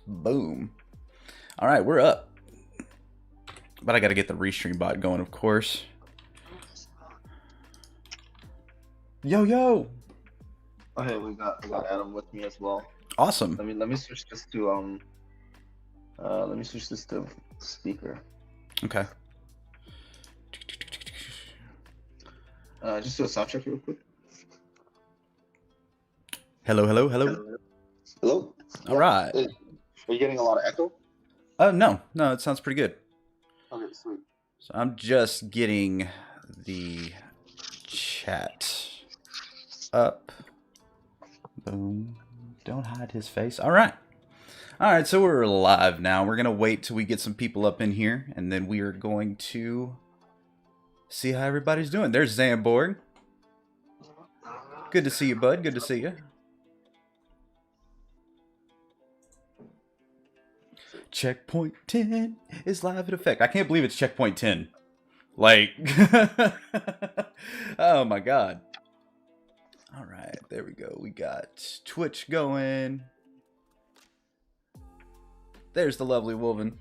Boom. All right, we're up. But I got to get the restream bot going, of course. Yo, yo. Oh, hey, we got Adam with me as well. Awesome. Let me switch this to speaker. Okay. Just do a sound check real quick. Hello, hello, hello. Hello. All right. Hey, are you getting a lot of echo? No, it sounds pretty good. Okay, sweet. So I'm just getting the chat up. Boom. Don't hide his face. All right. All right, so we're live now. We're going to wait till we get some people up in here, and then we are going to see how everybody's doing. There's Zamborg. Good to see you, bud. Good to see you. Checkpoint 10 is live in effect. I can't believe it's Checkpoint 10. Like, oh my god. All right, there we go. We got Twitch going. There's the lovely Wolven.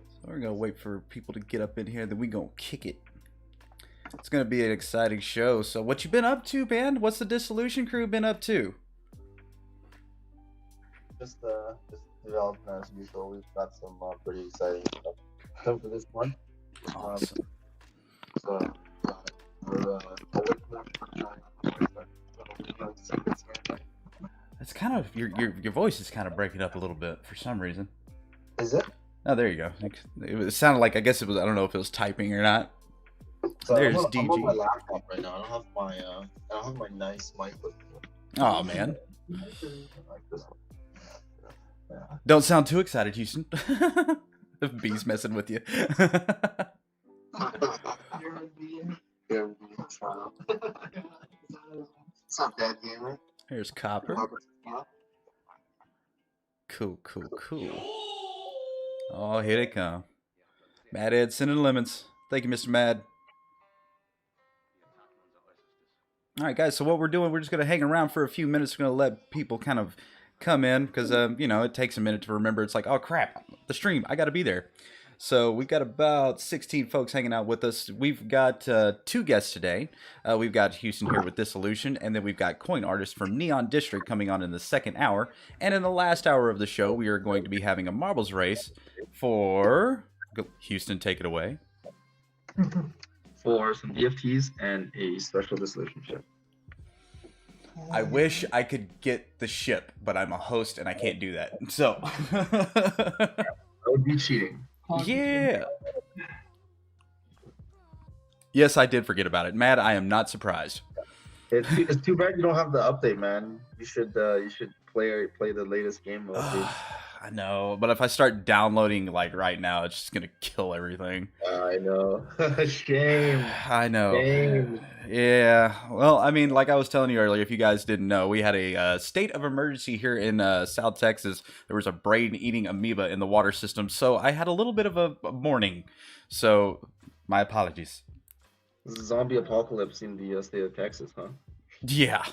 So we're gonna wait for people to get up in here, then we gonna kick it. It's gonna be an exciting show. So what you been up to, man? What's the Dissolution crew been up to? Just development as usual. We've got some pretty exciting stuff for this one. Awesome. So we're It's kind of your voice is kind of breaking up a little bit for some reason. Is it? Oh, there you go. It sounded like, I guess it was, I don't know if it was typing or not. So There's I'm DG. on my laptop right now. I don't have my nice mic with me. Oh man. Like this one. Yeah. Don't sound too excited, Houston. If B's messing with you. What's up, Dad Gamer? Here's Copper. Cool. Oh, here they come. Mad Ed sending lemons. Thank you, Mr. Mad. All right, guys. So what we're doing, we're just gonna hang around for a few minutes. We're gonna let people kind of come in because you know, it takes a minute to remember. It's like, oh crap, the stream. I got to be there. So we've got about 16 folks hanging out with us. We've got 2 guests today. We've got Houston here with Dissolution, and then we've got Coin Artist from Neon District coming on in the second hour. And in the last hour of the show, we are going to be having a marbles race for Houston. Take it away. For some DFTs and a special dissolution ship. I wish I could get the ship, but I'm a host and I can't do that. So That would be cheating. yeah. Yes, I did forget about it. Matt, I am not surprised. It's too bad you don't have the update, man. You should play the latest game mode. I know, but if I start downloading like right now, it's just gonna kill everything. I know. Shame. I know. Shame. Yeah. Well, I mean, like I was telling you earlier, if you guys didn't know, we had a state of emergency here in South Texas. There was a brain-eating amoeba in the water system, so I had a little bit of a morning. So, my apologies. Zombie apocalypse in the state of Texas, huh? Yeah.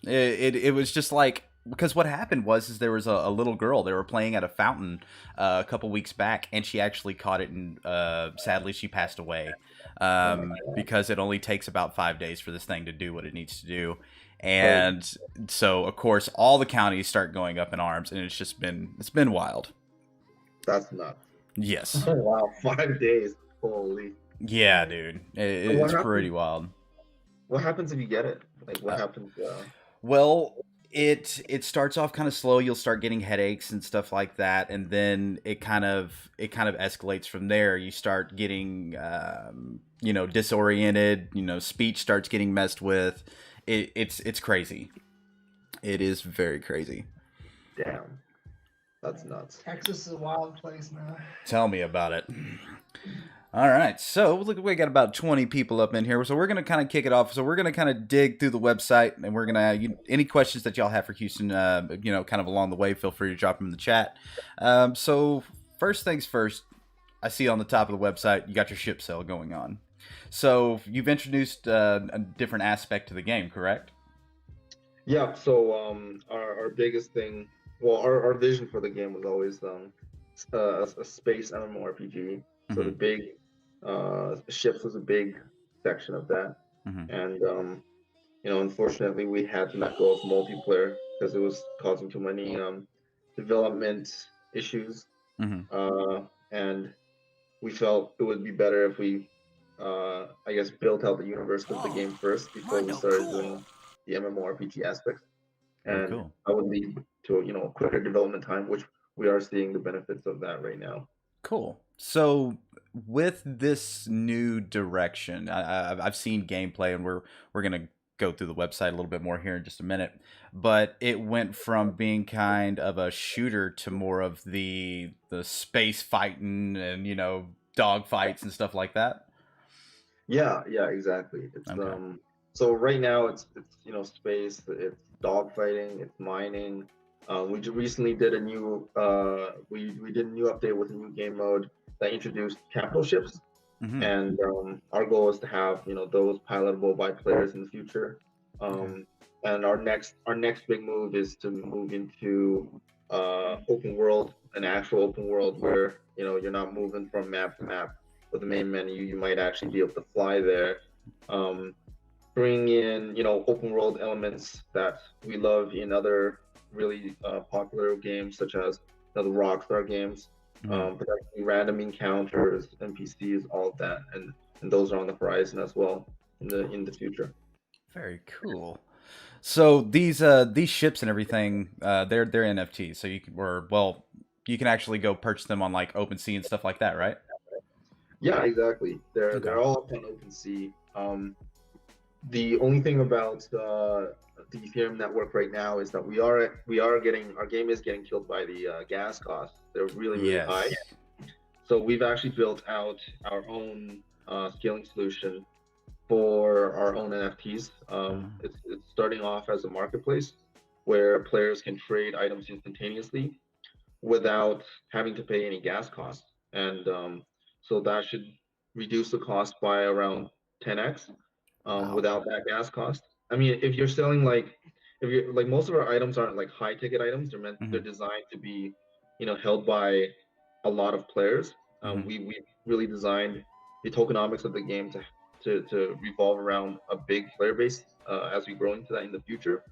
It was just like, because what happened was there was a little girl. They were playing at a fountain a couple weeks back, and she actually caught it, and sadly she passed away because it only takes about 5 days for this thing to do what it needs to do. And so, of course, all the counties start going up in arms, and it's been wild. That's nuts. Yes. Oh, wow, 5 days. Holy. Yeah, dude. It's pretty wild. What happens if you get it? Like, what happens? Well, it starts off kind of slow. You'll start getting headaches and stuff like that, and then it kind of escalates from there. You start getting disoriented. Speech starts getting messed with. It's crazy. It is very crazy. Damn, that's nuts. Texas is a wild place, man. Tell me about it. All right, so look, we got about 20 people up in here, so we're going to kind of kick it off. So we're going to kind of dig through the website, and we're going to, any questions that y'all have for Houston, kind of along the way, feel free to drop them in the chat. So first things first, I see on the top of the website, you got your ship sale going on. So you've introduced a different aspect to the game, correct? Yeah, so our biggest thing, well, our vision for the game was always a space MMORPG. So the Hmm. big ships was a big section of that, Hmm. and unfortunately, we had to let go of multiplayer because it was causing too many development issues, Hmm. and we felt it would be better if we, I guess, built out the universe of the game first before we started doing the MMORPG aspects, Very and cool. that would lead to a quicker development time, which we are seeing the benefits of that right now. Cool. So with this new direction, I've seen gameplay, and we're gonna go through the website a little bit more here in just a minute. But it went from being kind of a shooter to more of the space fighting and dog fights and stuff like that. Yeah, yeah, exactly. It's Okay. so right now it's space, it's dogfighting, it's mining. We recently did a new we did a new update with a new game mode that introduced capital ships, Hmm. and our goal is to have those pilotable by players in the future. Okay. Um, and our next big move is to move into open world, an actual open world where you're not moving from map to map with the main menu. You might actually be able to fly there. Um, Bring in open world elements that we love in other really popular games such as the Rockstar games, Hmm. potentially random encounters, NPCs, all of that, and those are on the horizon as well in the future. Very cool. So these ships and everything, they're NFTs. So you can actually go purchase them on like OpenSea and stuff like that, right? Yeah, exactly. They're Okay. all up on OpenSea. The only thing about the Ethereum network right now is that we are getting our game is getting killed by the gas costs. They're really high. Yes. So we've actually built out our own scaling solution for our own NFTs. It's starting off as a marketplace where players can trade items instantaneously without having to pay any gas costs, and so that should reduce the cost by around 10x Wow. without that gas cost. I mean, if you're selling if you're like most of our items aren't like high ticket items. They're Hmm. designed to be held by a lot of players. Hmm. We really designed the tokenomics of the game to revolve around a big player base as we grow into that in the future.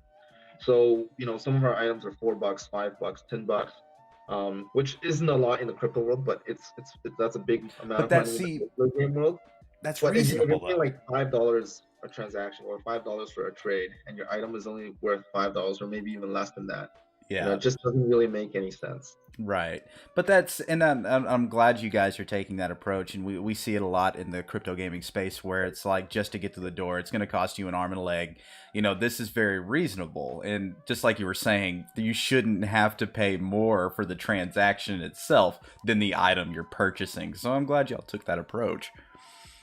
So, some of our items are $4, $5, $10, which isn't a lot in the crypto world, but it's that's a big amount But of money in the crypto game world. that's But if you're reasonable paying though. like $5 a transaction or $5 for a trade, and your item is only worth $5 or maybe even less than that, Yeah. it just doesn't really make any sense. Right. But that's, and I'm glad you guys are taking that approach. And we see it a lot in the crypto gaming space where it's like just to get to the door, it's going to cost you an arm and a leg. This is very reasonable. And just like you were saying, you shouldn't have to pay more for the transaction itself than the item you're purchasing. So I'm glad y'all took that approach.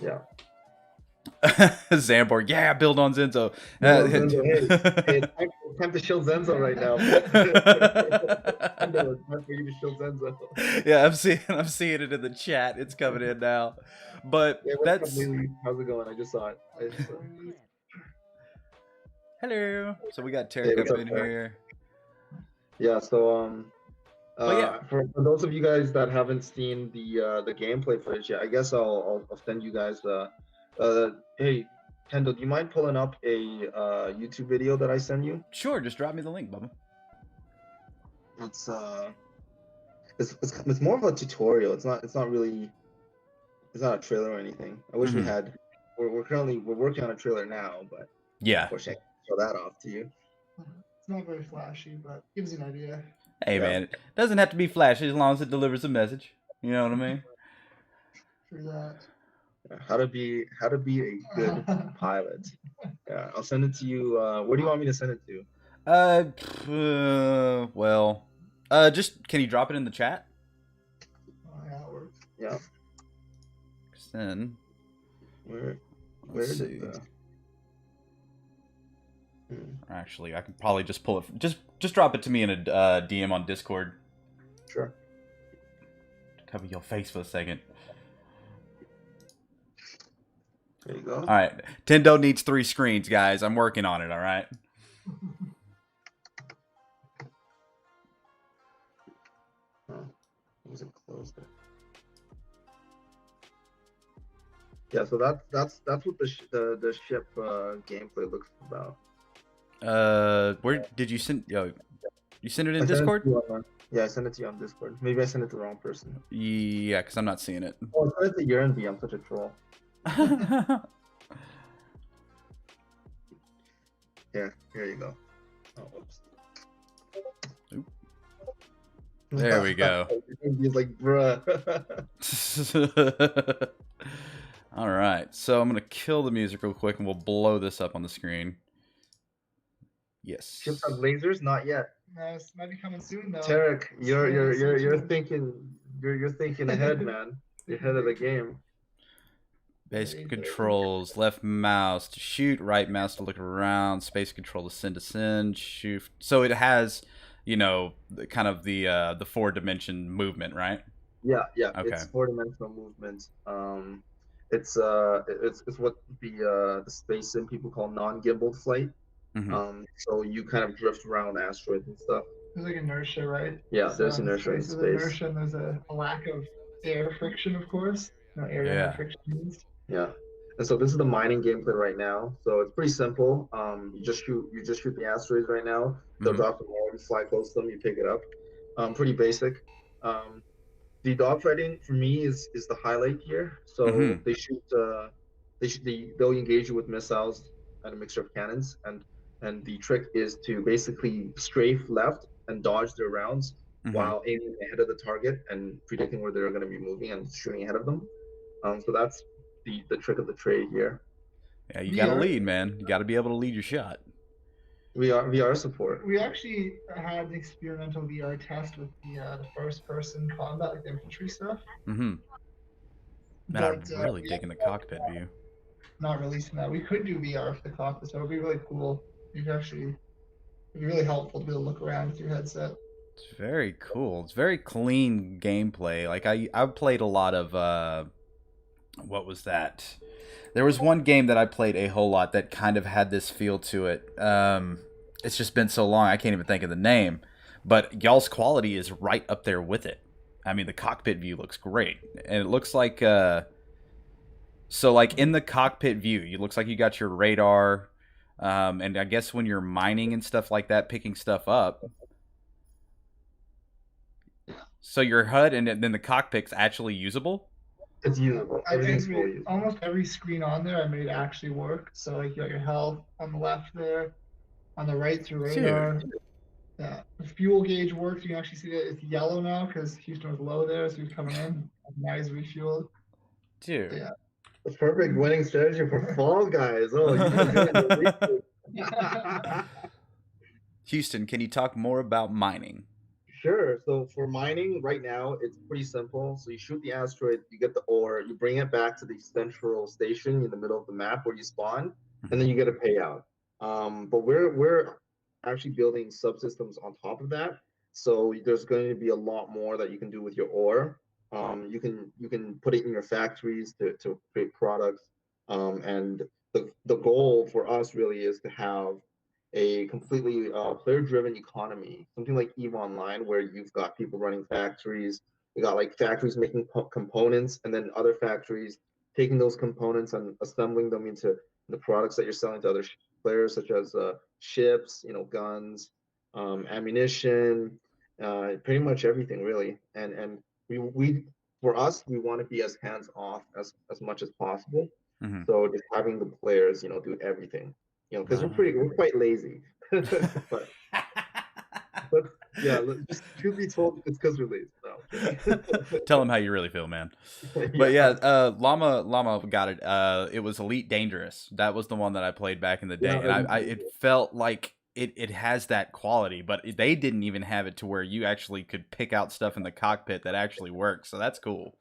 Yeah. Zamborg, yeah, build on Zenzo. Build on Zenzo. Hey, it's time to show Zenzo right now. Zenzo, it's time for you to show Zenzo. Yeah, I'm seeing it in the chat. It's coming in now. But Yeah, what's up, that's Lily? How's it going? I just saw it. hello. So we got Hey, Tarek what's up up, in Eric? here. Yeah, so But yeah, for those of you guys that haven't seen the gameplay footage yet, I guess I'll send you guys hey, Kendall, do you mind pulling up a YouTube video that I send you? sure, just drop me the link, Bubba. It's it's more of a tutorial. It's not really it's not a trailer or anything. I wish we Hmm. had. We're working on a trailer now, but Yeah. unfortunately I can't show that off to you. It's not very flashy, but gives you an idea. Hey Yeah. man, it doesn't have to be flashy as long as it delivers a message. You know what I mean? Through that. How to be a good pilot. Yeah, I'll send it to you. Where do you want me to send it to? Well, just can you drop it in the chat? Yeah, it works. Yeah. 'Cause then Where let's did see. the Actually, I can probably just pull it. Just drop it to me in a DM on Discord. Sure. Cover your face for a second. There you go. All right, Tendo needs 3 screens, guys. I'm working on it. All right. Those there. Yeah, so that's what the ship gameplay looks about. Where did you send? You sent it in I sent it Discord? to you yeah, I sent it to you on Discord. Maybe I sent it to the wrong person. Yeah, because I'm not seeing it. Oh, I sent it to Urine B. I'm such a troll. Yeah, here you go. Oh, whoops. Oop. There we go. He's like, bruh. All right, so I'm gonna kill the music real quick, and we'll blow this up on the screen. Yes. Ships have lasers? Not yet. Nice. Might be coming soon though. Tarek, you're Soon. thinking ahead, man. You're ahead of the game. Basic controls: left mouse to shoot, right mouse to look around, space control to send, shoot. So it has, you know, kind of the 4-dimension movement, right? Yeah. Okay. It's 4-dimensional movement. It's what the space sim people call non-gimbal flight. Mm-hmm. So you kind of drift around asteroids and stuff. There's like inertia, right? Yeah, there's inertia in There's space. inertia and there's a lack of air friction, of course. No air to air friction used. Yeah. And so this is the mining gameplay right now. So it's pretty simple. You just shoot the asteroids right now. They'll drop the ball, you fly close to them, you pick it up. Pretty basic. The dogfighting for me is the highlight here. So they shoot they'll engage you with missiles and a mixture of cannons, and the trick is to basically strafe left and dodge their rounds while aiming ahead of the target and predicting where they're going to be moving and shooting ahead of them. So that's the trick of the trade here. Yeah, you gotta lead, man. You gotta be able to lead your shot. VR support. We actually had an experimental VR test with the first-person combat, like the infantry stuff. Mm-hmm. Man, I'm really digging the cockpit view. Not releasing that. We could do VR for the cockpit, so it would be really cool. It'd be really helpful to be able to look around with your headset. It's very cool. It's very clean gameplay. Like I've played a lot of what was that? There was one game that I played a whole lot that kind of had this feel to it. It's just been so long I can't even think of the name. But y'all's quality is right up there with it. I mean, the cockpit view looks great, and it looks like so like in the cockpit view, it looks like you got your radar, and I guess when you're mining and stuff like that, picking stuff up. So your HUD and then the cockpit's actually usable? It's usable. Almost every screen on there I made actually work. So like you got your health on the left there, on the right through radar. Dude. Yeah, the fuel gauge works. You can actually see that it's yellow now because Houston was low there, so he's coming in. Now he's refueled. Dude. Yeah. The perfect winning strategy for Fall Guys. Oh, Houston, can you talk more about mining? Sure. So for mining right now, it's pretty simple. So you shoot the asteroid, you get the ore, you bring it back to the central station in the middle of the map where you spawn, and then you get a payout. But we're actually building subsystems on top of that. So there's going to be a lot more that you can do with your ore. You can put it in your factories to create products. And the goal for us really is to have a completely player-driven economy, something like EVE Online, where you've got people running factories. You got like factories making components, and then other factories taking those components and assembling them into the products that you're selling to other players, such as ships, guns, ammunition, pretty much everything really. And we for us, we want to be as hands off as much as possible. So just having the players, do everything. Because we're quite lazy. but yeah, just truth be told, it's because we're lazy. No. Tell them how you really feel, man. But yeah, Llama got it. It was Elite Dangerous. That was the one that I played back in the day, and it felt like it has that quality, but they didn't even have it to where you actually could pick out stuff in the cockpit that actually works. So that's cool.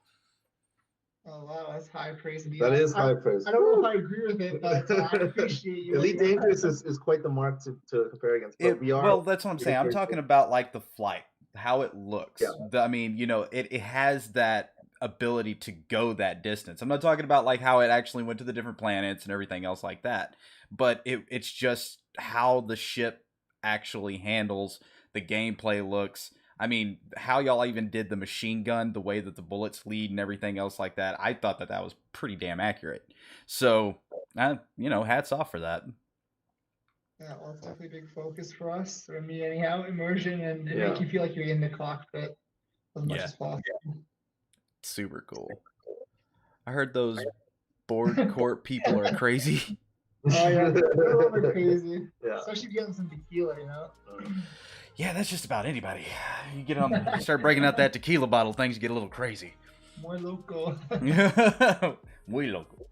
Oh wow, that's high praise. That is high praise. I don't know if I agree with it, but I appreciate you. Elite Dangerous is quite the mark to compare against. But well, that's what I'm saying. I'm talking about like the flight, how it looks. Yeah. I mean, it has that ability to go that distance. I'm not talking about like how it actually went to the different planets and everything else like that. But it's just how the ship actually handles, the gameplay looks. I mean, how y'all even did the machine gun, the way that the bullets lead and everything else like that, I thought that was pretty damn accurate. So, hats off for that. Yeah, well, it's definitely a big focus for us, or me anyhow, immersion, and it make you feel like you're in the cockpit as much as possible. Super cool. I heard those board court people are crazy. Oh yeah, they're a little bit crazy. Especially if you get some tequila, Yeah, that's just about anybody. You start breaking out that tequila bottle, things get a little crazy. Muy loco. Muy loco.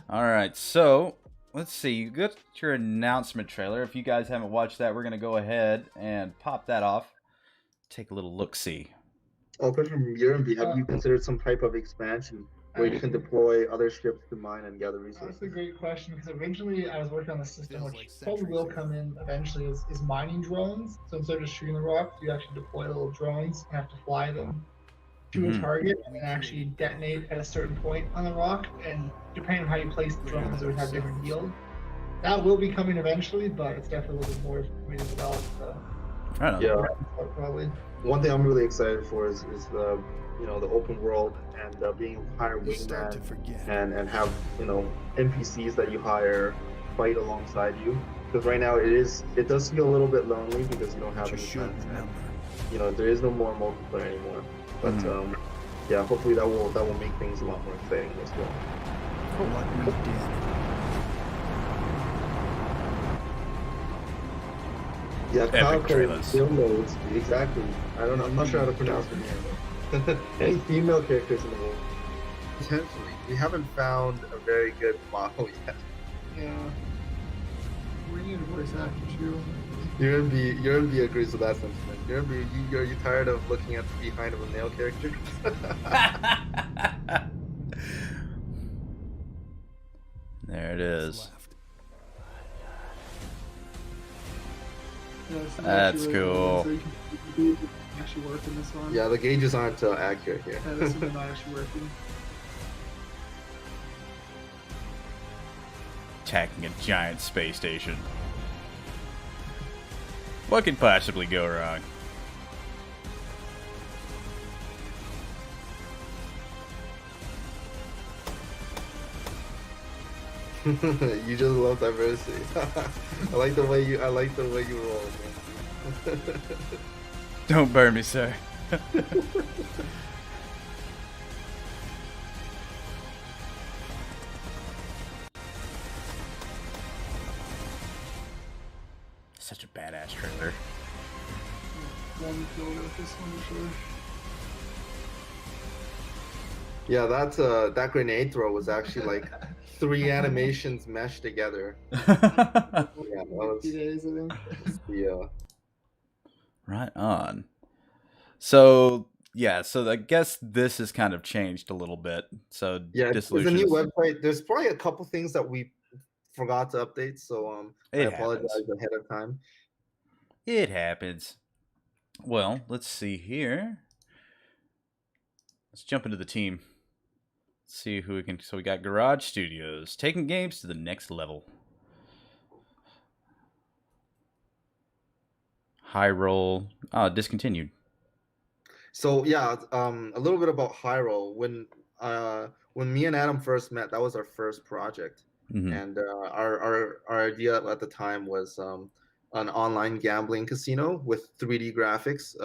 All right, so let's see. You got your announcement trailer. If you guys haven't watched that, we're gonna go ahead and pop that off. Take a little look-see. Oh, question from Yerenby. Have you considered some type of expansion where you can deploy other ships to mine and gather resources? That's a great question, because originally I was working on the system, which probably will come in eventually, is mining drones. So instead of just shooting the rocks, you actually deploy little drones and have to fly them to a target and then actually detonate at a certain point on the rock. And depending on how you place the drones, it would have different yield. That will be coming eventually, but it's definitely a little bit more for me to develop. So. Probably. One thing I'm really excited for is the the open world and being able to hire wingman and have NPCs that you hire fight alongside you, because right now it does feel a little bit lonely because you don't have any friends, and there is no more multiplayer anymore, but hopefully that will make things a lot more exciting as well. What we did. Yeah, Epic trailers. Exactly. I'm not sure how to pronounce the name. Any female characters in the world? Potentially. We haven't found a very good model yet. Yeah. We need a voice actor too. Yerenby agrees with that sentiment. Yerenby, are you tired of looking at the behind of a male character? There it is. Yeah, That's cool. So you can actually work in this one. Yeah, the gauges aren't accurate here. Yeah, this one's not actually working. Attacking a giant space station. What could possibly go wrong? You just love diversity. I like the way you roll, man. Don't burn me, sir. Such a badass trailer. One kill with this one for sure. Yeah, that grenade throw was actually like 3 animations meshed together. Yeah, that was, days, I think. yeah. Right on. So I guess this has kind of changed a little bit. So Yeah, it's a Dissolution. new website. There's probably a couple things that we forgot to update, so I apologize ahead of time. It happens. Well, let's see here. Let's jump into the team. Let's see who we can. So we got Garage Studios taking games to the next level. High Roll, discontinued. So yeah, a little bit about High Roll. When me and Adam first met, that was our first project, and our idea at the time was an online gambling casino with 3D graphics,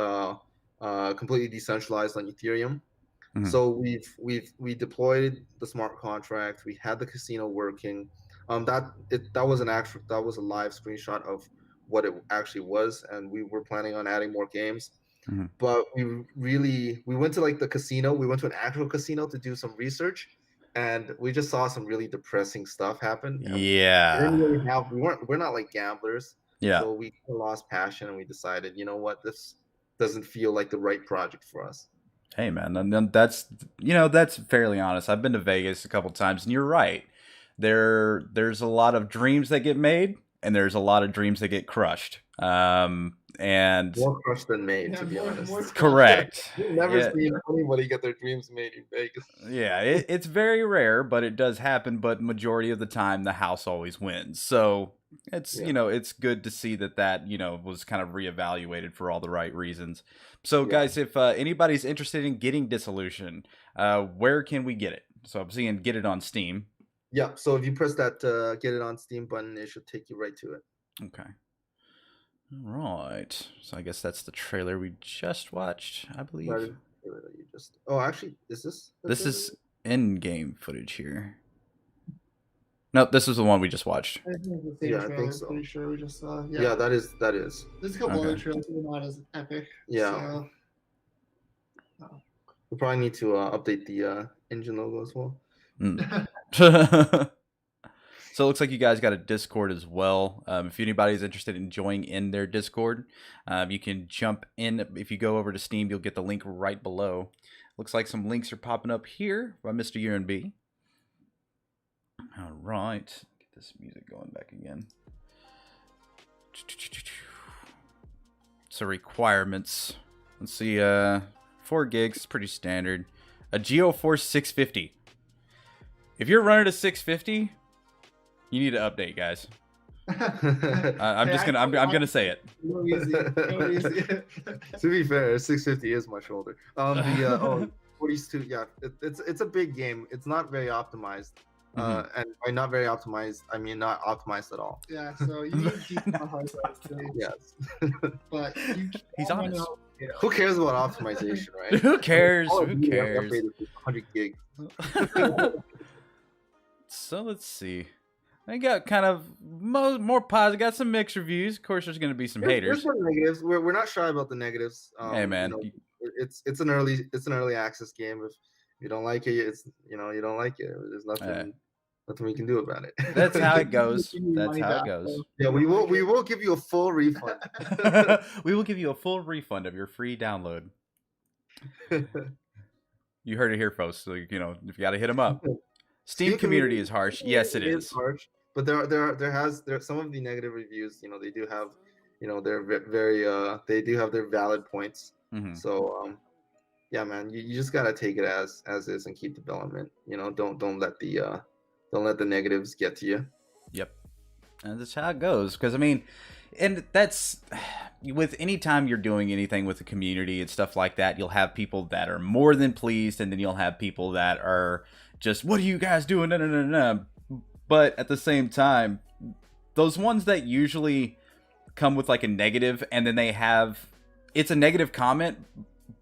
completely decentralized on Ethereum. So we deployed the smart contract. We had the casino working. That was a live screenshot of what it actually was, and we were planning on adding more games. But we went to like the casino. We went to an actual casino to do some research, and we just saw some really depressing stuff happen. Yeah, we're not like gamblers. Yeah. So we lost passion, and we decided, you know what, this doesn't feel like the right project for us. Hey man, and that's fairly honest. I've been to Vegas a couple times, and you're right. There's a lot of dreams that get made, and there's a lot of dreams that get crushed. And More crushed than made, to be more honest. correct. You've never Yeah. seen anybody get their dreams made in Vegas. Yeah, it's very rare, but it does happen. But majority of the time, the house always wins. So it's it's good to see that was kind of reevaluated for all the right reasons. So guys, if anybody's interested in getting Dissolution, where can we get it? So I'm seeing get it on Steam. Yeah, so if you press that get it on Steam button, it should take you right to it. Okay. All right. So I guess that's the trailer we just watched, I believe. Actually, is this? This is in-game footage here. No, this is the one we just watched. I think it's the same Yeah, I trailer, think so. Pretty sure we just saw. Yeah, that is. There's a couple Okay. other trailers that are not as epic. Yeah. So. We probably need to update the engine logo as well. So it looks like you guys got a Discord as well. If anybody's interested in joining in their Discord, you can jump in. If you go over to Steam, you'll get the link right below. Looks like some links are popping up here by Mr. UNB. All right. Get this music going back again. So requirements. Let's see. 4 gigs is pretty standard. A GeoForce 650. If you're running a 650, you need to update, guys. I'm gonna say it. Go easy. Go easy. To be fair, 650 is much older. 42. Yeah, it's a big game. It's not very optimized. And by not very optimized, I mean not optimized at all. Yeah, so you need to keep the hard drive. Yes. But He's honest. Who cares about optimization, right? Who cares? All Who of you have cares? upgraded to 100 gigs. So let's see. I got kind of more positive. Got some mixed reviews. Of course, there's going to be some haters. There's some negatives. We're not shy about the negatives. Hey man, It's an early access game. If you don't like it, it's you don't like it. There's nothing we can do about it. that's how it goes. That's how it goes. Yeah, we will give you a full refund. We will give you a full refund of your free download. You heard it here, folks. So if you got to hit them up. Steam community is harsh. Yes, it is. Harsh, but there some of the negative reviews. They do have, they're very they do have their valid points. Mm-hmm. So yeah, man, you just gotta take it as is and keep development. Don't let the negatives get to you. Yep, and that's how it goes. Because I mean, and that's with any time you're doing anything with the community and stuff like that, you'll have people that are more than pleased, and then you'll have people that are just, what are you guys doing? No. But at the same time, those ones that usually come with like a negative, and then it's a negative comment,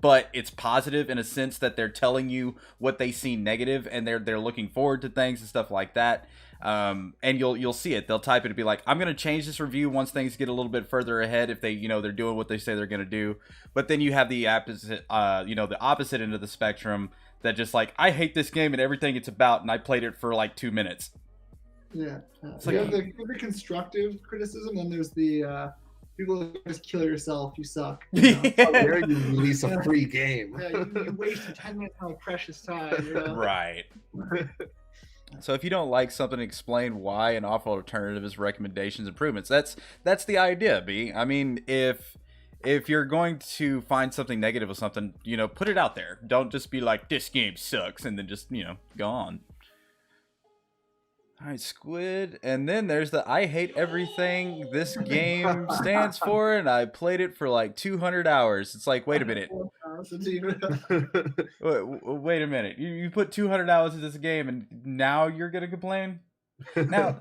but it's positive in a sense that they're telling you what they see negative, and they're looking forward to things and stuff like that. And you'll see it. They'll type it and be like, I'm gonna change this review once things get a little bit further ahead, if they they're doing what they say they're gonna do. But then you have the opposite the opposite end of the spectrum, that just like, I hate this game and everything it's about, and I played it for like 2 minutes. Yeah. It's You like- have the constructive criticism, and there's the people who just kill yourself, you suck. How dare you release a free game? Yeah, you wasted 10 minutes of my precious time. Right. So if you don't like something, explain why and offer alternatives, recommendations, improvements. That's the idea, B. I mean, if you're going to find something negative with something, put it out there. Don't just be like, this game sucks, and then just, go on. All right, Squid. And then there's the I hate everything this game stands for, and I played it for like 200 hours. It's like, wait a minute. Wait a minute. You put 200 hours into this game, and now you're going to complain? Now,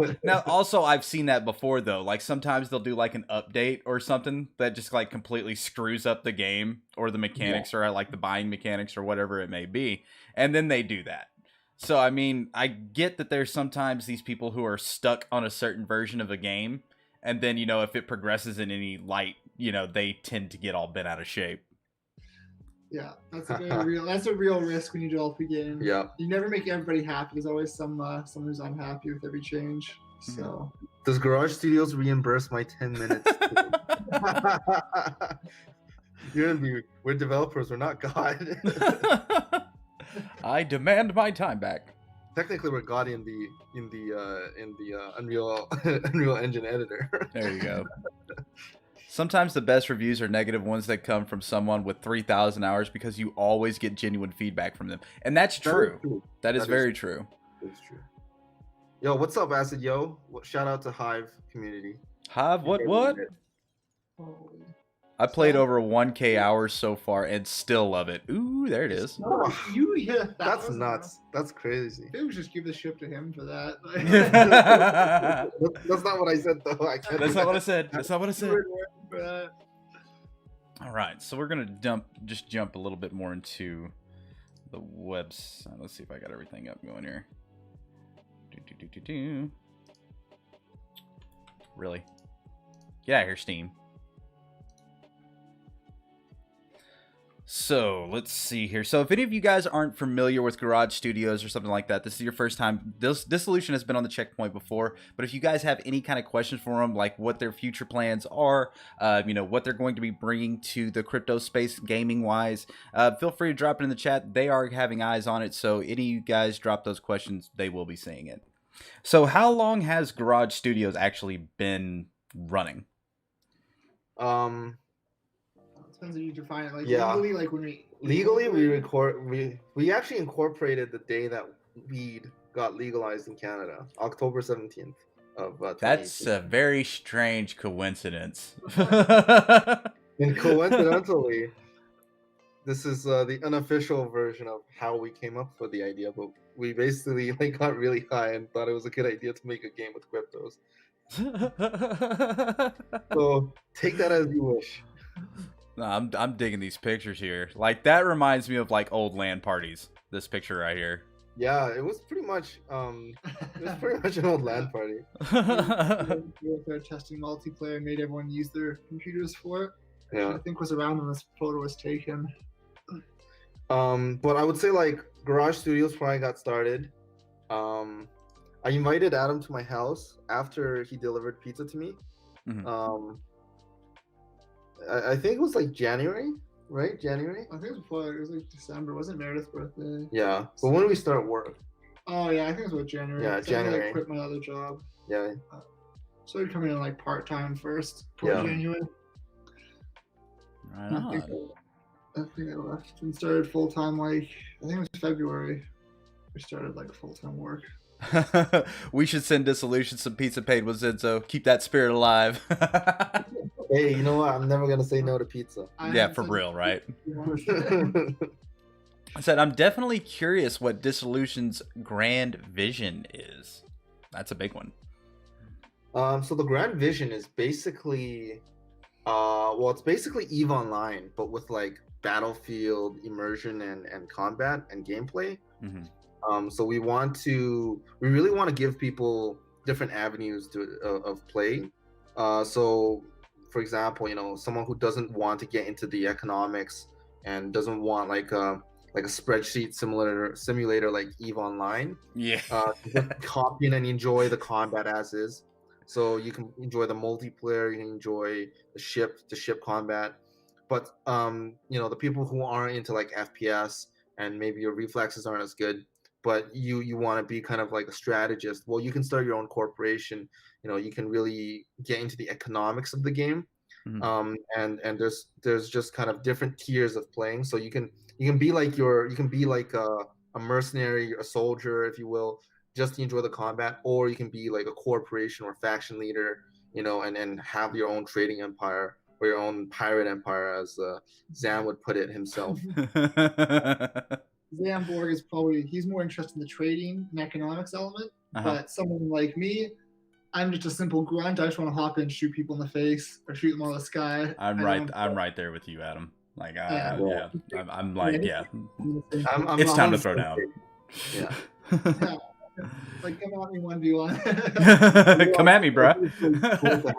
also, I've seen that before, though. Like, sometimes they'll do, like, an update or something that just, like, completely screws up the game or the mechanics or, like, the buying mechanics or whatever it may be. And then they do that. So, I mean, I get that there's sometimes these people who are stuck on a certain version of a game. And then, if it progresses in any light, they tend to get all bent out of shape. Yeah, that's a real risk when you develop a game. Yeah. You never make everybody happy. There's always someone who's unhappy with every change. So Does Garage Studios reimburse my 10 minutes? We're developers, we're not God. I demand my time back. technically we're God in the Unreal Unreal Engine editor. There you go. Sometimes the best reviews are negative ones that come from someone with 3,000 hours because you always get genuine feedback from them. And that's true. That is very true. It's true. Yo, what's up, Acid Yo? Shout out to Hive community. Hive, what? Holy. I played over 1K hours so far and still love it. Ooh, there it is. No, you hit That's nuts. That's crazy. Maybe we just give the ship to him for that. That's not what I said, though. I can't. That's not what I said. That's not what I said. For that. All right, so we're gonna jump a little bit more into the website. Let's see if I got everything up going here. Really? Get out of here, Steam. So let's see here. So if any of you guys aren't familiar with Garage Studios or something like that, this is your first time. Dissolution has been on the checkpoint before, but if you guys have any kind of questions for them, like what their future plans are, what they're going to be bringing to the crypto space gaming wise, feel free to drop it in the chat. They are having eyes on it, so any of you guys drop those questions, they will be seeing it. So how long has Garage Studios actually been running? Depends if you define it. Like Yeah. legally, like when we actually incorporated the day that weed got legalized in Canada, October 17th of 2018. That's a very strange coincidence. And coincidentally, this is the unofficial version of how we came up with the idea, but we basically got really high and thought it was a good idea to make a game with cryptos. So take that as you wish. No, I'm digging these pictures here. Like that reminds me of like old LAN parties. This picture right here. Yeah, it was pretty much an old LAN party. they're testing multiplayer and made everyone use their computers for it. Which Yeah. I think was around when this photo was taken. But I would say like Garage Studios probably got started. I invited Adam to my house after he delivered pizza to me. Mhm. I think it was like January, right? January? I think it was before. It was like December. Wasn't Meredith's birthday? Yeah. But when did we start work? Oh yeah, I think it was about January. Yeah, 'cause I had to, January. quit my other job. Yeah. Started coming in like part time first. Before Yeah. January. Right on. I think I left and started full time. Like I think it was February. We started like full time work. We should send Dissolution some pizza paid with Zenzo. Keep that spirit alive. Hey, you know what? I'm never gonna say no to pizza. Yeah, for real, right? I said I'm definitely curious what Dissolution's grand vision is. That's a big one. So the grand vision is basically, it's basically EVE Online, but with like battlefield immersion and combat and gameplay. Mm-hmm. So we really want to give people different avenues of play. So, for example, someone who doesn't want to get into the economics and doesn't want like a spreadsheet simulator like EVE Online. Yeah. Just hop in and enjoy the combat as is. So you can enjoy the multiplayer, you can enjoy the ship combat. But the people who aren't into like FPS and maybe your reflexes aren't as good, but you want to be kind of like a strategist, well, you can start your own corporation. You can really get into the economics of the game. Mm-hmm. And there's just kind of different tiers of playing. So you can be like a mercenary, a soldier, if you will, just to enjoy the combat, or you can be like a corporation or faction leader, and have your own trading empire or your own pirate empire, as Zam would put it himself. Zamborg is he's more interested in the trading and economics element, but someone like me, I'm just a simple grunt. I just want to hop in and shoot people in the face or shoot them out of the sky. I'm right there with you, Adam. Like, yeah. I'm like, yeah. It's time to throw down. Yeah. Yeah. Like, come at me 1v1. Come at me, bro. It's really cool to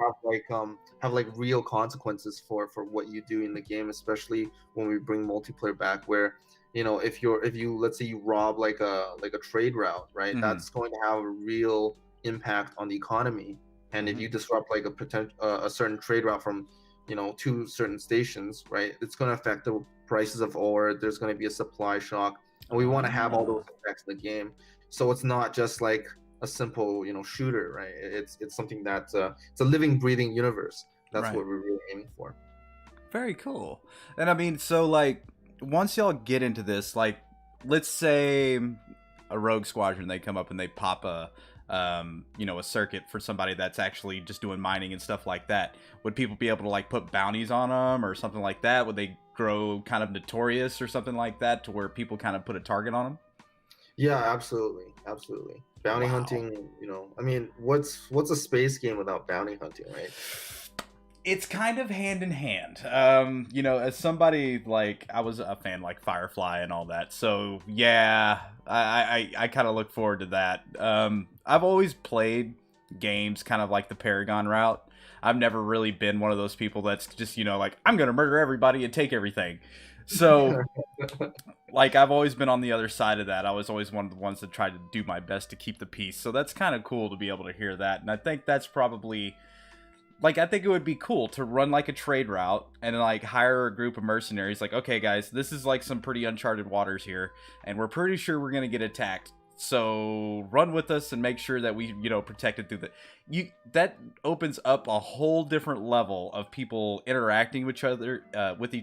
have like real consequences for what you do in the game, especially when we bring multiplayer back, where if you let's say you rob like a trade route, right? Mm-hmm. That's going to have a real impact on the economy. And if you disrupt like a certain trade route from 2 certain stations, right, it's going to affect the prices of ore. There's going to be a supply shock, and we want to have all those effects in the game. So it's not just like a simple, shooter, right? It's something that's it's a living, breathing universe. That's Right. what we're really aiming for. Very cool. And I mean, so like, once y'all get into this, like, let's say a rogue squadron, they come up and they pop a a circuit for somebody that's actually just doing mining and stuff like that. Would people be able to like put bounties on them or something like that? Would they grow kind of notorious or something like that to where people kind of put a target on them? Yeah, absolutely, absolutely. Bounty Wow. hunting, I mean, what's a space game without bounty hunting, right? It's kind of hand in hand. As somebody like I was a fan like Firefly and all that, so yeah, I kind of look forward to that. I've always played games kind of like the Paragon route. I've never really been one of those people that's just like I'm gonna murder everybody and take everything. So like I've always been on the other side of that. I was always one of the ones that tried to do my best to keep the peace. So that's kind of cool to be able to hear that, and I think that's probably. Like, I think it would be cool to run, like, a trade route and, like, hire a group of mercenaries. Like, okay, guys, this is, like, some pretty uncharted waters here, and we're pretty sure we're going to get attacked. So, run with us and make sure that we, protect it through the... That opens up a whole different level of people interacting with each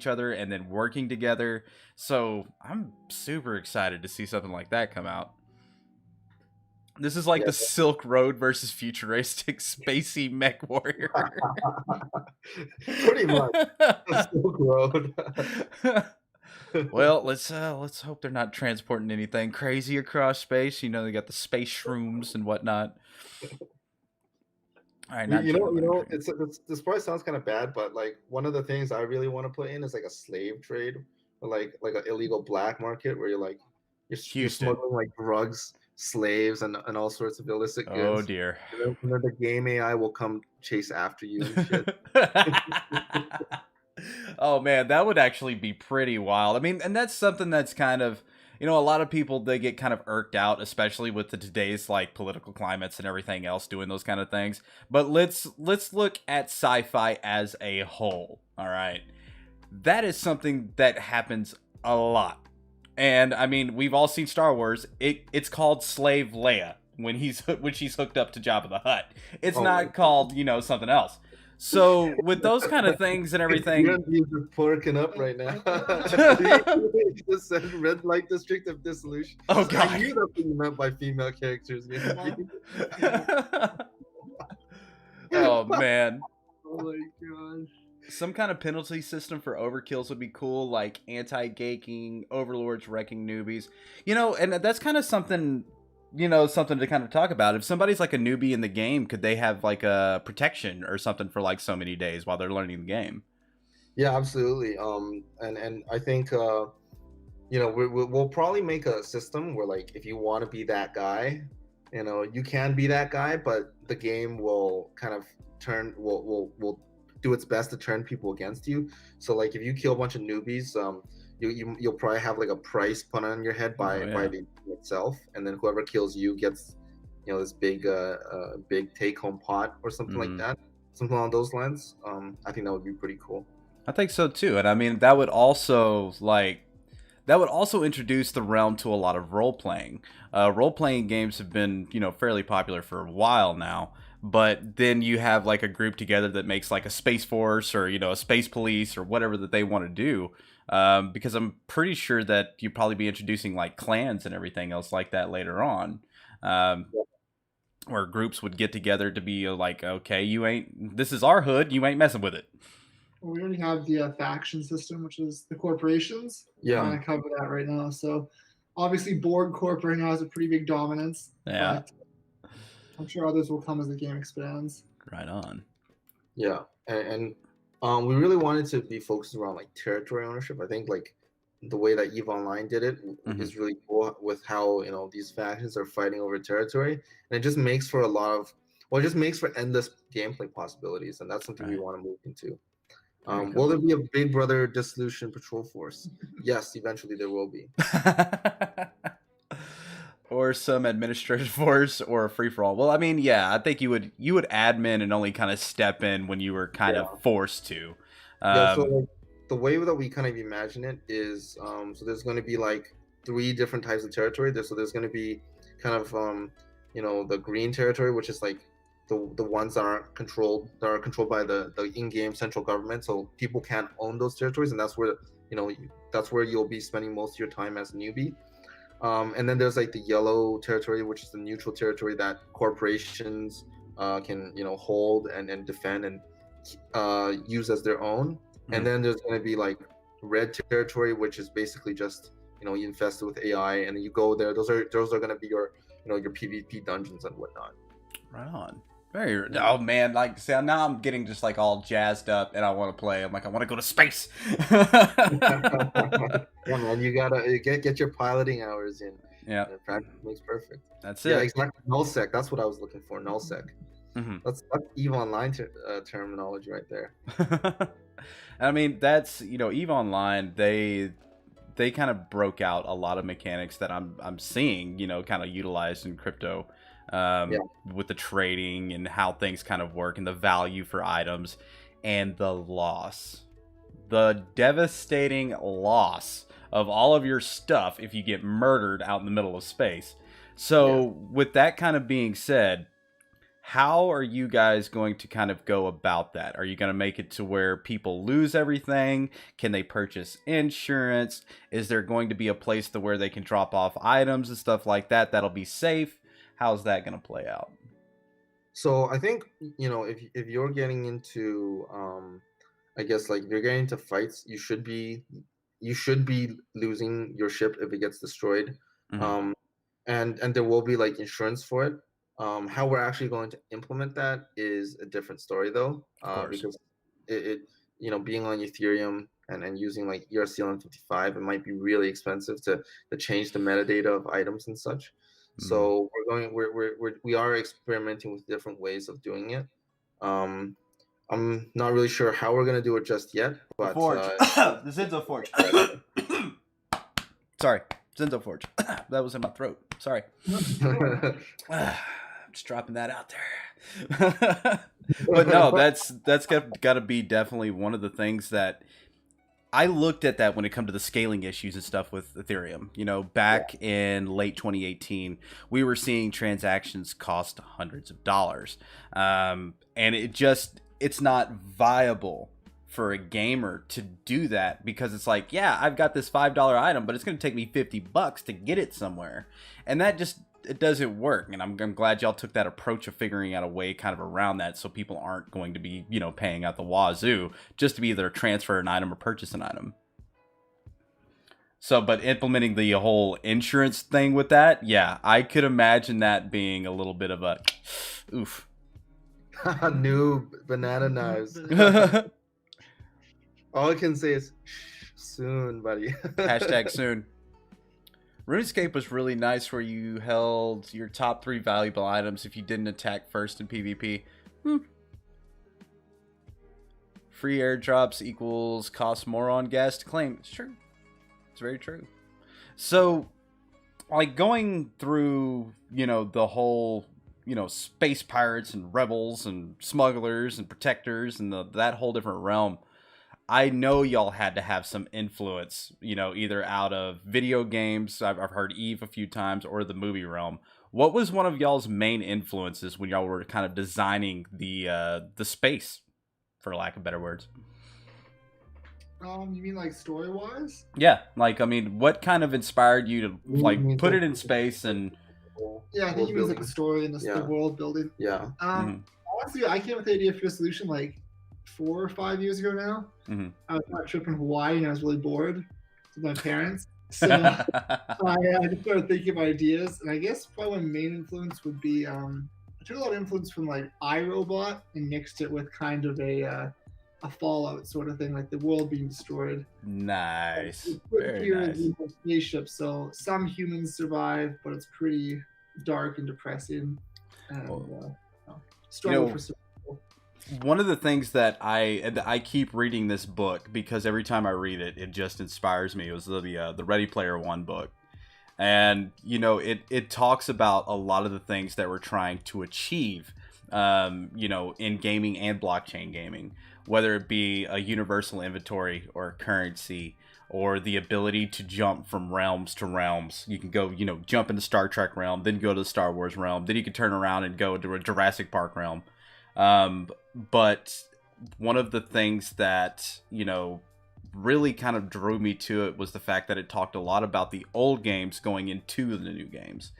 other, and then working together. So, I'm super excited to see something like that come out. This is like the Silk Road versus futuristic spacey mech warrior. Pretty much. The Silk Road. Well, let's hope they're not transporting anything crazy across space. They got the space shrooms and whatnot. All right, this probably sounds kind of bad, but like one of the things I really want to put in is like a slave trade, or like an illegal black market where you're smuggling like drugs, slaves, and all sorts of illicit goods. Oh dear. And then the game AI will come chase after you and shit. Oh man, that would actually be pretty wild. I mean, and that's something that's kind of, a lot of people, they get kind of irked out, especially with today's like political climates and everything else doing those kind of things. But let's look at sci-fi as a whole. All right. That is something that happens a lot. And I mean, we've all seen Star Wars. It's called Slave Leia when she's hooked up to Jabba the Hutt. It's not called, something else. So with those kind of things and everything, you're porking up right now. You just said red light district of Dissolution. Oh god, I knew that's what you meant by female characters. Oh man. Oh my gosh. Some kind of penalty system for overkills would be cool, like anti-gaking, overlords wrecking newbies. And that's kind of something, something to kind of talk about. If somebody's like a newbie in the game, could they have like a protection or something for like so many days while they're learning the game? Yeah, absolutely. And I think, we'll probably make a system where like, if you want to be that guy, you can be that guy, but the game will kind of will do its best to turn people against you. So like if you kill a bunch of newbies, you'll probably have like a price put on your head by the game itself, and then whoever kills you gets this big take home pot or something like that, something along those lines. I think that would be pretty cool. I think so too. And I mean, that would also introduce the realm to a lot of role-playing. Role-playing games have been, fairly popular for a while now. But then you have like a group together that makes like a space force or, a space police or whatever that they want to do. Because I'm pretty sure that you'd probably be introducing like clans and everything else like that later on. Where groups would get together to be like, okay, this is our hood, you ain't messing with it. We already have the faction system, which is the corporations. Yeah. Trying to cover that right now. So obviously Borg Corp right now has a pretty big dominance. Yeah. But I'm sure others will come as the game expands. Right on. Yeah, and we really wanted to be focused around like territory ownership. I think like the way that EVE Online did it is really cool with how these factions are fighting over territory, and it just makes for it just makes for endless gameplay possibilities, and that's something we want to move into. Will there be a Big Brother Dissolution patrol force? Yes, eventually there will be. Or some administrative force or a free-for-all. Well, I mean, yeah, I think you would admin and only kind of step in when you were kind of forced to. So like, the way that we kind of imagine it is, so there's going to be like 3 different types of territory. There's going to be kind of the green territory, which is like the ones that are controlled by the in-game central government, so people can't own those territories, and that's where that's where you'll be spending most of your time as a newbie. And then there's like the yellow territory, which is the neutral territory that corporations can hold and defend and use as their own. And then there's going to be like red territory, which is basically just infested with AI, and you go there. Those are going to be your your PvP dungeons and whatnot. Right on. Very. Oh man, like see, now I'm getting just like all jazzed up, and I want to play. I'm like, I want to go to space. Yeah, man, you gotta get your piloting hours in. Yeah, practice makes perfect. That's it. Yeah, exactly. Nullsec. That's what I was looking for. Nullsec. That's EVE Online terminology right there. I mean, that's EVE Online. They kind of broke out a lot of mechanics that I'm seeing kind of utilized in crypto. With the trading and how things kind of work and the value for items and the devastating loss of all of your stuff if you get murdered out in the middle of space. So with that kind of being said, how are you guys going to kind of go about that? Are you going to make it to where people lose everything? Can they purchase insurance? Is there going to be a place to where they can drop off items and stuff like that that'll be safe? How's that going to play out? So I think if you're getting into I guess like if you're getting into fights, you should be losing your ship if it gets destroyed. And there will be like insurance for it. How we're actually going to implement that is a different story though, because it being on Ethereum and using like ERC-1155, it might be really expensive to change the metadata of items and such. So we are experimenting with different ways of doing it. I'm not really sure how we're gonna do it just yet, but Forge. The Zenzo Forge. Sorry, Zenzo Forge. That was in my throat. Sorry. I'm just dropping that out there. But no, that's got to be definitely one of the things that I looked at that when it comes to the scaling issues and stuff with Ethereum. Back in late 2018, we were seeing transactions cost hundreds of dollars. And it's not viable for a gamer to do that, because it's like, yeah, I've got this $5 item, but it's going to take me $50 to get it somewhere. And that it doesn't work. And I'm glad y'all took that approach of figuring out a way kind of around that, so people aren't going to be paying out the wazoo just to be either transfer an item or purchase an item. So but implementing the whole insurance thing with that, yeah, I could imagine that being a little bit of a oof. New banana knives. All I can say is soon, buddy. Hashtag soon. RuneScape was really nice, where you held your top 3 valuable items if you didn't attack first in PvP. Free airdrops equals cost more on gas to claim. It's true. It's very true. So, like, going through, the whole, space pirates and rebels and smugglers and protectors and that whole different realm, I know y'all had to have some influence, either out of video games. I've heard EVE a few times, or the movie realm. What was one of y'all's main influences when y'all were kind of designing the space, for lack of better words? You mean like story wise? Yeah, like what kind of inspired you to like put it in space and? Yeah, I think he means like the story and the world building. Yeah. Honestly, I came up with the idea for Dissolution like 4 or 5 years ago now. I was on a trip in Hawaii and I was really bored with my parents. So I just started thinking of ideas, and I guess probably my main influence would be I took a lot of influence from like iRobot and mixed it with kind of a Fallout sort of thing, like the world being destroyed. Nice. Very nice. Spaceship, so some humans survive, but it's pretty dark and depressing. And struggle for survival. One of the things that I keep reading this book, because every time I read it, it just inspires me. It was the Ready Player One book. And, it talks about a lot of the things that we're trying to achieve, in gaming and blockchain gaming, whether it be a universal inventory or a currency, or the ability to jump from realms to realms. You can go, you know, jump into Star Trek realm, then go to the Star Wars realm, then you can turn around and go into a Jurassic Park realm. But one of the things that, you know, really kind of drew me to it was the fact that it talked a lot about the old games going into the new games.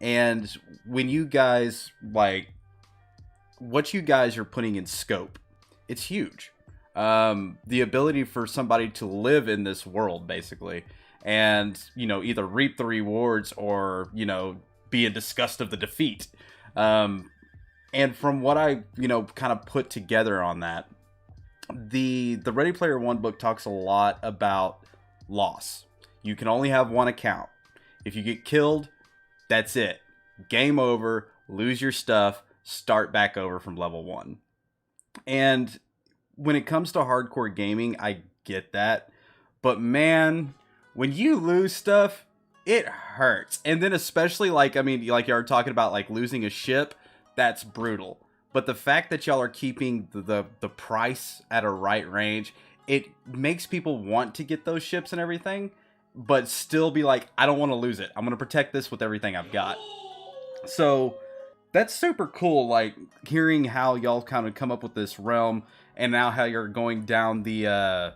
And when you guys, like, what you guys are putting in scope, it's huge. The ability for somebody to live in this world, basically, and, you know, either reap the rewards or, you know, be in disgust of the defeat. And from what I, you know, kind of put together on that, the Ready Player One book talks a lot about loss. You can only have one account. If you get killed, that's it. Game over. Lose your stuff. Start back over from level 1. And when it comes to hardcore gaming, I get that. But man, when you lose stuff, it hurts. And then especially, like, I mean, like you were talking about, like, losing a ship, that's brutal. But the fact that y'all are keeping the price at a right range, it makes people want to get those ships and everything, but still be like, I don't want to lose it. I'm going to protect this with everything I've got. So that's super cool, like, hearing how y'all kind of come up with this realm, and now how you're going down the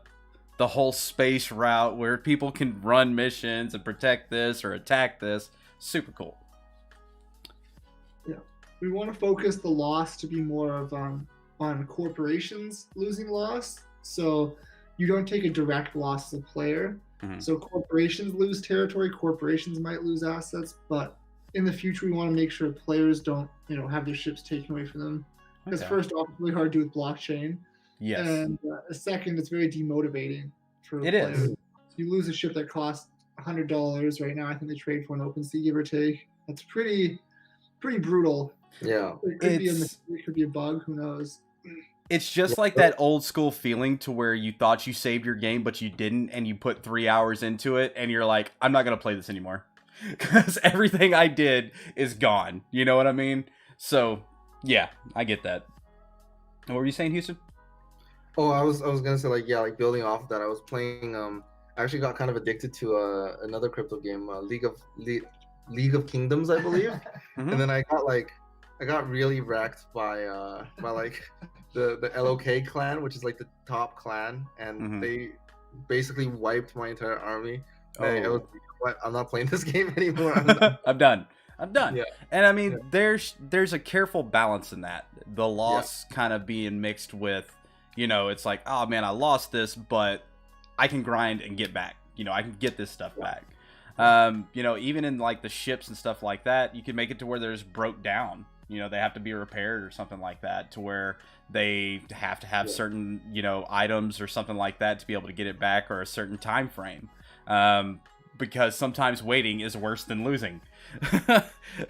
whole space route where people can run missions and protect this or attack this. Super cool. Yeah, we want to focus the loss to be more of on corporations losing loss. So you don't take a direct loss as a player. Mm-hmm. So corporations lose territory, corporations might lose assets, but in the future we want to make sure players don't, you know, have their ships taken away from them. Because first off, it's really hard to do with blockchain. Yes. And second, it's very demotivating for it players. is. So you lose a ship that costs $100 right now. I think they trade for an OpenSea, give or take. That's pretty brutal. Yeah. It could be a mistake, it could be a bug. Who knows? It's just like that old school feeling to where you thought you saved your game, but you didn't, and you put 3 hours into it, and you're like, I'm not going to play this anymore. Because everything I did is gone. You know what I mean? So, yeah, I get that. What were you saying, Houston? Oh, I was gonna say, like, yeah, like, building off of that, I was playing. I actually got kind of addicted to another crypto game, League of Kingdoms, I believe. Mm-hmm. And then I got really wrecked by like the LOK clan, which is like the top clan, and Mm-hmm. they basically wiped my entire army. Oh. I was like, what? I'm not playing this game anymore. I'm done. Yeah. And I mean, Yeah. there's a careful balance in that. The loss kind of being mixed with, you know, it's like, oh man, I lost this, but I can grind and get back. You know, I can get this stuff back. You know, even in like the ships and stuff like that, you can make it to where there's broke down. You know, they have to be repaired or something like that, to where they have to have certain, you know, items or something like that to be able to get it back, or a certain time frame. Because sometimes waiting is worse than losing.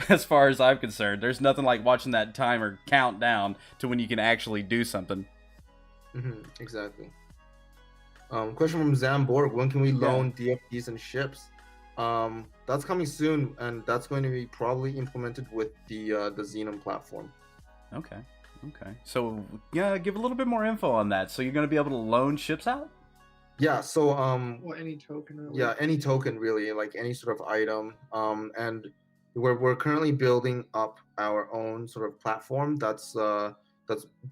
As far as I'm concerned, there's nothing like watching that timer count down to when you can actually do something. Mm-hmm, exactly. Question from Zamborg: when can we loan DFTs and ships? That's coming soon, and that's going to be probably implemented with the Xenon platform. Okay. So yeah, give a little bit more info on that. So you're going to be able to loan ships out? Yeah. So Well, any token. Really. yeah, any token really, like any sort of item. And we're currently building up our own sort of platform that's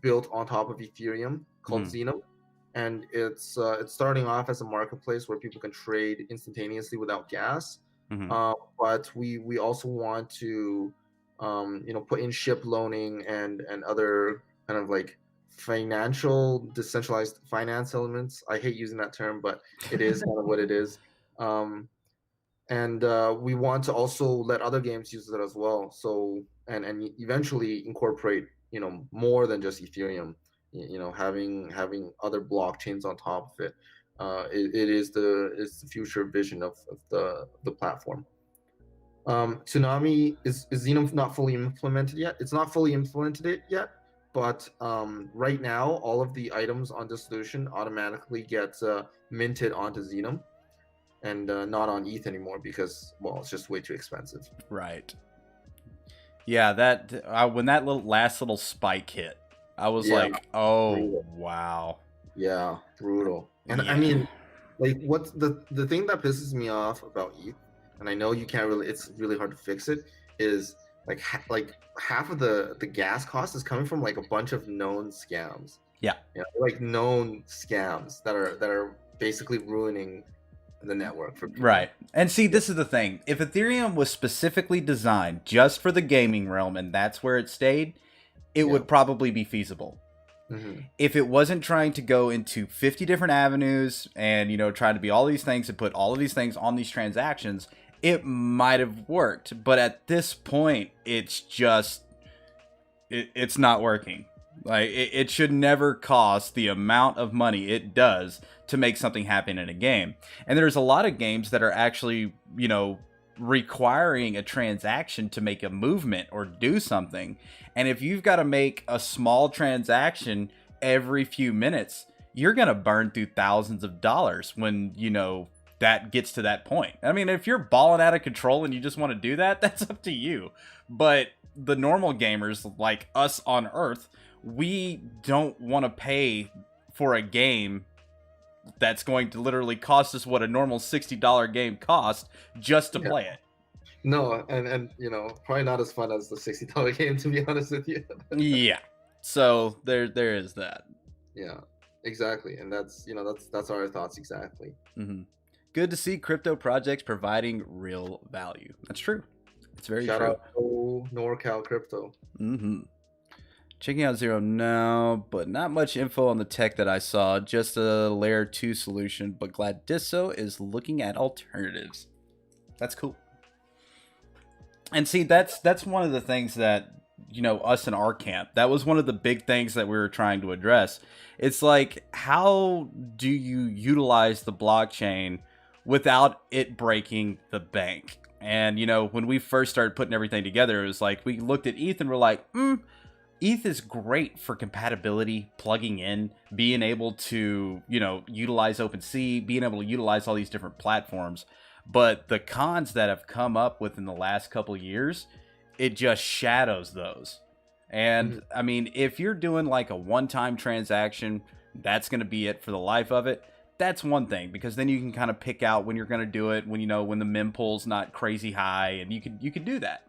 built on top of Ethereum called Xenon. And it's starting off as a marketplace where people can trade instantaneously without gas. Mm-hmm. But we also want to you know, put in ship loaning and other kind of like financial decentralized finance elements. I hate using that term, but it is kind of what it is. And we want to also let other games use it as well. So and eventually incorporate, you know, more than just Ethereum. You know, having other blockchains on top of it. It is the future vision of the platform. Tsunami is Xenon not fully implemented yet. It's not fully implemented yet, but right now all of the items on Dissolution automatically get minted onto Xenon, and not on ETH anymore, because, well, it's just way too expensive. Right. Yeah, that when that last little spike hit, I was like, oh, brutal. wow. Yeah, brutal. And I mean, Like what's the thing that pisses me off about ETH, and I know you can't really, it's really hard to fix it, is like like half of the gas cost is coming from like a bunch of known scams. Yeah. Like known scams that are basically ruining the network for people. Right. And see, this is the thing. If Ethereum was specifically designed just for the gaming realm and that's where it stayed, it would probably be feasible. Mm-hmm. If it wasn't trying to go into 50 different avenues and, trying to be all these things and put all of these things on these transactions, it might have worked. But at this point, it's just, it's not working. Like, it should never cost the amount of money it does to make something happen in a game. And there's a lot of games that are actually, requiring a transaction to make a movement or do something. And if you've got to make a small transaction every few minutes, you're going to burn through thousands of dollars when, that gets to that point. I mean, if you're balling out of control and you just want to do that, that's up to you. But the normal gamers like us on Earth, we don't want to pay for a game that's going to literally cost us what a normal $60 game cost just to play it. No, and probably not as fun as the $60 game, to be honest with you. Yeah. So there is that. Yeah, exactly. And that's that's our thoughts exactly. Mm-hmm. Good to see crypto projects providing real value. That's true. It's very Shout true. out to NorCal Crypto. Mm-hmm. Checking out Zero now, but not much info on the tech that I saw. Just a layer 2 solution, but glad Disso is looking at alternatives. That's cool. And see, that's one of the things that, us in our camp, that was one of the big things that we were trying to address. It's like, how do you utilize the blockchain without it breaking the bank? And, when we first started putting everything together, it was like, we looked at ETH and we're like, ETH is great for compatibility, plugging in, being able to, utilize OpenSea, being able to utilize all these different platforms. But the cons that have come up within the last couple of years, it just shadows those. And I mean, if you're doing like a one-time transaction, that's going to be it for the life of it. That's one thing, because then you can kind of pick out when you're going to do it, when when the mempool's not crazy high, and you can do that.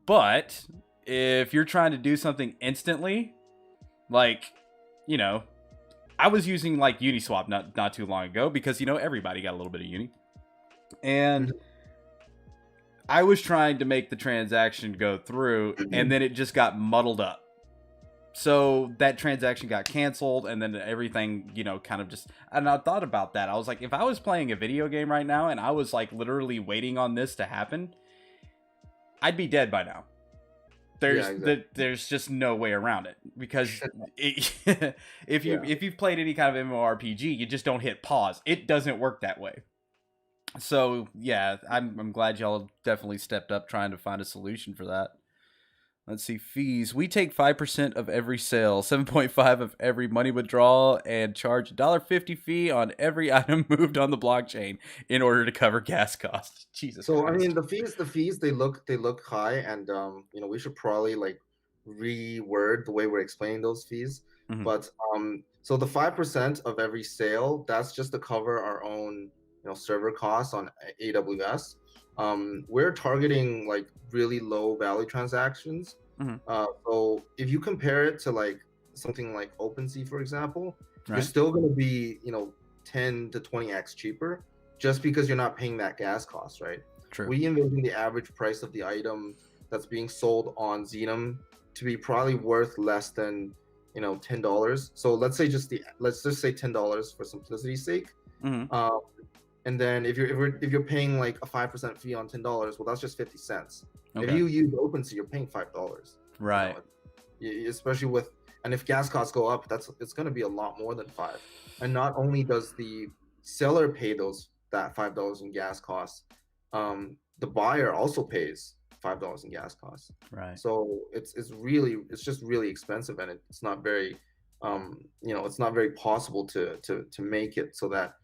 But if you're trying to do something instantly, like, I was using like Uniswap not too long ago because, everybody got a little bit of Uni. And I was trying to make the transaction go through, and then it just got muddled up. So that transaction got canceled, and then everything, kind of just... And I thought about that. I was like, if I was playing a video game right now, and I was like literally waiting on this to happen, I'd be dead by now. There's just no way around it, because if you've played any kind of MMORPG, you just don't hit pause. It doesn't work that way. So yeah, I'm glad y'all definitely stepped up trying to find a solution for that. Let's see, fees. We take 5% of every sale, 7.5 of every money withdrawal, and charge $1.50 fee on every item moved on the blockchain in order to cover gas costs. Jesus So Christ. I mean, the fees they look high, and we should probably like reword the way we're explaining those fees. Mhm. But so the 5% of every sale, that's just to cover our own server costs on AWS. We're targeting like really low value transactions. Mhm. So if you compare it to like something like OpenSea, for example, you're Right. still going to be 10 to 20x cheaper, just because you're not paying that gas cost, right? True. We envision the average price of the item that's being sold on Xenum to be probably worth less than $10. So let's just say $10 for simplicity's sake. Mhm. And then if you're paying like a 5% fee on $10, well, that's just 50 cents. If Okay. you use OpenSea, you're paying $5. Right. Especially and if gas costs go up, it's going to be a lot more than $5. And not only does the seller pay that $5 in gas costs, the buyer also pays $5 in gas costs. Right. So it's just really expensive, and it's not very it's not very possible to make it so that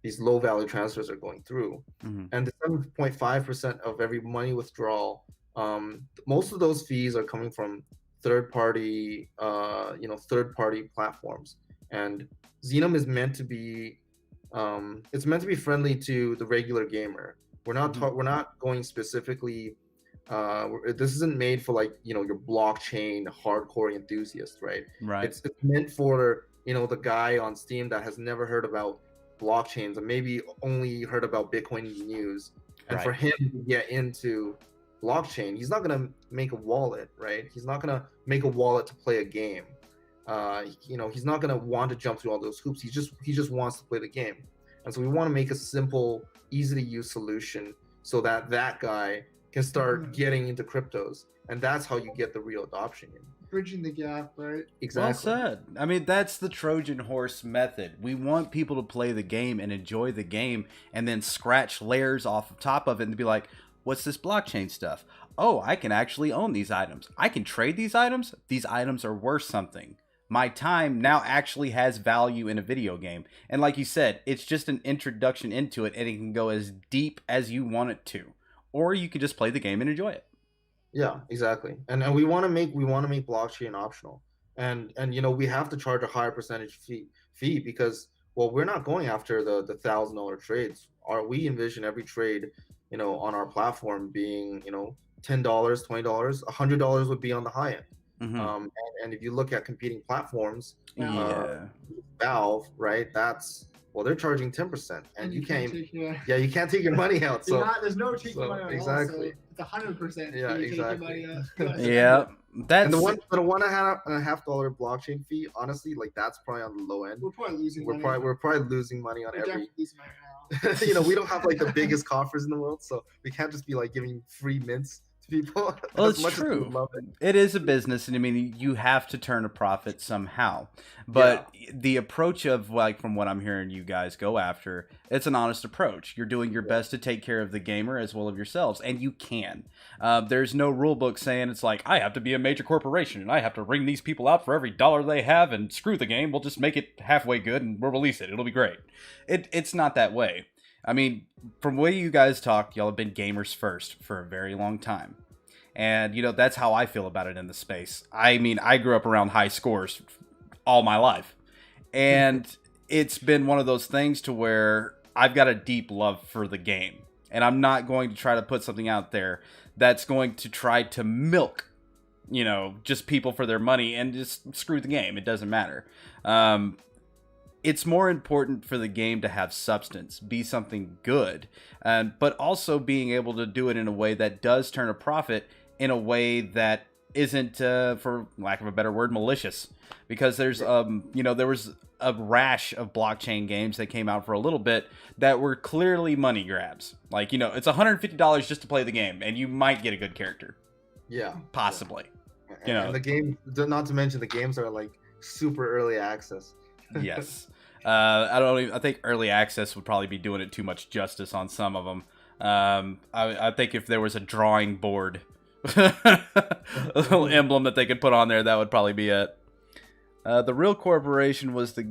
these low value transfers are going through. Mhm. And the 7.5% of every money withdrawal, most of those fees are coming from third party platforms. And Xenum is meant to be it's meant to be friendly to the regular gamer. We're not going specifically. This isn't made for like your blockchain hardcore enthusiast, right? Right. It's meant for the guy on Steam that has never heard about blockchains and maybe only heard about Bitcoin news. And for Right. him to get into blockchain, he's not gonna make a wallet, right? He's not gonna make a wallet to play a game. He's not gonna want to jump through all those hoops. He just wants to play the game. And so we want to make a simple, easy to use solution so that guy can start getting into cryptos, and that's how you get the real adoption in. Bridging the gap, right? Exactly. Well said. I mean, that's the Trojan horse method. We want people to play the game and enjoy the game and then scratch layers off the top of it and be like, what's this blockchain stuff? Oh, I can actually own these items. I can trade these items. These items are worth something. My time now actually has value in a video game. And like you said, it's just an introduction into it, and it can go as deep as you want it to. Or you can just play the game and enjoy it. Yeah, exactly. And we want to make blockchain optional. And we have to charge a higher percentage fee because we're not going after the $1,000 trades. We envision every trade, on our platform being, $10, $20, $100 would be on the high end. Mm-hmm. And if you look at competing platforms, Yeah. Valve, right? They're charging 10%, and you can't take you can't take your money out. So there's no taking money out. exactly. It's 100%. Yeah, you exactly. Take your money out. Yeah. That's And the $1.50 blockchain fee, honestly, like that's probably on the low end. We're probably losing money. We're probably losing money on We're every. definitely losing money now. We don't have like the biggest coffers in the world, so we can't just be like giving free mints to people. Well, as it's much as we true. love it. It is a business, and I mean, you have to turn a profit somehow. But the approach of, like, from what I'm hearing you guys go after, it's an honest approach. You're doing your best to take care of the gamer as well as yourselves, and you can. There's no rule book saying it's like, I have to be a major corporation, and I have to ring these people out for every dollar they have, and screw the game. We'll just make it halfway good, and we'll release it. It'll be great. It's not that way. I mean, from the way you guys talk, y'all have been gamers first for a very long time. And, that's how I feel about it in the space. I mean, I grew up around high scores all my life. And it's been one of those things to where I've got a deep love for the game. And I'm not going to try to put something out there that's going to try to milk, just people for their money and just screw the game. It doesn't matter. It's more important for the game to have substance, be something good, but also being able to do it in a way that does turn a profit in a way that isn't, for lack of a better word, malicious. Because there's, there was a rash of blockchain games that came out for a little bit that were clearly money grabs. Like, it's $150 just to play the game, and you might get a good character. Yeah. Possibly. And the game, not to mention the games are like super early access. Yes. I think early access would probably be doing it too much justice on some of them. I think if there was a drawing board, a little emblem that they could put on there, that would probably be it. The real corporation was the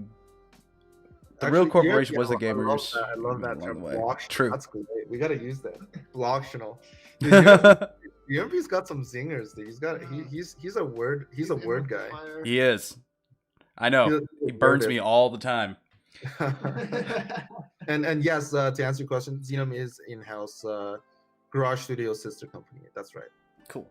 real corporation was the gamers. I love that term. Blocktional. True. That's great. We gotta use that. Blocktional. UMP's got some zingers, dude. He's a word guy. He is. I know. He burns me all the time. and yes, to answer your question, Xenome is in-house Garage Studio sister company. That's right. Cool.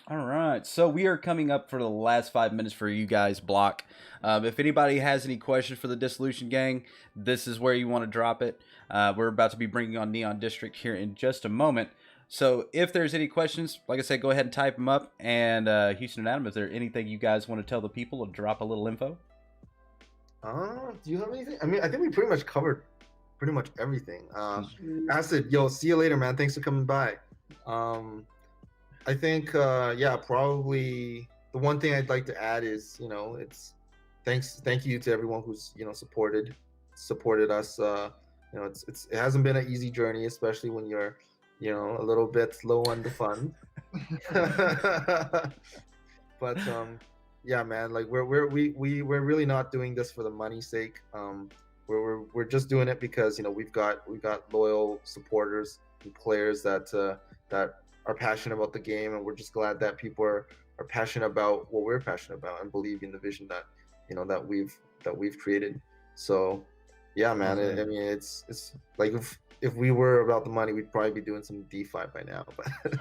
All right, so we are coming up for the last 5 minutes for you guys block. If anybody has any questions for the Dissolution gang, this is where you want to drop it. We're about to be bringing on Neon District here in just a moment. So if there's any questions, like I said, go ahead and type them up. And Houston and Adam, is there anything you guys want to tell the people or drop a little info? Do you have anything? I mean, I think we pretty much covered pretty much everything. Acid, yo, see you later, man. Thanks for coming by. I think, probably the one thing I'd like to add is, thank you to everyone who's, supported us. It hasn't been an easy journey, especially when you're, a little bit low on the fund. But yeah, man, like we're really not doing this for the money's sake. We're just doing it because we've got loyal supporters and players that are passionate about the game, and we're just glad that people are passionate about what we're passionate about and believe in the vision that that we've created. So Yeah, man. Mhm. I mean, it's like if we were about the money, we'd probably be doing some DeFi by now. But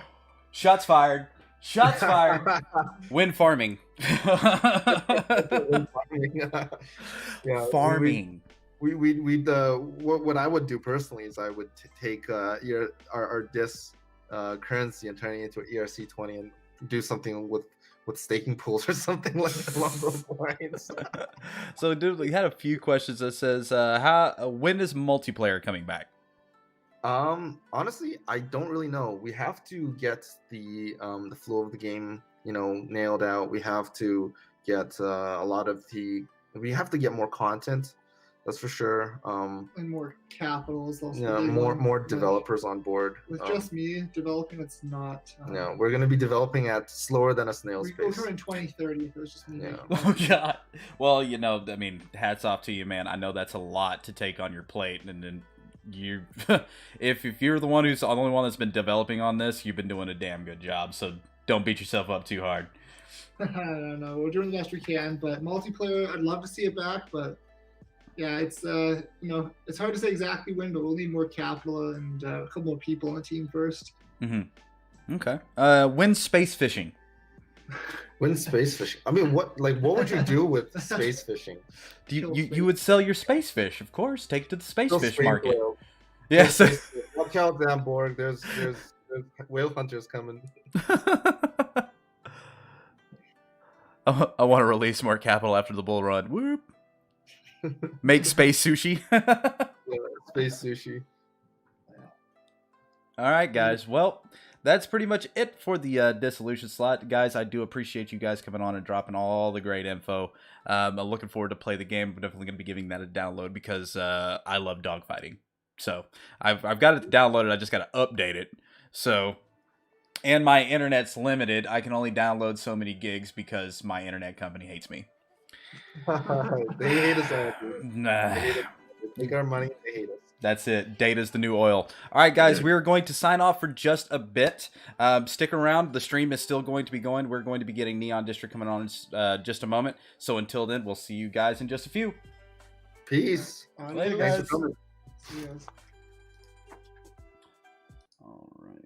Shots fired. Shots fired. Wind farming. Yeah, Farming. we'd what I would do personally is I would take our DIS currency and turn it into ERC20 and do something with staking pools or something like along those lines. So, dude, we had a few questions that says, when is multiplayer coming back? Honestly, I don't really know. We have to get the flow of the game, nailed out. We have to get we have to get more content. That's for sure. And more capital is also Yeah, the big more one. more Like, developers on board. with just me developing, it's not. No, we're gonna be developing at slower than a snail's we go pace. through in 2030 if it was just me. Yeah. making Oh, it. God. Well, I mean, hats off to you, man. I know that's a lot to take on your plate. And then you, if you're the one who's the only one that's been developing on this, you've been doing a damn good job. So don't beat yourself up too hard. I don't know. We're doing the best we can, but multiplayer, I'd love to see it back, but yeah, it's it's hard to say exactly when, but we'll need more capital and a couple more people on the team first. Mm-hmm. Okay. When space fishing? When space fishing? I mean, what would you do with space fishing? You would sell your space fish, of course. Take it to the space Still fish space market. whale. Yes. Watch out, Zamborg. There's whale hunters coming. I want to release more capital after the bull run. Whoop. Make space sushi. Yeah, space sushi. All right, guys. Well, that's pretty much it for the Dissolution slot. Guys, I do appreciate you guys coming on and dropping all the great info. I'm looking forward to play the game. I'm definitely going to be giving that a download because I love dogfighting. So I've got it downloaded. I just got to update it. So, and my internet's limited. I can only download so many gigs because my internet company hates me. They hate us all, dude. Nah. They take our money. They hate us. That's it. Data's the new oil. All right, guys, we're going to sign off for just a bit. Stick around. The stream is still going to be going. We're going to be getting Neon District coming on in just a moment. So until then, we'll see you guys in just a few. Peace. Later, Thanks guys. for coming. See you guys. All right.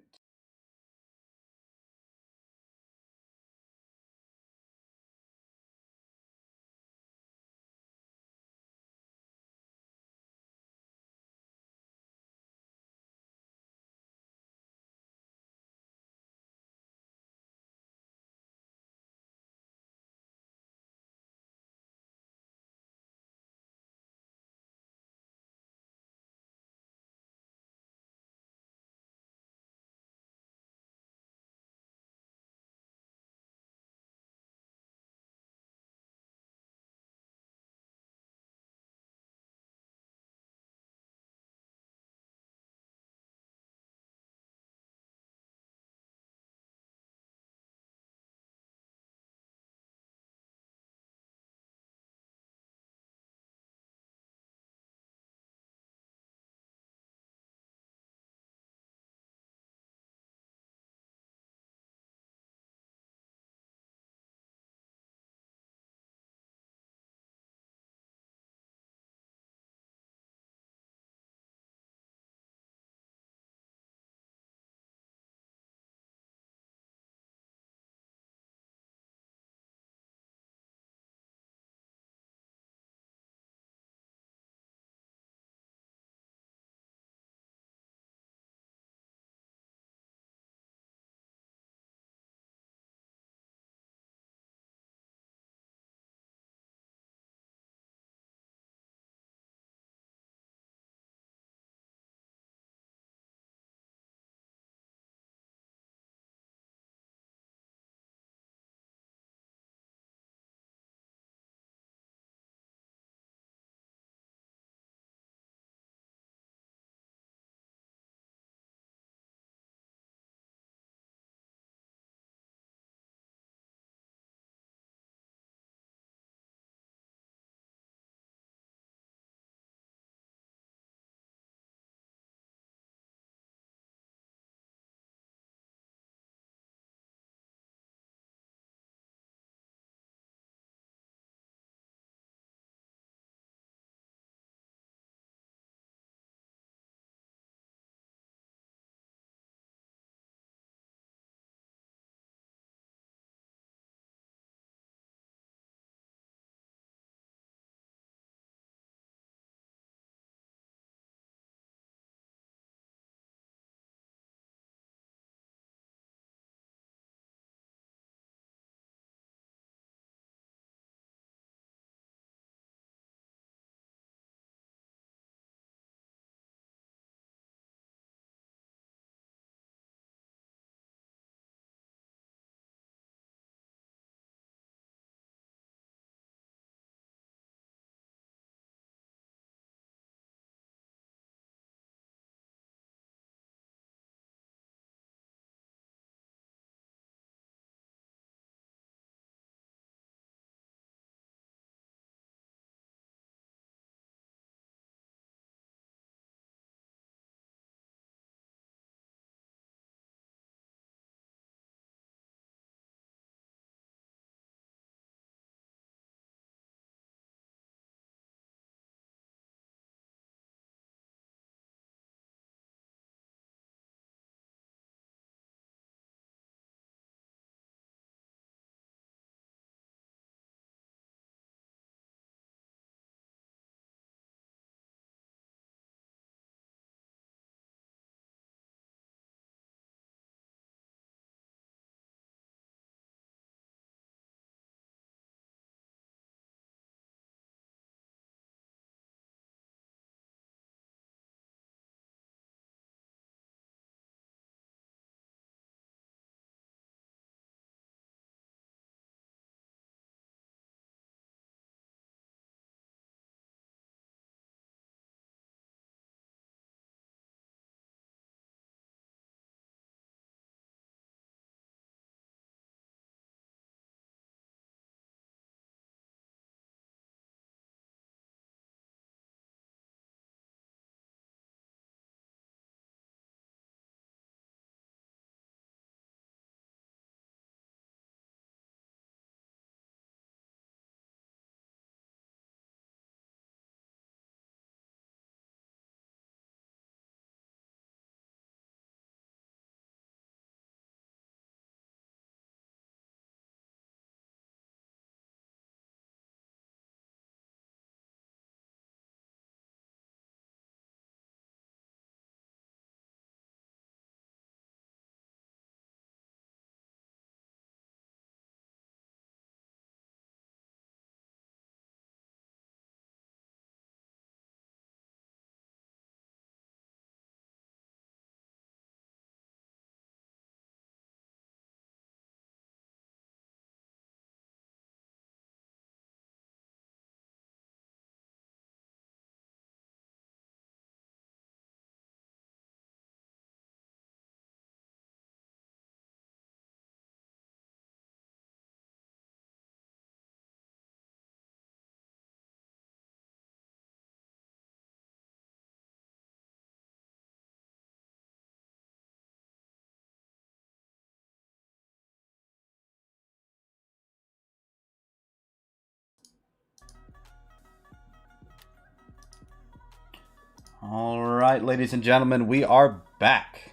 All right, ladies and gentlemen, we are back.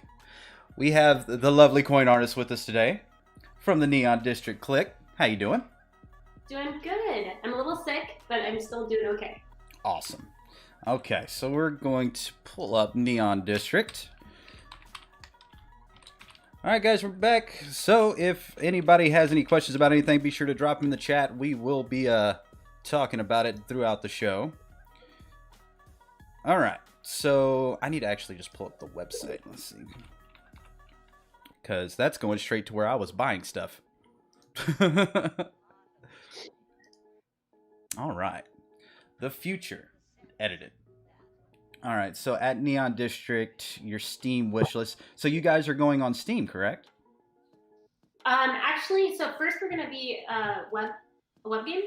We have the lovely coin artist with us today from the Neon District Click. How you doing? Doing good. I'm a little sick, but I'm still doing okay. Awesome. Okay, so we're going to pull up Neon District. All right, guys, we're back. So if anybody has any questions about anything, be sure to drop them in the chat. We will be talking about it throughout the show. All right, so I need to actually just pull up the website. Let's see. Because that's going straight to where I was buying stuff. All right. The future. Edited. All right, so at Neon District, your Steam wishlist. So you guys are going on Steam, correct? Actually, so first we're going to be a web game,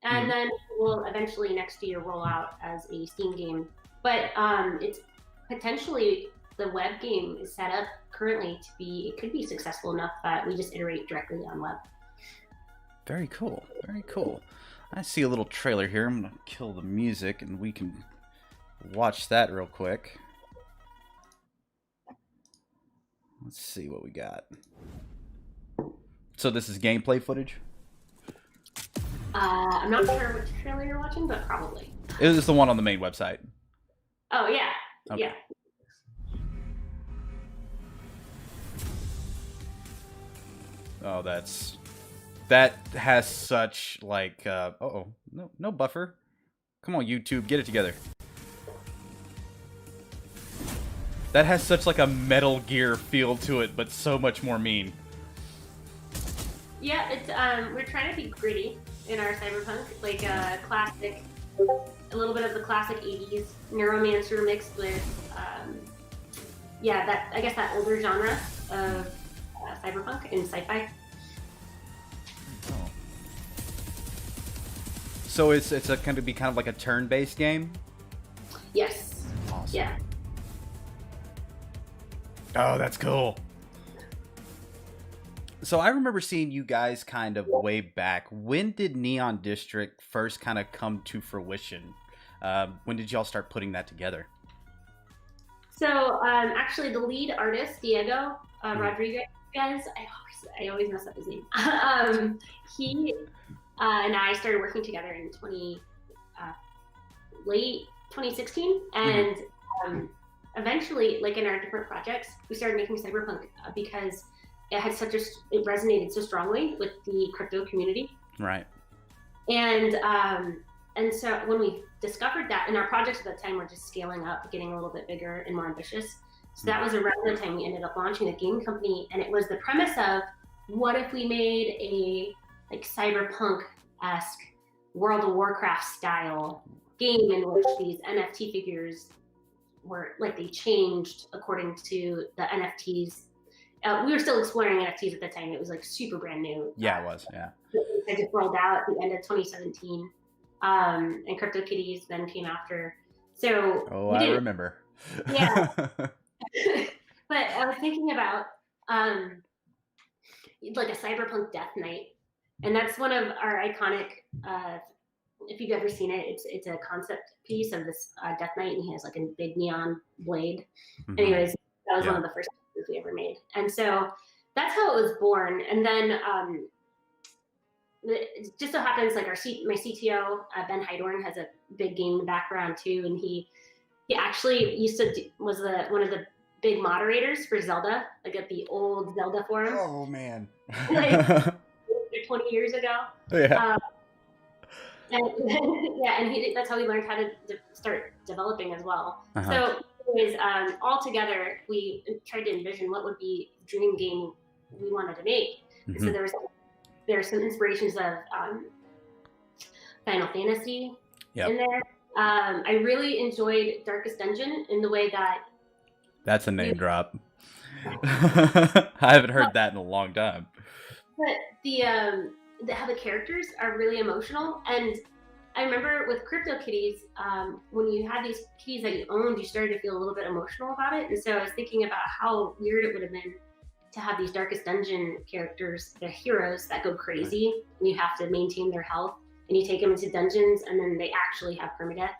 and then we'll eventually next year roll out as a Steam game. But it's potentially, the web game is set up currently to be, it could be successful enough that we just iterate directly on web. Very cool. Very cool. I see a little trailer here. I'm going to kill the music and we can watch that real quick. Let's see what we got. So this is gameplay footage? I'm not sure which trailer you're watching, but probably. It was the one on the main website. Oh, yeah. Okay. Yeah. Oh, that has such like no buffer. Come on, YouTube, get it together. That has such like a Metal Gear feel to it, but so much more mean. Yeah, it's we're trying to be gritty in our cyberpunk, like classic, a little bit of the classic 80s Neuromancer mixed with that, I guess, that older genre of cyberpunk and sci-fi. Oh. So it's going to be kind of like a turn-based game? Yes. Awesome. Yeah. Oh, that's cool. So I remember seeing you guys kind of way back. When did Neon District first kind of come to fruition? When did y'all start putting that together? So actually, the lead artist, Diego Rodriguez, I always mess up his name. He and I started working together in late 2016, and eventually, like in our different projects, we started making cyberpunk because it had it resonated so strongly with the crypto community. Right. And so when we discovered that, and our projects at the time were just scaling up, getting a little bit bigger and more ambitious. So that was around the time we ended up launching the game company, and it was the premise of, what if we made a like cyberpunk-esque World of Warcraft style game in which these NFT figures were like, they changed according to the NFTs. We were still exploring NFTs at the time. It was like super brand new. Yeah, it was. Yeah. It just rolled out at the end of 2017, and CryptoKitties then came after. So I remember. Yeah. But I was thinking about like a cyberpunk death knight, and that's one of our iconic. If you've ever seen it, it's a concept piece of this death knight, and he has like a big neon blade. Anyways, that was one of the first pieces we ever made, and so that's how it was born. And then it just so happens, like my CTO Ben Heidorn has a big game background too, and he actually was one of the big moderators for Zelda, like at the old Zelda forums. Oh man. Like 20 years ago. Yeah. And that's how we learned how to start developing as well. So anyways, all together, we tried to envision what would be the dream game we wanted to make. And so there's some inspirations of Final Fantasy in there. I really enjoyed Darkest Dungeon in the way that... That's a name drop. I haven't heard that in a long time. But how the characters are really emotional. And I remember with CryptoKitties, when you had these kitties that you owned, you started to feel a little bit emotional about it. And so I was thinking about how weird it would have been to have these Darkest Dungeon characters, the heroes that go crazy, and you have to maintain their health, and you take them into dungeons, and then they actually have permadeath.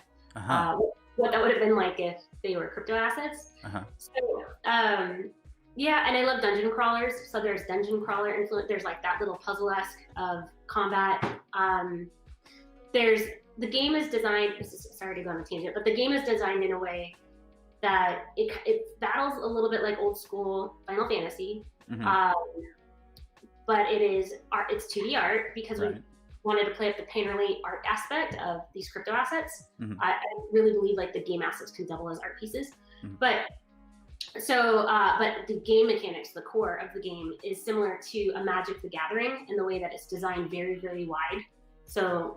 what that would have been like if they were crypto assets. Uh-huh. So, yeah, and I love dungeon crawlers. So there's dungeon crawler influence. There's like that little puzzle-esque of combat. The game is designed. Sorry to go on a tangent, but the game is designed in a way that it battles a little bit like old school Final Fantasy. Mhm. But it's 2D art because Right. we wanted to play up the painterly art aspect of these crypto assets. Mhm. I really believe like the game assets can double as art pieces. Mhm. But the game mechanics, the core of the game, is similar to a Magic the Gathering in the way that it's designed very, very wide. So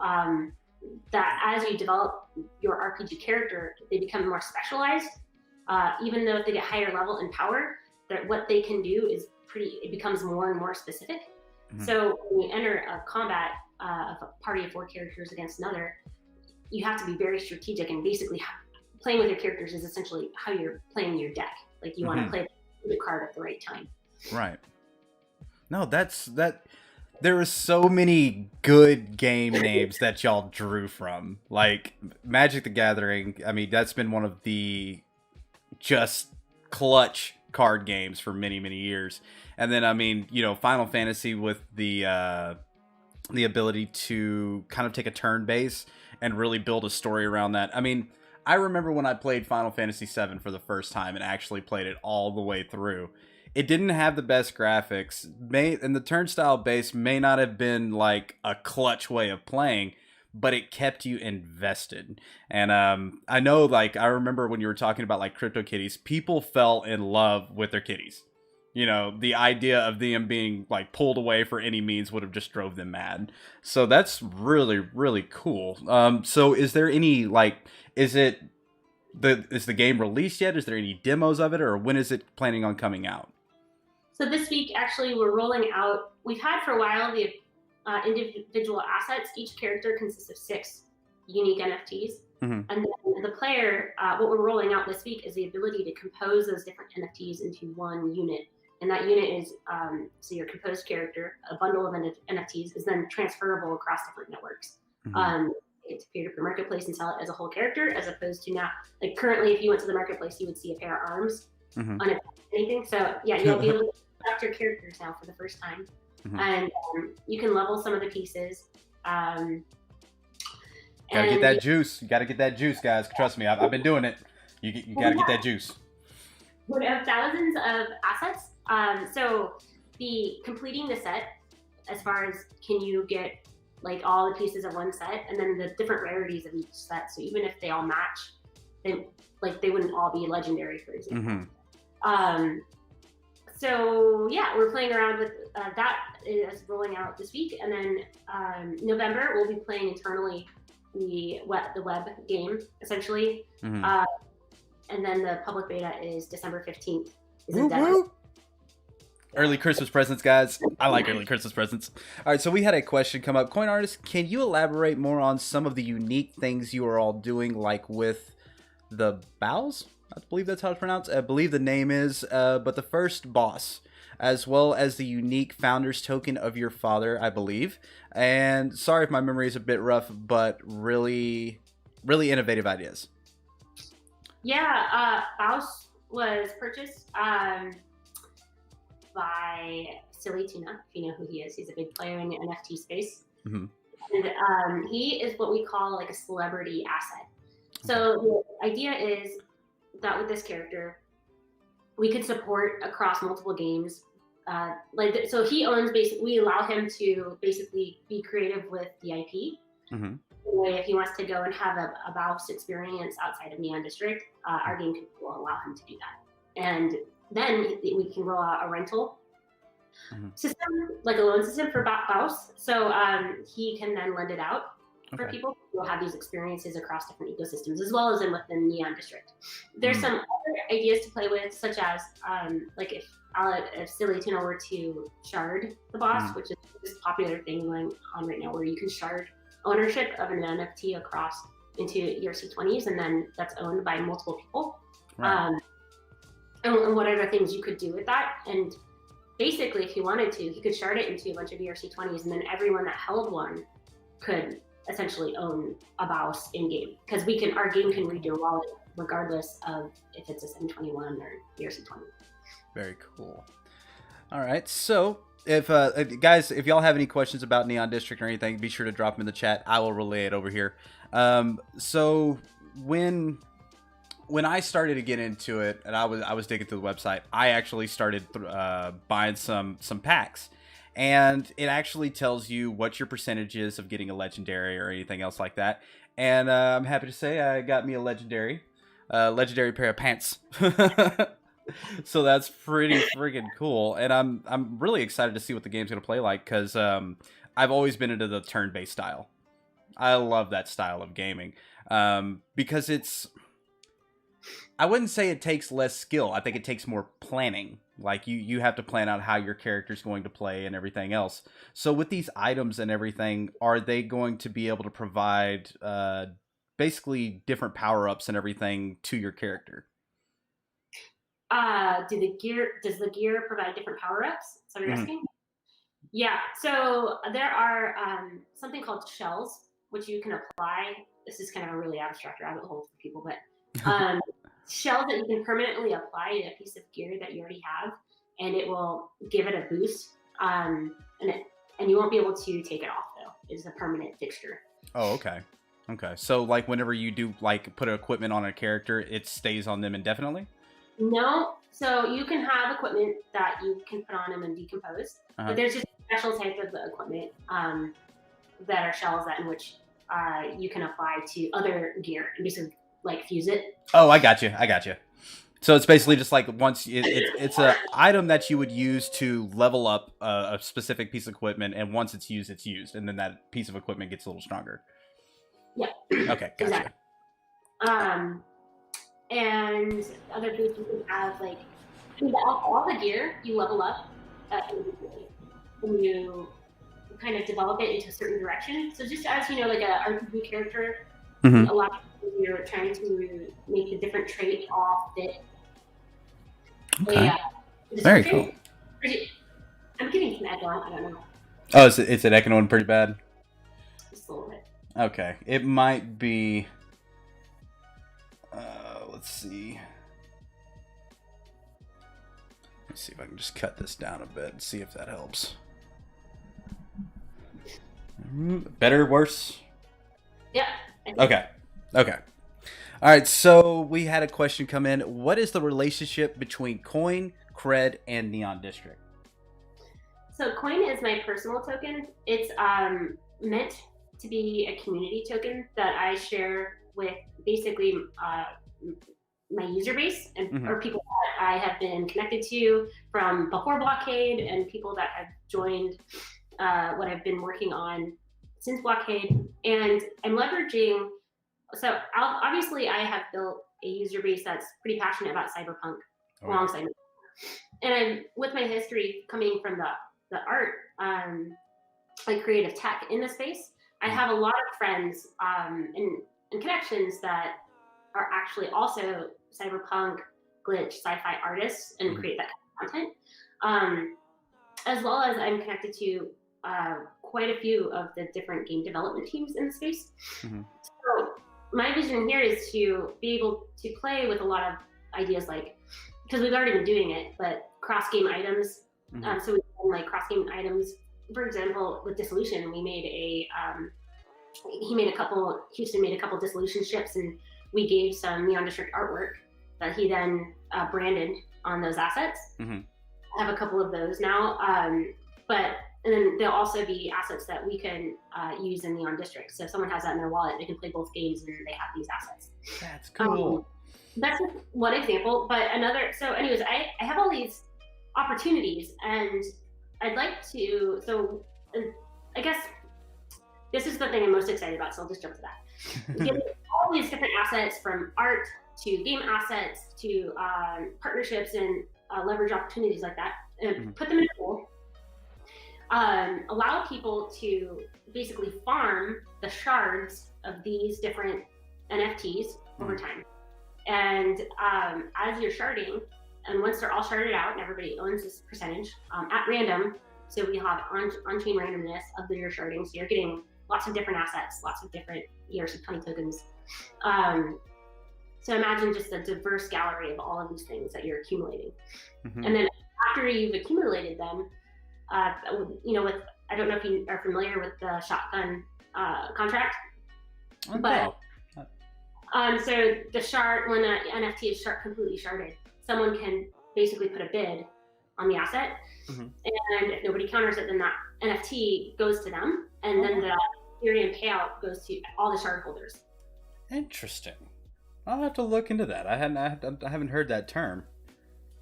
that as you develop your RPG character, they become more specialized. Even though if they get higher level in power, that what they can do is it becomes more and more specific. Mhm. So when you enter a combat of a party of 4 characters against another, you have to be very strategic, and basically playing with your characters is essentially how you're playing your deck. Like you want to play the card at the right time. Right. No, that. There are so many good game names that y'all drew from, like Magic the Gathering. I mean, that's been one of the just clutch card games for many, many years. And then, I mean, Final Fantasy with the ability to kind of take a turn base and really build a story around that. I mean, I remember when I played Final Fantasy VII for the first time and actually played it all the way through. It didn't have the best graphics, and the turnstile base may not have been like a clutch way of playing, but it kept you invested. And I know, like, I remember when you were talking about like crypto kitties, people fell in love with their kitties. The idea of them being like pulled away for any means would have just drove them mad. So that's really, really cool. So is there any is the game released yet? Is there any demos of it, or when is it planning on coming out? So this week, actually, we're rolling out. We've had for a while the individual assets. Each character consists of 6 unique NFTs, and then the player. What we're rolling out this week is the ability to compose those different NFTs into one unit, and that unit is so your composed character. A bundle of NFTs is then transferable across different networks. It's peer-to-peer marketplace and sell it as a whole character, as opposed to now, like currently, if you went to the marketplace, you would see a pair of arms on anything. So yeah, you'll be able to select your characters now for the first time, and you can level some of the pieces. Gotta get that juice. You gotta get that juice, guys. Trust me, I've been doing it. You gotta get that juice. We have thousands of assets. So the completing the set, as far as can you get like all the pieces of one set, and then the different rarities of each set. So even if they all match, they wouldn't all be legendary, for example. So yeah, we're playing around with that. Is rolling out this week, and then November we'll be playing internally the web game essentially, and then the public beta is December 15th. Is the deadline. Early Christmas presents, guys. I like early Christmas presents. All right, so we had a question come up. Coin Artist, can you elaborate more on some of the unique things you are all doing, like with the bows? I believe that's how it's pronounced. I believe the name is, but the first boss, as well as the unique founder's token of your father, I believe. And sorry if my memory is a bit rough, but really, really innovative ideas. Yeah, Baus was purchased by Silly Tuna, if you know who he is. He's a big player in the NFT space. And he is what we call like a celebrity asset. So the idea is that with this character, we could support across multiple games. So he owns we allow him to basically be creative with the IP. If he wants to go and have a Baus experience outside of Neon District, our game will allow him to do that. And then we can roll out a rental system, like a loan system for Baus. So he can then lend it out for people who will have these experiences across different ecosystems, as well as within Neon District. There's some other ideas to play with, such as like if Silly Tuna were to shard the boss, which is this popular thing going on right now, where you can shard ownership of an NFT across into ERC20s, and then that's owned by multiple people. And what other things you could do with that. And basically, if he wanted to, he could shard it into a bunch of ERC20s, and then everyone that held one could essentially own a BIOS in game, because our game can read your wallet regardless of if it's a 721 or ERC20. Very cool. All right, so if guys, if y'all have any questions about Neon District or anything, be sure to drop them in the chat. I will relay it over here. So when I started to get into it, and I was digging through the website, I actually started buying some packs, and it actually tells you what your percentage is of getting a legendary or anything else like that. And I'm happy to say I got me a legendary pair of pants. So that's pretty friggin' cool, and I'm really excited to see what the game's gonna play like, because I've always been into the turn-based style. I love that style of gaming, because I wouldn't say it takes less skill. I think it takes more planning. Like you have to plan out how your character's going to play and everything else. So with these items and everything, are they going to be able to provide basically different power-ups and everything to your character? Does the gear provide different power-ups? So you're asking? Yeah. So there are something called shells, which you can apply. This is kind of a really abstract rabbit hole for people, but shells that you can permanently apply to a piece of gear that you already have, and it will give it a boost. And you won't be able to take it off though. It's a permanent fixture. Oh, okay. Okay. So like whenever you do like put equipment on a character, it stays on them indefinitely? No, so you can have equipment that you can put on them and decompose, but there's just a special type of equipment that are shells that in which you can apply to other gear and basically like fuse it. Oh, I got you. So it's basically just like once it's a item that you would use to level up a specific piece of equipment, and once it's used, and then that piece of equipment gets a little stronger. Yeah. Okay, gotcha. Exactly. And other boosts you can have, like, all the gear you level up individually when you kind of develop it into a certain direction. So just as you know, like a RPG character, a lot of times you're trying to make a different trait all fit. Okay. Very cool. I'm getting some echo. I don't know. Oh, it's an echoing pretty bad. Just a little bit. Okay, it might be. Let's see. Let's see if I can just cut this down a bit and see if that helps. Better, worse? Yeah. Okay. All right, so we had a question come in. What is the relationship between Coin, Cred, and Neon District? So Coin is my personal token. It's meant to be a community token that I share with basically my user base and or people that I have been connected to from before Blockade, and people that have joined what I've been working on since Blockade. And I'm leveraging, so obviously I have built a user base that's pretty passionate about cyberpunk alongside me. And with my history coming from the art, like creative tech in the space, I have a lot of friends and connections that are actually also cyberpunk, glitch, sci-fi artists and create that kind of content. As well as I'm connected to quite a few of the different game development teams in the space. So my vision here is to be able to play with a lot of ideas, like, because we've already been doing it, but cross-game items. So we have like cross-game items. For example, with Dissolution, we made Houston made a couple Dissolution ships, and we gave some Neon District artwork that he then branded on those assets. I have a couple of those now, and then there'll also be assets that we can use in Neon District. So if someone has that in their wallet, they can play both games and they have these assets. That's cool. That's one example, but another. So anyways, I have all these opportunities, and I'd like to. So I guess this is the thing I'm most excited about. So I'll just jump to that. Getting all these different assets, from art to game assets to partnerships and leverage opportunities like that, and put them in a pool. Allow people to basically farm the shards of these different NFTs over time. And as you're sharding, and once they're all sharded out and everybody owns this percentage at random, so we have on-chain randomness of your sharding, so you're getting lots of different assets, lots of different ERC20 tokens. So imagine just a diverse gallery of all of these things that you're accumulating. Mhm. And then after you've accumulated them, with, I don't know if you are familiar with the shotgun contract, Oh, but no. so the shard, when an NFT is completely sharded, someone can basically put a bid on the asset, Mhm. and if nobody counters it, then that NFT goes to them, and then the Ethereum payout goes to all the shard holders. Interesting. I'll have to look into that. I haven't heard that term.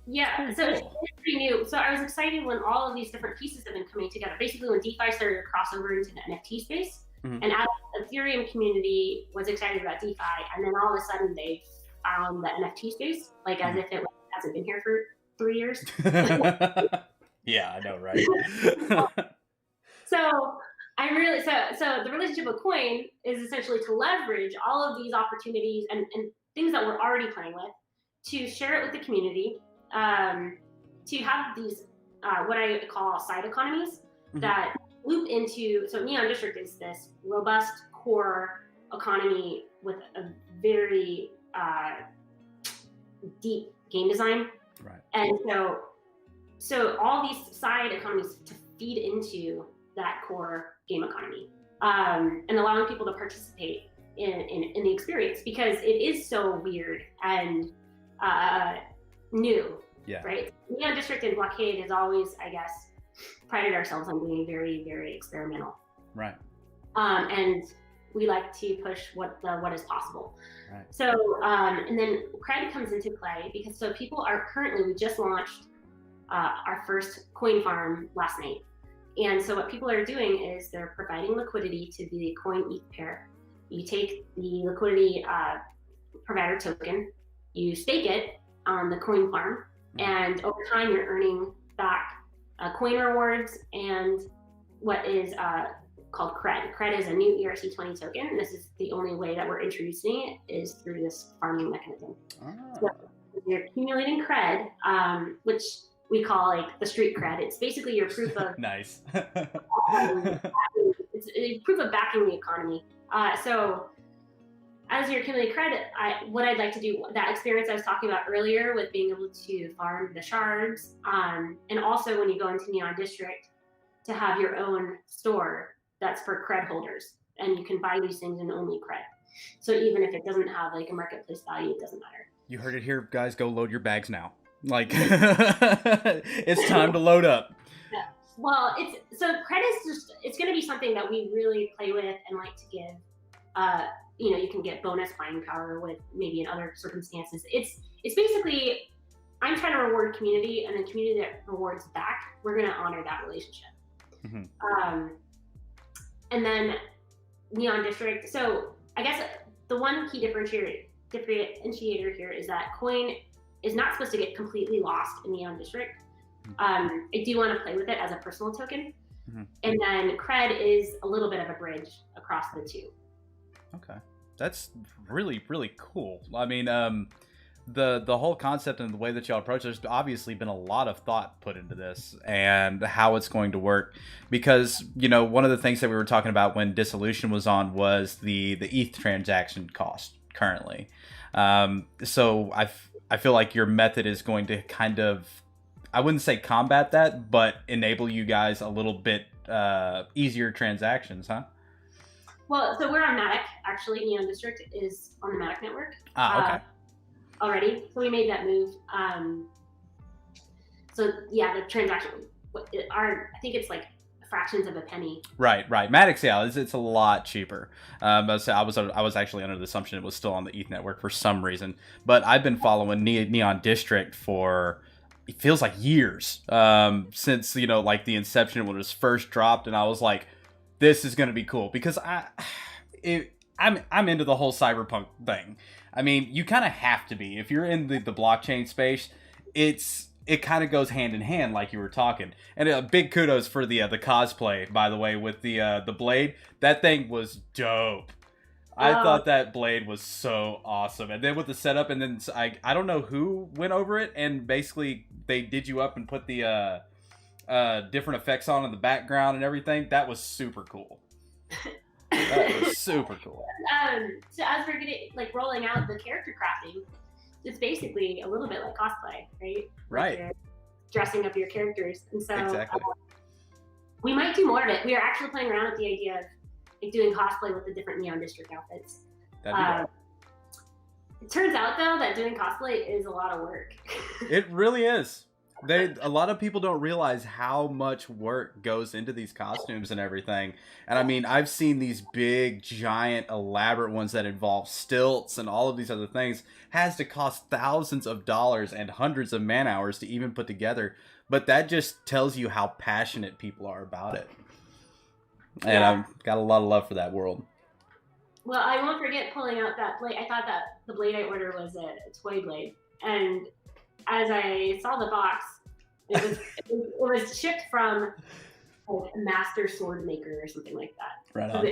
Yeah, so Cool. it's pretty new. So I was excited when all of these different pieces have been coming together. Basically, when DeFi started to cross over into the NFT space, Mhm. and as the Ethereum community was excited about DeFi, and then all of a sudden they found the NFT space, like as if it hasn't been here for 3 years. Yeah, I know, right? So so the relationship with Coin is essentially to leverage all of these opportunities and things that we're already playing with, to share it with the community, to have these what I call side economies that loop into. So Neon District is this robust core economy with a very deep game design, Right. and so all these side economies to feed into that core game economy, and allowing people to participate in the experience, because it is so weird and new. Yeah. Right. Neon District and Blockade has always, I guess, prided ourselves on being very, very experimental. Right. And we like to push what is possible. Right. So, and then credit comes into play, because so people are currently, we just launched our first coin farm last night. And so what people are doing is they're providing liquidity to the coin ETH pair. You take the liquidity provider token, you stake it on the coin farm, and over time you're earning back coin rewards and what is called cred. Cred is a new ERC20 token, and this is the only way that we're introducing it is through this farming mechanism. So you're accumulating cred, which we call like the street cred. It's basically your proof of Nice. it's a proof of backing the economy. So as you're accumulating credit, what I'd like to do, that experience I was talking about earlier with being able to farm the shards, and also when you go into Neon District, to have your own store that's for cred holders, and you can buy these things in only cred. So even if it doesn't have like a marketplace value, it doesn't matter. You heard it here, guys. Go load your bags now. Like, it's time to load up. Yeah. Well, credit is just, it's going to be something that we really play with and like to give. You can get bonus buying power with maybe in other circumstances. It's basically, I'm trying to reward community, and the community that rewards back, we're going to honor that relationship. Mm-hmm. And then Neon District. So I guess the one key differentiator here is that coin is not supposed to get completely lost in Neon District. I do want to play with it as a personal token. Mm-hmm. And then cred is a little bit of a bridge across the two. Okay. That's really, really cool. I mean, the whole concept and the way that y'all approach, there's obviously been a lot of thought put into this and how it's going to work, because one of the things that we were talking about when Dissolution was on was the ETH transaction cost currently. So I feel like your method is going to kind of, I wouldn't say combat that, but enable you guys a little bit easier transactions, huh? Well, so we're on Matic, actually. Neon District is on the Matic network. Okay. Already. So we made that move. So yeah, the transaction, I think it's like fractions of a penny. Right. Matic, yeah, it's a lot cheaper. I was actually under the assumption it was still on the ETH network for some reason, but I've been following Neon District for, it feels like years, since like the inception when it was first dropped, and I was like, this is gonna be cool, because I'm into the whole cyberpunk thing. I mean, you kind of have to be if you're in the blockchain space. It kind of goes hand in hand, like you were talking. And a big kudos for the cosplay, by the way, with the blade. That thing was dope. I thought that blade was so awesome. And then with the setup, and then I don't know who went over it, and basically they did you up and put the different effects on in the background and everything. That was super cool. That is super cool. So as we're getting like rolling out the character crafting, it's basically a little bit like cosplay, right? Right. Like you're dressing up your characters, and so Exactly. we might do more of it. We are actually playing around with the idea of like doing cosplay with the different Neon District outfits. That'd be dope. It turns out though that doing cosplay is a lot of work. It really is. A lot of people don't realize how much work goes into these costumes and everything. And I mean, I've seen these big, giant, elaborate ones that involve stilts and all of these other things. Has to cost thousands of dollars and hundreds of man hours to even put together. But that just tells you how passionate people are about it. And Yeah. I've got a lot of love for that world. Well, I won't forget pulling out that blade. I thought that the blade I ordered was a toy blade, and as I saw the box, it was shipped from like a master sword maker or something like that. Right So on.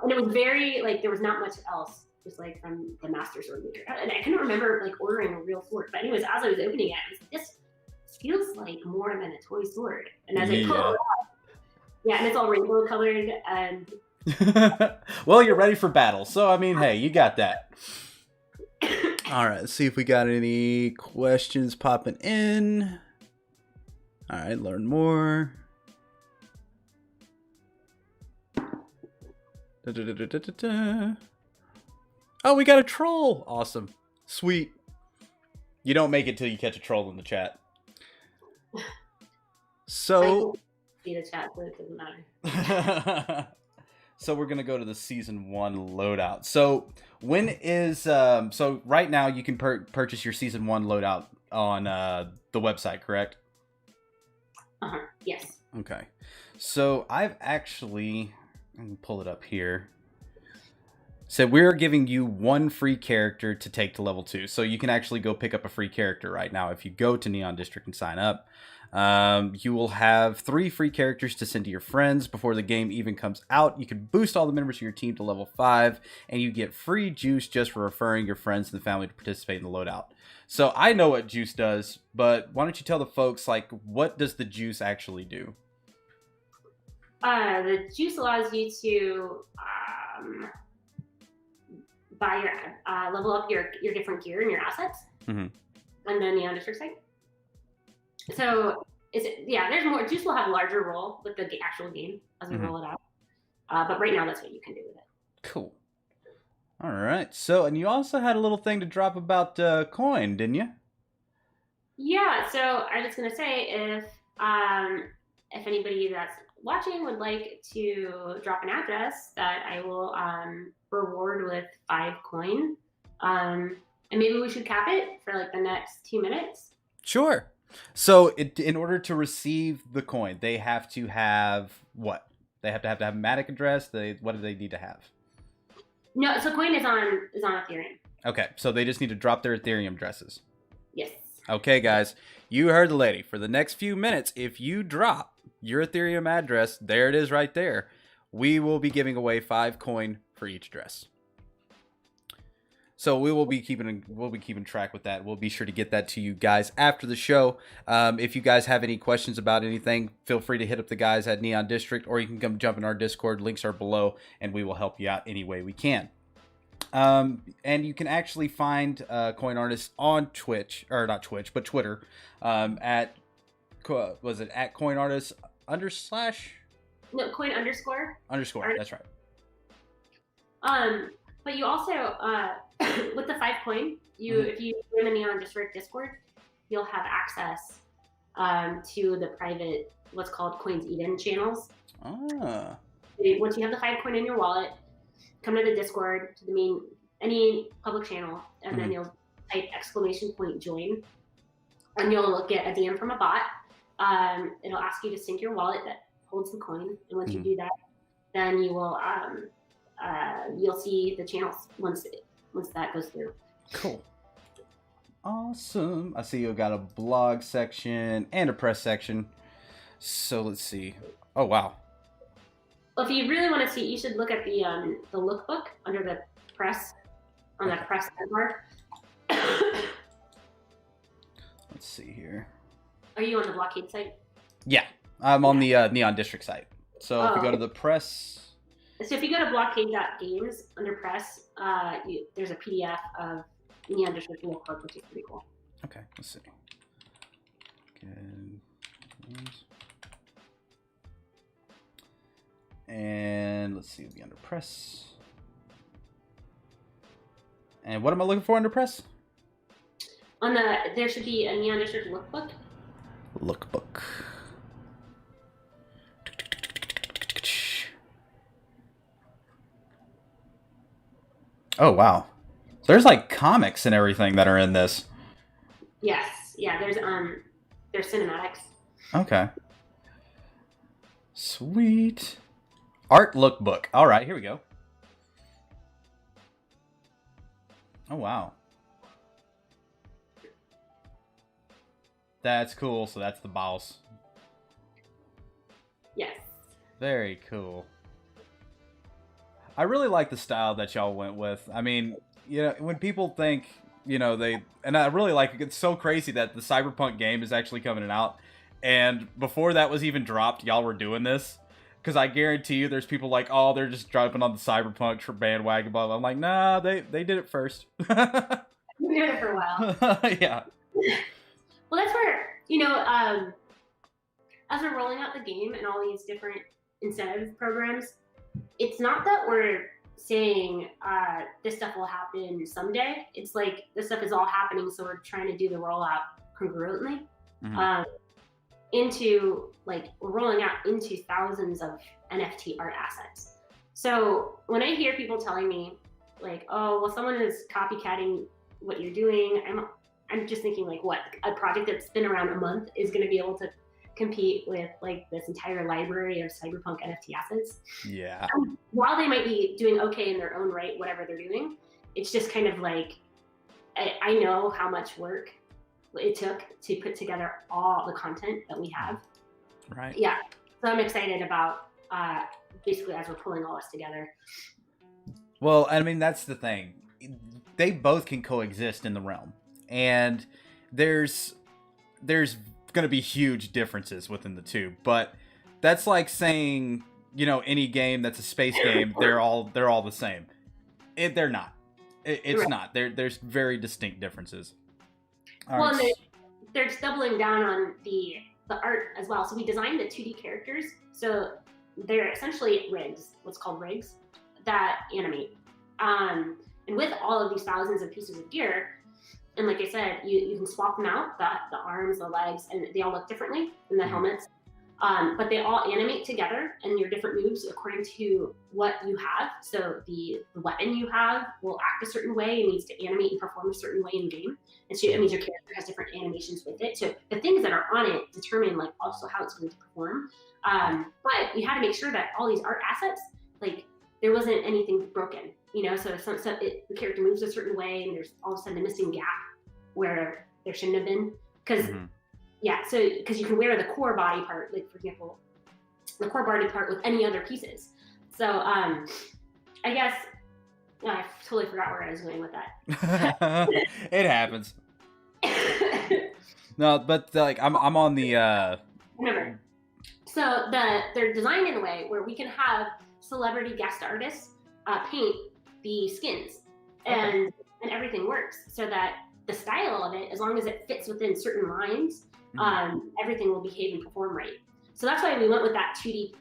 and it was very like there was not much else, just like from the master sword maker. And I couldn't remember like ordering a real sword. But anyways, as I was opening it, I was like, this feels like more than a toy sword. And as I pulled it out, yeah, and it's all rainbow colored and. Well, you're ready for battle. So, I mean, hey, you got that. All right, let's see if we got any questions popping in. All right, learn more. Oh, we got a troll. Awesome. Sweet. You don't make it till you catch a troll in the chat. So... see the chat, so it doesn't matter. So we're gonna go to the season 1 loadout. So when is so right now you can purchase your season 1 loadout on the website, correct? Yes. Okay. So I've actually, let me pull it up here. So we're giving you 1 free character to take to level 2. So you can actually go pick up a free character right now if you go to Neon District and sign up. You will have 3 free characters to send to your friends before the game even comes out. You can boost all the members of your team to level 5, and you get free juice just for referring your friends and the family to participate in the loadout. So I know what juice does, but why don't you tell the folks, like, what does the juice actually do? The juice allows you to buy your level up your different gear and your assets, and then the District site. So there's more. Juice will have a larger role with the actual game as we roll it out. But right now, that's what you can do with it. Cool. All right. So, and you also had a little thing to drop about coin, didn't you? Yeah. So I was gonna say if anybody that's watching would like to drop an address, that I will reward with 5 coin. And maybe we should cap it for like the next 2 minutes. Sure. So in order to receive the coin, they have to have what? They have to have a MATIC address. What do they need to have? No, so coin is on Ethereum. Okay, so they just need to drop their Ethereum addresses. Yes. Okay, guys, you heard the lady. For the next few minutes, if you drop your Ethereum address, there it is right there, we will be giving away 5 coin for each address. So we will be keeping track with that. We'll be sure to get that to you guys after the show. If you guys have any questions about anything, feel free to hit up the guys at Neon District, or you can come jump in our Discord. Links are below, and we will help you out any way we can. And you can actually find Coin Artist on Twitch, or not Twitch, but Twitter, at Coin Artist _? No, coin underscore. That's right. But you also with the 5 coin, if you join the Neon District Discord, you'll have access to the private what's called Coins Eden channels. Ah. Once you have the 5 coin in your wallet, come to the Discord, to any public channel, and then you'll type !join, and you'll get a DM from a bot. It'll ask you to sync your wallet that holds the coin, and once you do that, then you will you'll see the channels once that goes through. Cool. Awesome. I see you got a blog section and a press section. So let's see. Oh wow. Well, if you really want to see, you should look at the lookbook under the press, on that press bar. Let's see here. Are you on the blockade site? Yeah, I'm on the Neon District site. So if we go to the press, So if you go to blockade.games under press, there's a PDF of Neon District Lookbook, which is pretty cool. Okay, let's see. Good. And let's see, it'll be under press. And what am I looking for under press? There should be a Neon District Lookbook. Lookbook. Oh wow, there's like comics and everything that are in this. Yes, yeah. There's cinematics. Okay. Sweet. Art lookbook. All right, here we go. Oh wow. That's cool. So that's the boss. Yes. Very cool. I really like the style that y'all went with. I mean, you know, when people think, you know, and I really like it. It's so crazy that the Cyberpunk game is actually coming out. And before that was even dropped, y'all were doing this. Because I guarantee you there's people like, oh, they're just jumping on the Cyberpunk bandwagon. Blah, blah. I'm like, nah, they did it first. We did it for a while. Yeah. Well, that's where, you know, as we're rolling out the game and all these different incentive programs, it's not that we're saying this stuff will happen someday. It's like this stuff is all happening, so we're trying to do the rollout congruently. Mm-hmm. We're rolling out into thousands of NFT art assets. So when I hear people telling me like, oh, well, someone is copycatting what you're doing, I'm just thinking like, what, a project that's been around a month is going to be able to compete with like this entire library of Cyberpunk NFT assets? Yeah. While they might be doing okay in their own right, whatever they're doing, it's just kind of like, I know how much work it took to put together all the content that we have. Right. Yeah. So I'm excited about basically as we're pulling all this together. Well, I mean, that's the thing. They both can coexist in the realm. And there's going to be huge differences within the two. But that's like saying, you know, any game that's a space game, they're all the same. They're not. It's right. not. There's very distinct differences. All well, right. they're just doubling down on the art as well. So we designed the 2D characters. So they're essentially rigs, what's called rigs, that animate. And with all of these thousands of pieces of gear, and like I said, you can swap them out, the arms, the legs, and they all look differently in the helmets. But they all animate together, and your different moves according to what you have. So the weapon you have will act a certain way. It needs to animate and perform a certain way in game. And so it means your character has different animations with it. So the things that are on it determine like also how it's going to perform. But you had to make sure that all these art assets, like there wasn't anything broken, you know. So the character moves a certain way, and there's all of a sudden a missing gap where there shouldn't have been. Because yeah, so because you can wear the core body part, like for example, the core body part with any other pieces. So I guess I totally forgot where I was going with that. It happens. No, but like I'm on the. Remember, so they're designed in a way where we can have celebrity guest artists paint the skins, and everything works so that the style of it, as long as it fits within certain lines, everything will behave and perform right. So that's why we went with that 2D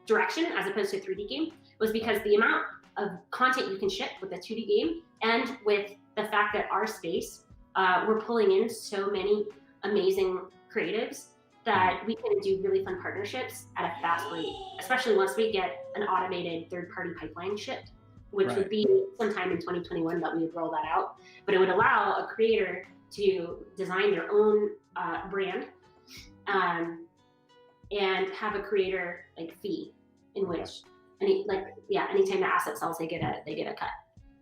direction as opposed to a 3D game, was because the amount of content you can ship with a 2D game, and with the fact that our space, we're pulling in so many amazing creatives that we can do really fun partnerships at a fast rate, especially once we get an automated third-party pipeline shipped, which would be sometime in 2021 that we would roll that out. But it would allow a creator to design their own brand and have a creator like fee in which anytime the asset sells, they get a cut.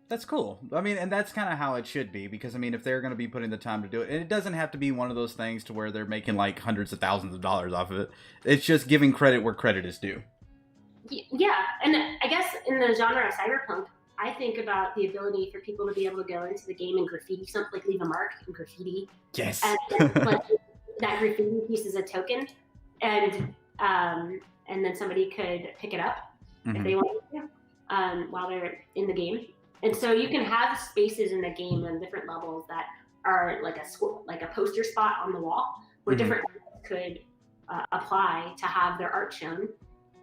That's cool. I mean, and that's kind of how it should be, because I mean, if they're going to be putting the time to do it, and it doesn't have to be one of those things to where they're making like hundreds of thousands of dollars off of it. It's just giving credit where credit is due. Yeah, and I guess in the genre of cyberpunk, I think about the ability for people to be able to go into the game and graffiti something, like leave a mark and graffiti. Yes. And like, that graffiti piece is a token, and then somebody could pick it up. if they want to, while they're in the game. And so you can have spaces in the game on different levels that are like a poster spot on the wall where different artists could apply to have their art shown.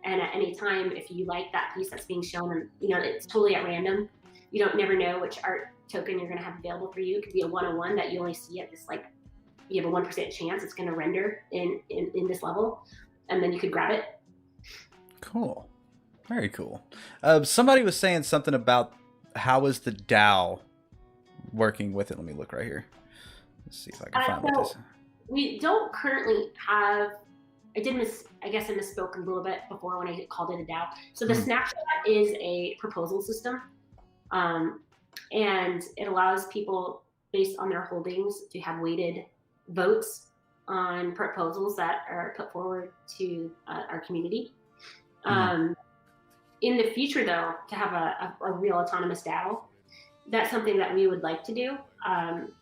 And at any time, if you like that piece that's being shown, and it's totally at random, you don't never know which art token you're going to have available for you. It could be a 101 that you only see at this, like, you have a 1% chance it's going to render in this level, and then you could grab it. Cool. Very cool. Somebody was saying something about how is the DAO working with it. Let me look right here. Let's see if I can find what this. We don't currently have. I guess I misspoke a little bit before when I called it a DAO. So the snapshot is a proposal system, and it allows people based on their holdings to have weighted votes on proposals that are put forward to our community. In the future, though, to have a real autonomous DAO, that's something that we would like to do.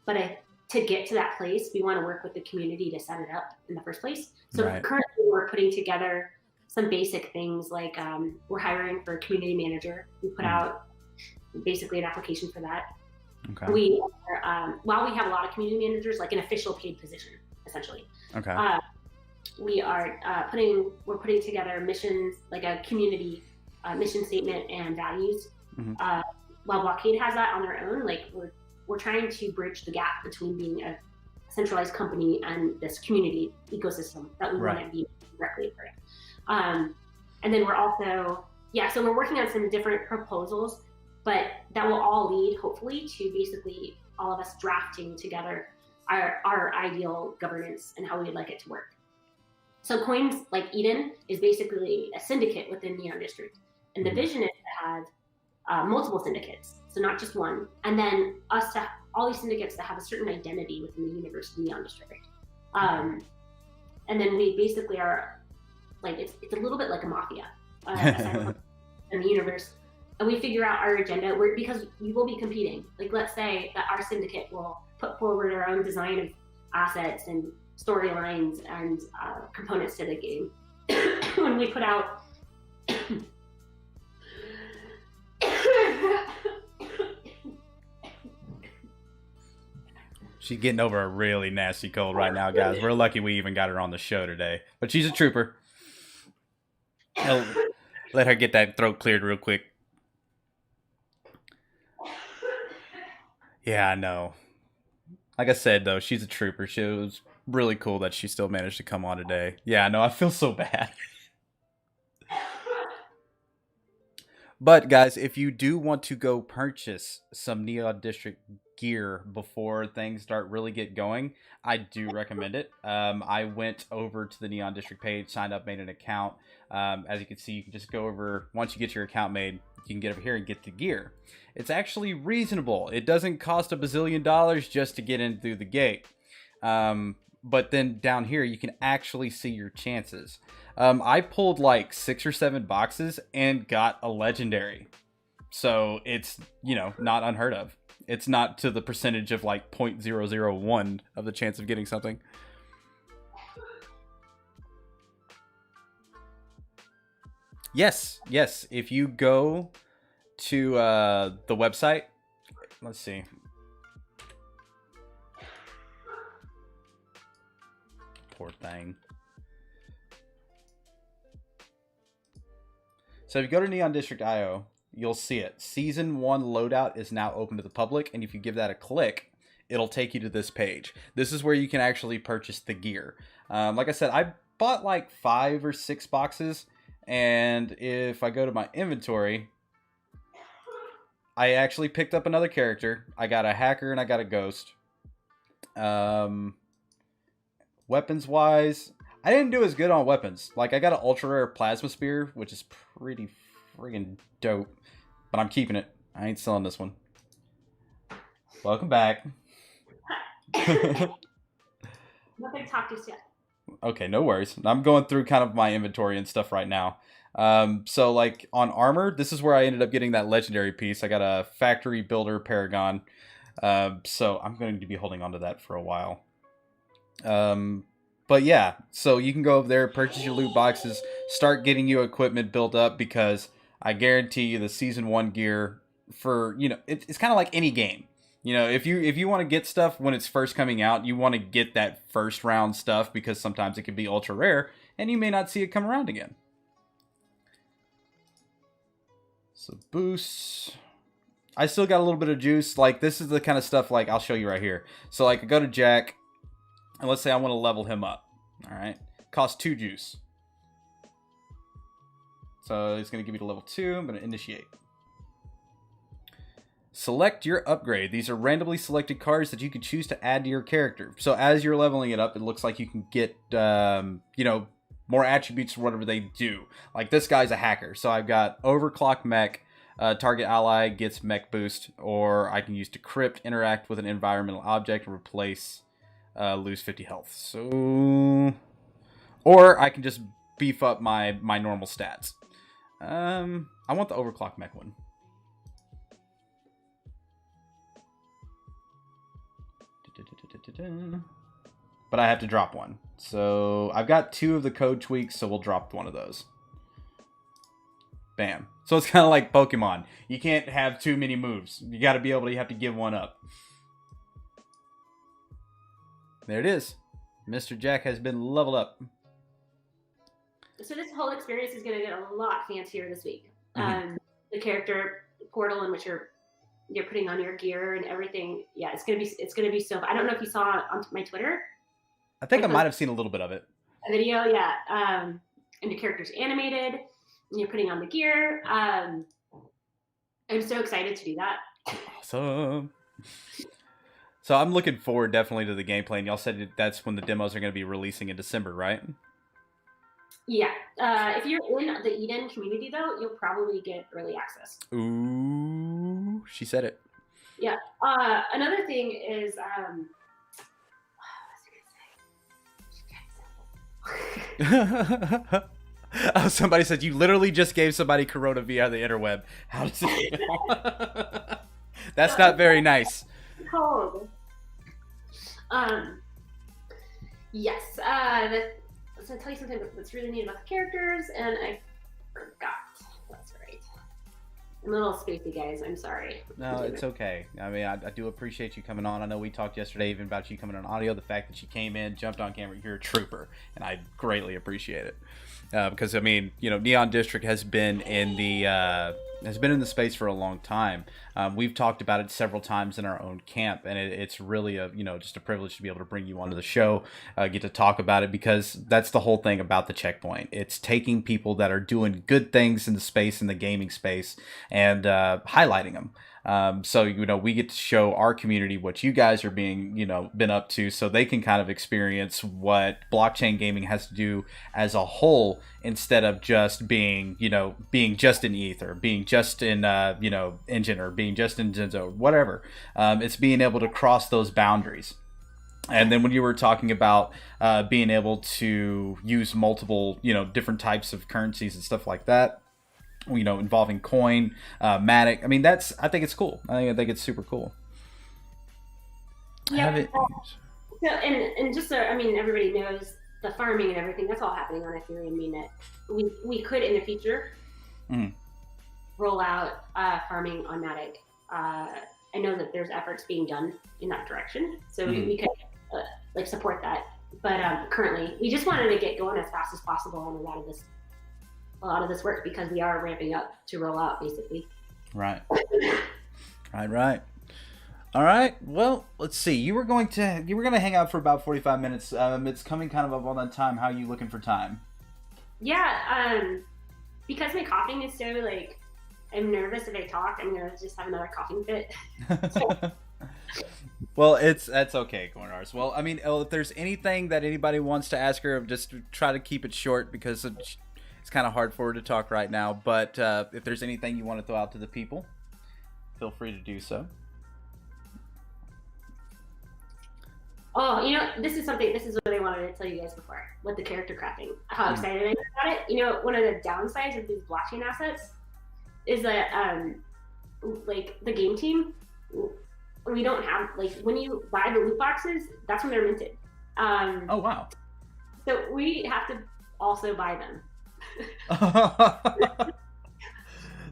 But to get to that place, we want to work with the community to set it up in the first place. So currently we're putting together some basic things like we're hiring for a community manager. We put out basically an application for that. Okay. We are, while we have a lot of community managers, like an official paid position, essentially. Okay. We are we're putting together missions, like a community mission statement and values. While Blockade has that on their own, like we're trying to bridge the gap between being a centralized company and this community ecosystem that we want to be directly for. And then we're also, so we're working on some different proposals, but that will all lead hopefully to basically all of us drafting together our ideal governance and how we'd like it to work. So Coins like Eden is basically a syndicate within Neon District. And the vision is to have multiple syndicates, so not just one. And then all these syndicates that have a certain identity within the universe of Neon District. And then we basically are, like, it's a little bit like a mafia in the universe. And we figure out our agenda because we will be competing. Like, let's say that our syndicate will put forward our own design of assets and storylines and components to the game. When we put out She's getting over a really nasty cold right now, guys. We're lucky we even got her on the show today. But she's a trooper. I'll let her get that throat cleared real quick. Yeah, I know. Like I said, though, she's a trooper. She was really cool that she still managed to come on today. Yeah, I know. I feel so bad. But, guys, if you do want to go purchase some Neon District gear before things start really get going, I do recommend it. I went over to the Neon District page, signed up, made an account. As you can see, you can just go over, once you get your account made, you can get over here and get the gear. It's actually reasonable. It doesn't cost $1 bazillion just to get in through the gate. But then down here, you can actually see your chances. I pulled like 6 or 7 boxes and got a legendary. So it's, not unheard of. It's not to the percentage of like 0.001 of the chance of getting something. Yes. If you go to the website, let's see. Poor thing. So if you go to Neon District IO, you'll see it. Season 1 loadout is now open to the public, and if you give that a click, it'll take you to this page. This is where you can actually purchase the gear. Like I said, I bought like 5 or 6 boxes, and if I go to my inventory, I actually picked up another character. I got a hacker and I got a ghost. Weapons-wise, I didn't do as good on weapons. Like, I got an ultra-rare plasma spear, which is pretty friggin' dope. But I'm keeping it. I ain't selling this one. Welcome back. Nothing to talk to us yet. Okay, no worries. I'm going through kind of my inventory and stuff right now. So, like, on armor, this is where I ended up getting that legendary piece. I got a factory builder paragon. So I'm going to be holding on to that for a while. But yeah, so you can go over there, purchase your loot boxes, start getting your equipment built up, because I guarantee you the season 1 gear for, it's kind of like any game. If you want to get stuff when it's first coming out, you want to get that first round stuff because sometimes it can be ultra rare and you may not see it come around again. So boosts. I still got a little bit of juice. Like, this is the kind of stuff, like, I'll show you right here. So, like, I go to Jack, and let's say I want to level him up. All right. Costs 2 juice. So, it's going to give me to level 2. I'm going to initiate. Select your upgrade. These are randomly selected cards that you can choose to add to your character. So, as you're leveling it up, it looks like you can get, more attributes for whatever they do. Like, this guy's a hacker. So, I've got Overclock Mech. Target ally gets mech boost, or I can use decrypt, interact with an environmental object, and replace, lose 50 health. So, or I can just beef up my normal stats. I want the overclock mech one. But I have to drop one. So I've got 2 of the code tweaks, so we'll drop one of those. Bam. So it's kind of like Pokemon. You can't have too many moves. You got to be able to, you have to give one up. There it is. Mr. Jack has been leveled up. So this whole experience is going to get a lot fancier this week. Mm-hmm. The character portal in which you're putting on your gear and everything. Yeah, it's gonna be so. I don't know if you saw on my Twitter. I think I might have seen a little bit of it. A video, yeah. And your character's animated. And you're putting on the gear. I'm so excited to do that. Awesome. So I'm looking forward definitely to the gameplay. And y'all said that's when the demos are going to be releasing in December, right? Yeah. If you're in the Eden community, though, you'll probably get early access. Ooh, she said it. Yeah. Another thing is, what was I gonna say? Oh, somebody said you literally just gave somebody corona via the interweb. How does it feel? That's not very nice. Cold. Yes. So I'll tell you something that's really neat about the characters, and I forgot. That's right. I'm a little spacey, guys. I'm sorry. No, it's okay. I mean, I do appreciate you coming on. I know we talked yesterday even about you coming on audio. The fact that you came in, jumped on camera, you're a trooper, and I greatly appreciate it. Because I mean, Neon District has been in the space for a long time. We've talked about it several times in our own camp, and it's really just a privilege to be able to bring you onto the show, get to talk about it, because that's the whole thing about the Checkpoint. It's taking people that are doing good things in the space, in the gaming space, and highlighting them. So we get to show our community what you guys are been up to, so they can kind of experience what blockchain gaming has to do as a whole, instead of just being just in ETH, or being just in Engine, or being just in Zenzo, whatever. It's being able to cross those boundaries. And then when you were talking about being able to use multiple different types of currencies and stuff like that, involving coin, Matic. I mean, I think it's cool. I think it's super cool. Yeah. So, and just so, everybody knows the farming and everything, that's all happening on Ethereum mainnet. We could, in the future, roll out farming on Matic. I know that there's efforts being done in that direction, so we could support that. But currently, we just wanted to get going as fast as possible on a lot of this work, because we are ramping up to roll out, basically. Right. All right. Well, let's see. You were going to hang out for about 45 minutes. It's coming kind of up on that time. How are you looking for time? Yeah. Because my coughing is so I'm nervous if I talk. I'm gonna just have another coughing fit. Well, that's okay, Cornars. Well, I mean, if there's anything that anybody wants to ask her, just try to keep it short, because it's kind of hard for her to talk right now. But if there's anything you want to throw out to the people, feel free to do so. Oh, this is what I wanted to tell you guys before, with the character crafting. How excited I am about it. One of the downsides of these blockchain assets is that, the game team, we don't have, when you buy the loot boxes, that's when they're minted. Oh, wow. So we have to also buy them.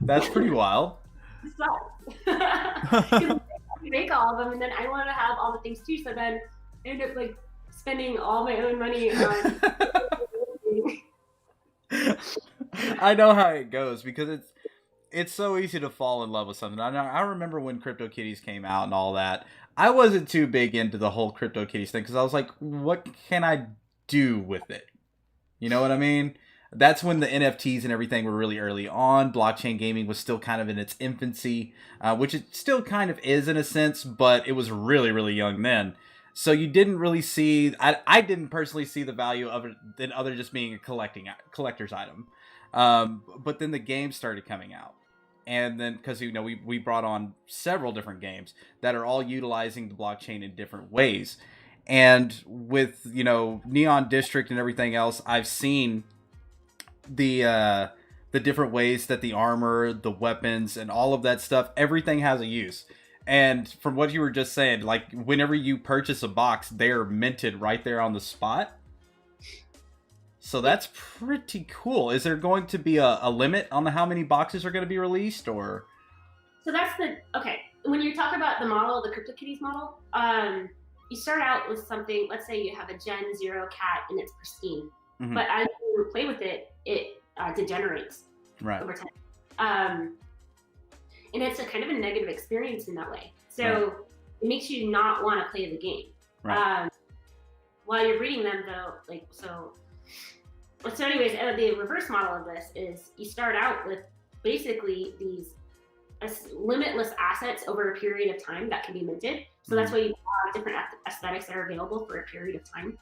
That's pretty wild. It sucks. 'Cause I make all of them, and then I want to have all the things too. So then I end up like spending all my own money on. I know how it goes because it's so easy to fall in love with something. I remember when CryptoKitties came out and all that. I wasn't too big into the whole CryptoKitties thing because I was like, what can I do with it? You know what I mean? That's when the NFTs and everything were really early on. Blockchain gaming was still kind of in its infancy, which it still kind of is in a sense, but it was really, really young then. So you didn't really see, I didn't personally see the value of it than other just being a collector's item. But then the games started coming out. And then, because, you know, we brought on several different games that are all utilizing the blockchain in different ways. And with, you know, Neon District and everything else, I've seen the different ways that the armor, the weapons, and all of that stuff, everything has a use. And from what you were just saying, like, whenever you purchase a box, they're minted right there on the spot. So that's pretty cool. Is there going to be a limit on how many boxes are going to be released, or? So that's okay. When you talk about the model, the CryptoKitties model, you start out with something. Let's say you have a Gen 0 cat and it's pristine, but as you play with it, it degenerates over time. And it's a kind of a negative experience in that way. So it makes you not want to play the game. While you're breeding them, though, like so anyways, the reverse model of this is you start out with basically these limitless assets over a period of time that can be minted. So that's why you have different aesthetics that are available for a period of time.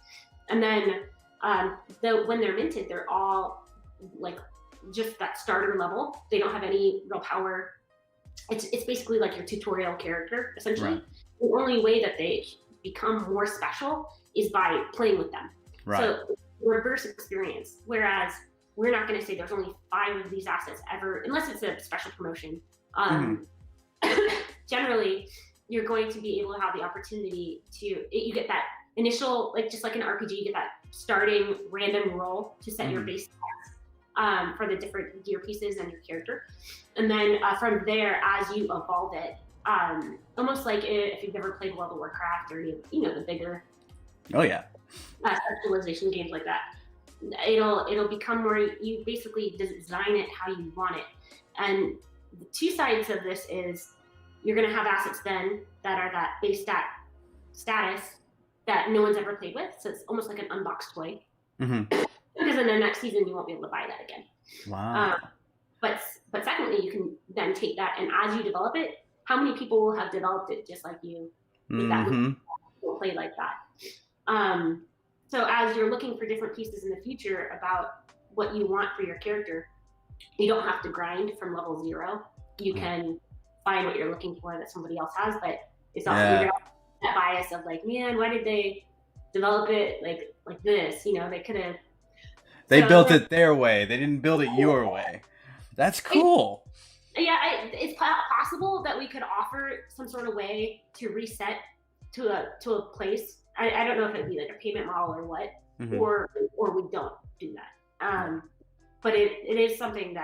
And then when they're minted, they're all like just that starter level. They don't have any real power. It's basically like your tutorial character, essentially. The only way that they become more special is by playing with them. So reverse experience. Whereas we're not going to say there's only 5 of these assets ever, unless it's a special promotion. Generally, you're going to be able to have the opportunity you get that initial, like just like an RPG, you get that starting random roll to set your base stats for the different gear pieces and your character. And then from there, as you evolve it, almost like if you've ever played World of Warcraft or the bigger specialization games like that, it'll become more, you basically design it how you want it. And the two sides of this is you're going to have assets then that are that base status that no one's ever played with. So it's almost like an unboxed toy. Because in the next season, you won't be able to buy that again. Wow. But secondly, you can then take that, and as you develop it, how many people will have developed it just like you? That will play like that. So as you're looking for different pieces in the future about what you want for your character, you don't have to grind from level 0. You can find what you're looking for that somebody else has, but it's also that bias of like, man, why did they develop it like this? You know, they could have. They built it their way. They didn't build it your way. That's cool. It's possible that we could offer some sort of way to reset to a place. I don't know if it'd be like a payment model or what, or we don't do that. But it is something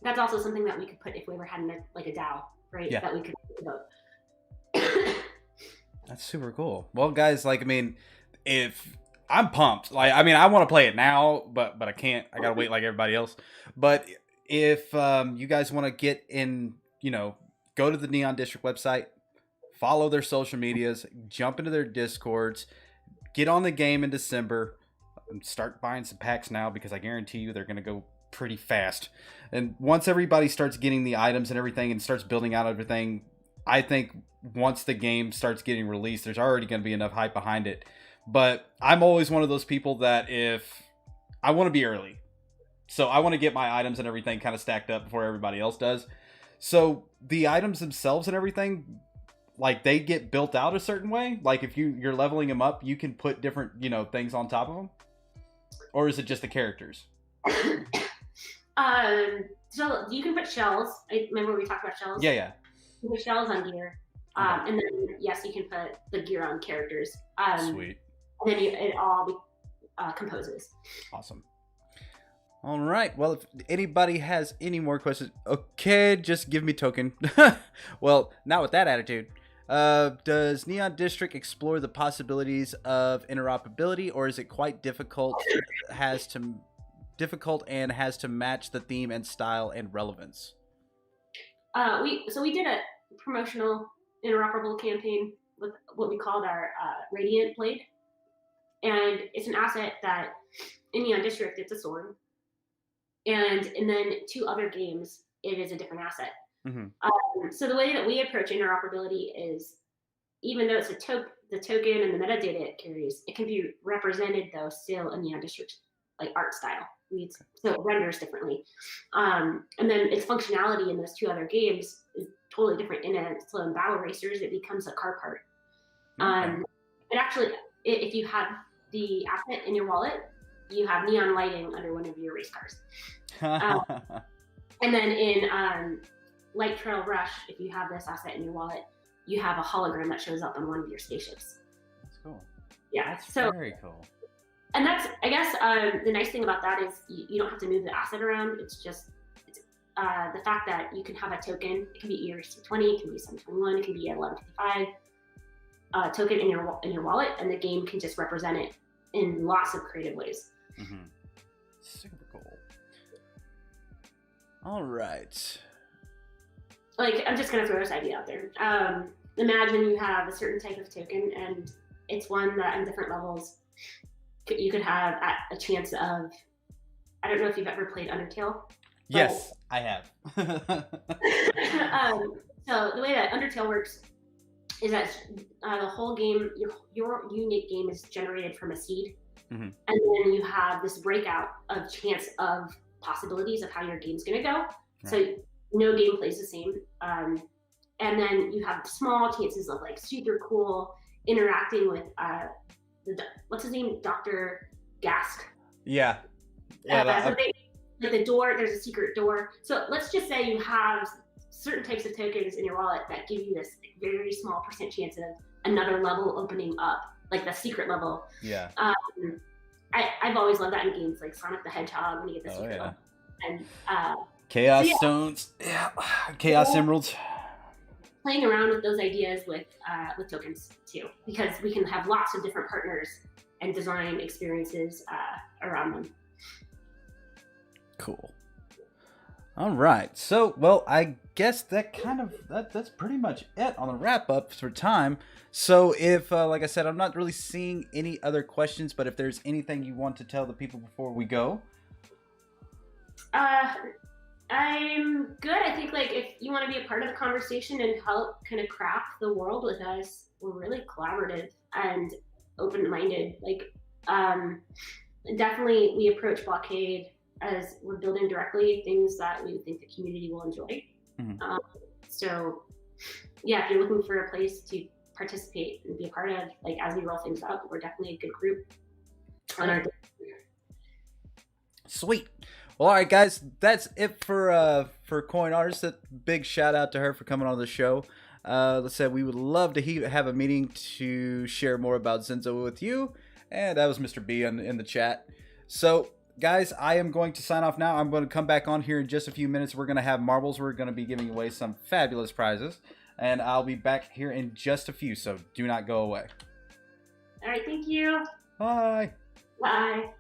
that's also something that we could put if we ever had like a DAO, right? That we could devote. That's super cool. Well, guys, like, I mean, if I'm pumped, like, I mean, I want to play it now, but I can't. I gotta wait like everybody else. But if you guys want to get in, go to the Neon District website, follow their social medias, jump into their Discords, get on the game in December, and start buying some packs now because I guarantee you they're gonna go pretty fast. And once everybody starts getting the items and everything and starts building out everything, I think once the game starts getting released, there's already going to be enough hype behind it. But I'm always one of those people that if I want to be early, so I want to get my items and everything kind of stacked up before everybody else does. So the items themselves and everything, like, they get built out a certain way. Like, if you're leveling them up, you can put different, things on top of them. Or is it just the characters? So you can put shells. I remember we talked about shells. Yeah. You can put shells on gear. And then, yes, you can put the gear on characters. Sweet. And then it all composes. Awesome. All right. Well, if anybody has any more questions, okay, just give me token. Well, not with that attitude. Does Neon District explore the possibilities of interoperability, or is it quite difficult? Difficult and has to match the theme and style and relevance. We did a promotional interoperable campaign with what we called our Radiant Blade, and it's an asset that in Neon District it's a sword, and then 2 other games it is a different asset. So the way that we approach interoperability is, even though it's the token and the metadata it carries, it can be represented though still in Neon District like art style. So it renders differently. And then its functionality in those 2 other games is totally different. So in Battle Racers, it becomes a car part. It actually, if you have the asset in your wallet, you have neon lighting under one of your race cars. And then in Light Trail Rush, if you have this asset in your wallet, you have a hologram that shows up on one of your spaceships. That's cool. Yeah, That's very cool. And that's, I guess, the nice thing about that is you don't have to move the asset around. It's just the fact that you can have a token. It can be ERC20, it can be 721, it can be 1155 token in your wallet, and the game can just represent it in lots of creative ways. Super cool. All right. Like, I'm just gonna throw this idea out there. Imagine you have a certain type of token, and it's one that on different levels you could have a chance of. I don't know if you've ever played Undertale. Yes, I have. So the way that Undertale works is that the whole game, your unique game is generated from a seed, and then you have this breakout of chance of possibilities of how your game's gonna go. Right. So no game plays the same, and then you have small chances of like super cool interacting with what's his name, Dr. Gask. Yeah. Like the door, there's a secret door. So let's just say you have certain types of tokens in your wallet that give you this very small % chance of another level opening up, like the secret level. Yeah. I've always loved that in games like Sonic the Hedgehog when you get the secret level. And Chaos Stones. Yeah. Chaos Emeralds. Playing around with those ideas with tokens too, because we can have lots of different partners and design experiences around them. Cool. All right. So, well, I guess that's pretty much it on the wrap up for time. So, if like I said, I'm not really seeing any other questions, but if there's anything you want to tell the people before we go. I'm good. I think like if you want to be a part of the conversation and help kind of craft the world with us, we're really collaborative and open-minded. Like, definitely we approach Blockade as we're building directly things that we think the community will enjoy. So yeah, if you're looking for a place to participate and be a part of, like as we roll things out, we're definitely a good group on our. Sweet. Well, all right, guys, that's it for Coin Artist. A big shout out to her for coming on the show. Let's say we would love to have a meeting to share more about Zenzo with you. And that was Mr. B in the chat. So, guys, I am going to sign off now. I'm going to come back on here in just a few minutes. We're going to have marbles. We're going to be giving away some fabulous prizes. And I'll be back here in just a few, so do not go away. All right, thank you. Bye. Bye.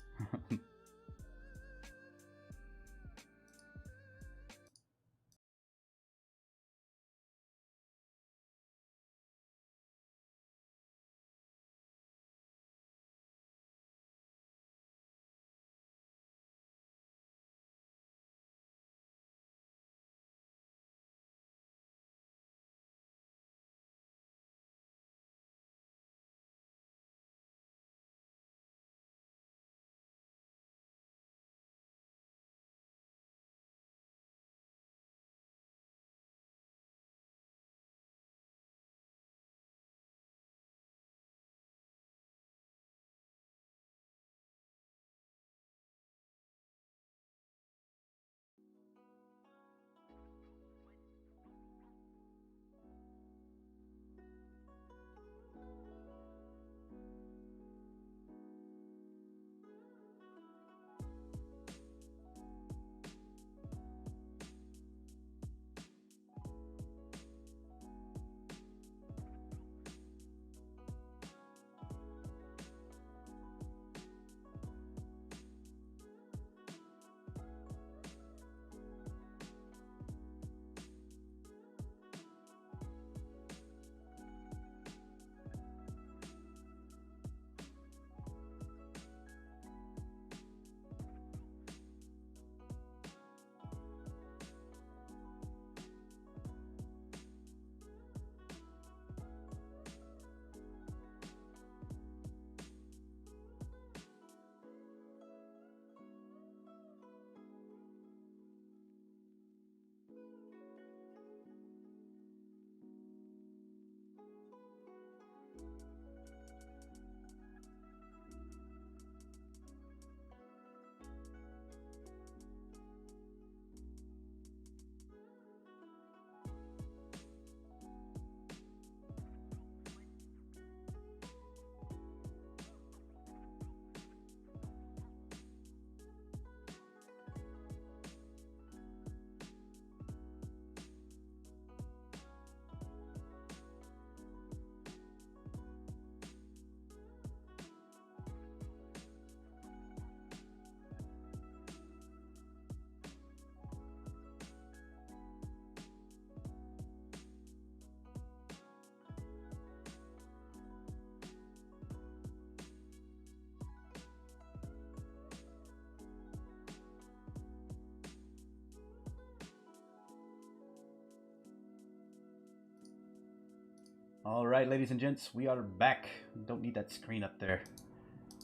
All right, ladies and gents, we are back. Don't need that screen up there.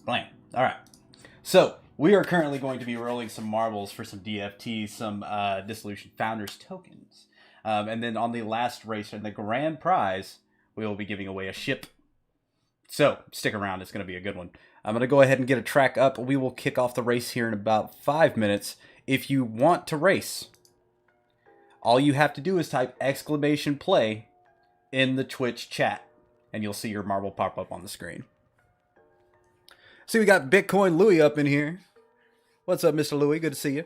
Blam. All right. So we are currently going to be rolling some marbles for some DFTs, some Dissolution Founders tokens. And then on the last race, and the grand prize, we will be giving away a ship. So stick around. It's going to be a good one. I'm going to go ahead and get a track up. We will kick off the race here in about 5 minutes. If you want to race, all you have to do is type !play in the Twitch chat, and you'll see your marble pop up on the screen. See, we got Bitcoin Louie up in here. What's up, Mr. Louie? Good to see you.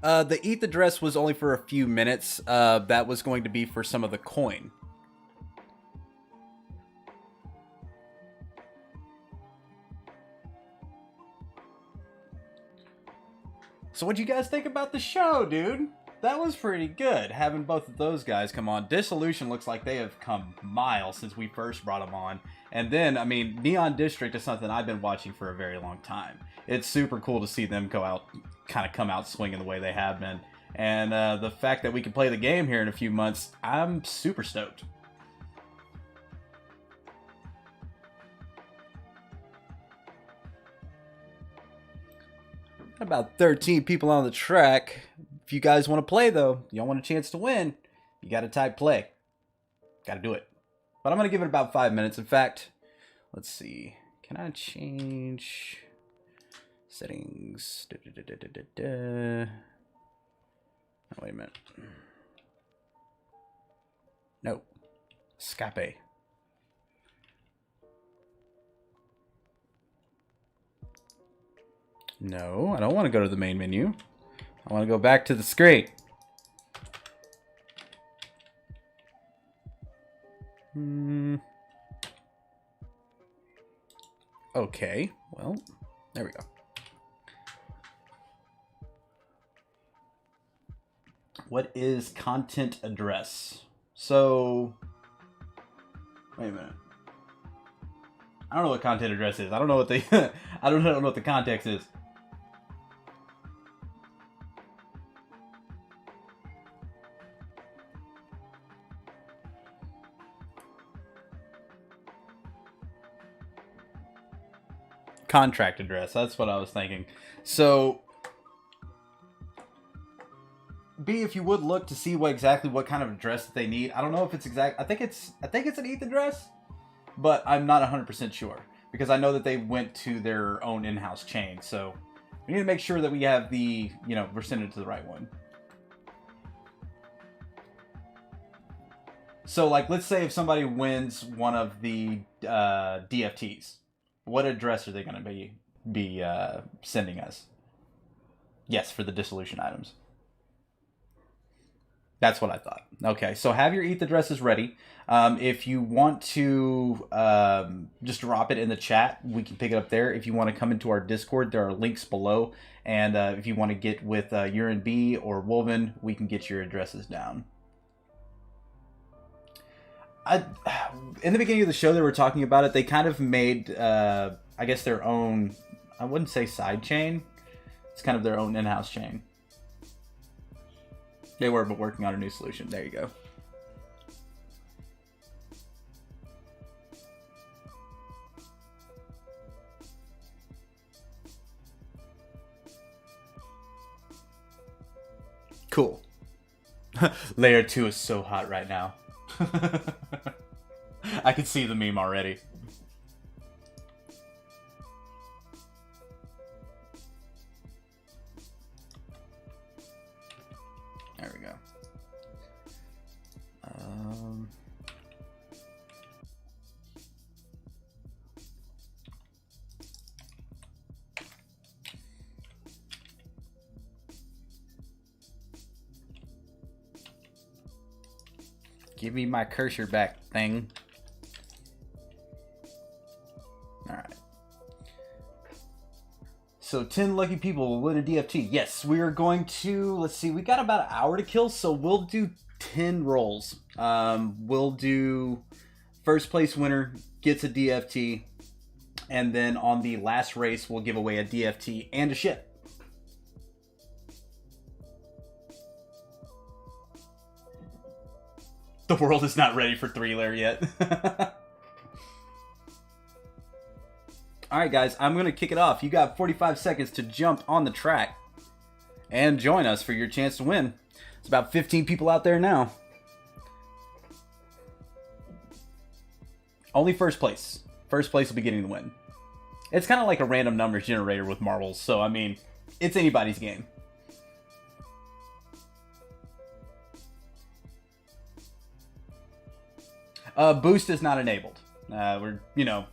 The ETH address was only for a few minutes. That was going to be for some of the coin. So what'd you guys think about the show, dude? That was pretty good, having both of those guys come on. Dissolution looks like they have come miles since we first brought them on. And then, I mean, Neon District is something I've been watching for a very long time. It's super cool to see them go out, kind of come out swinging the way they have been. And the fact that we can play the game here in a few months, I'm super stoked. About 13 people on the track. If you guys want to play, though, you don't want a chance to win, you got to type play. Got to do it. But I'm going to give it about 5 minutes. In fact, let's see. Can I change settings? Oh, wait a minute. No. Escape. No, I don't want to go to the main menu. I want to go back to the screen. Okay, well, there we go. What is content address? So, wait a minute. I don't know what content address is. I don't know what the I don't know what the context is. Contract address. That's what I was thinking. So, B, if you would look to see what kind of address that they need. I don't know if it's exact. I think it's an ETH address, but I'm not 100% sure because I know that they went to their own in-house chain. So we need to make sure that we have the, we're sending it to the right one. So, like, let's say if somebody wins one of the DFTs. What address are they going to be sending us? Yes, for the Dissolution items. That's what I thought. Okay, so have your ETH addresses ready. If you want to just drop it in the chat, we can pick it up there. If you want to come into our Discord, there are links below. And if you want to get with Urine B or Wolven, we can get your addresses down. In the beginning of the show, they were talking about it. They kind of made, I guess, their own, I wouldn't say side chain. It's kind of their own in-house chain. They were working on a new solution. There you go. Cool. Layer 2 is so hot right now. I can see the meme already. There we go. Give me my cursor back, thing. Alright. So 10 lucky people will win a DFT. Yes, we are going to, let's see, we got about an hour to kill, so we'll do 10 rolls. We'll do first place winner gets a DFT. And then on the last race, we'll give away a DFT and a ship. The world is not ready for 3-layer yet. Alright guys, I'm going to kick it off. You got 45 seconds to jump on the track and join us for your chance to win. It's about 15 people out there now. Only first place. First place will be getting the win. It's kind of like a random numbers generator with marbles, so I mean, it's anybody's game. Boost is not enabled. We're,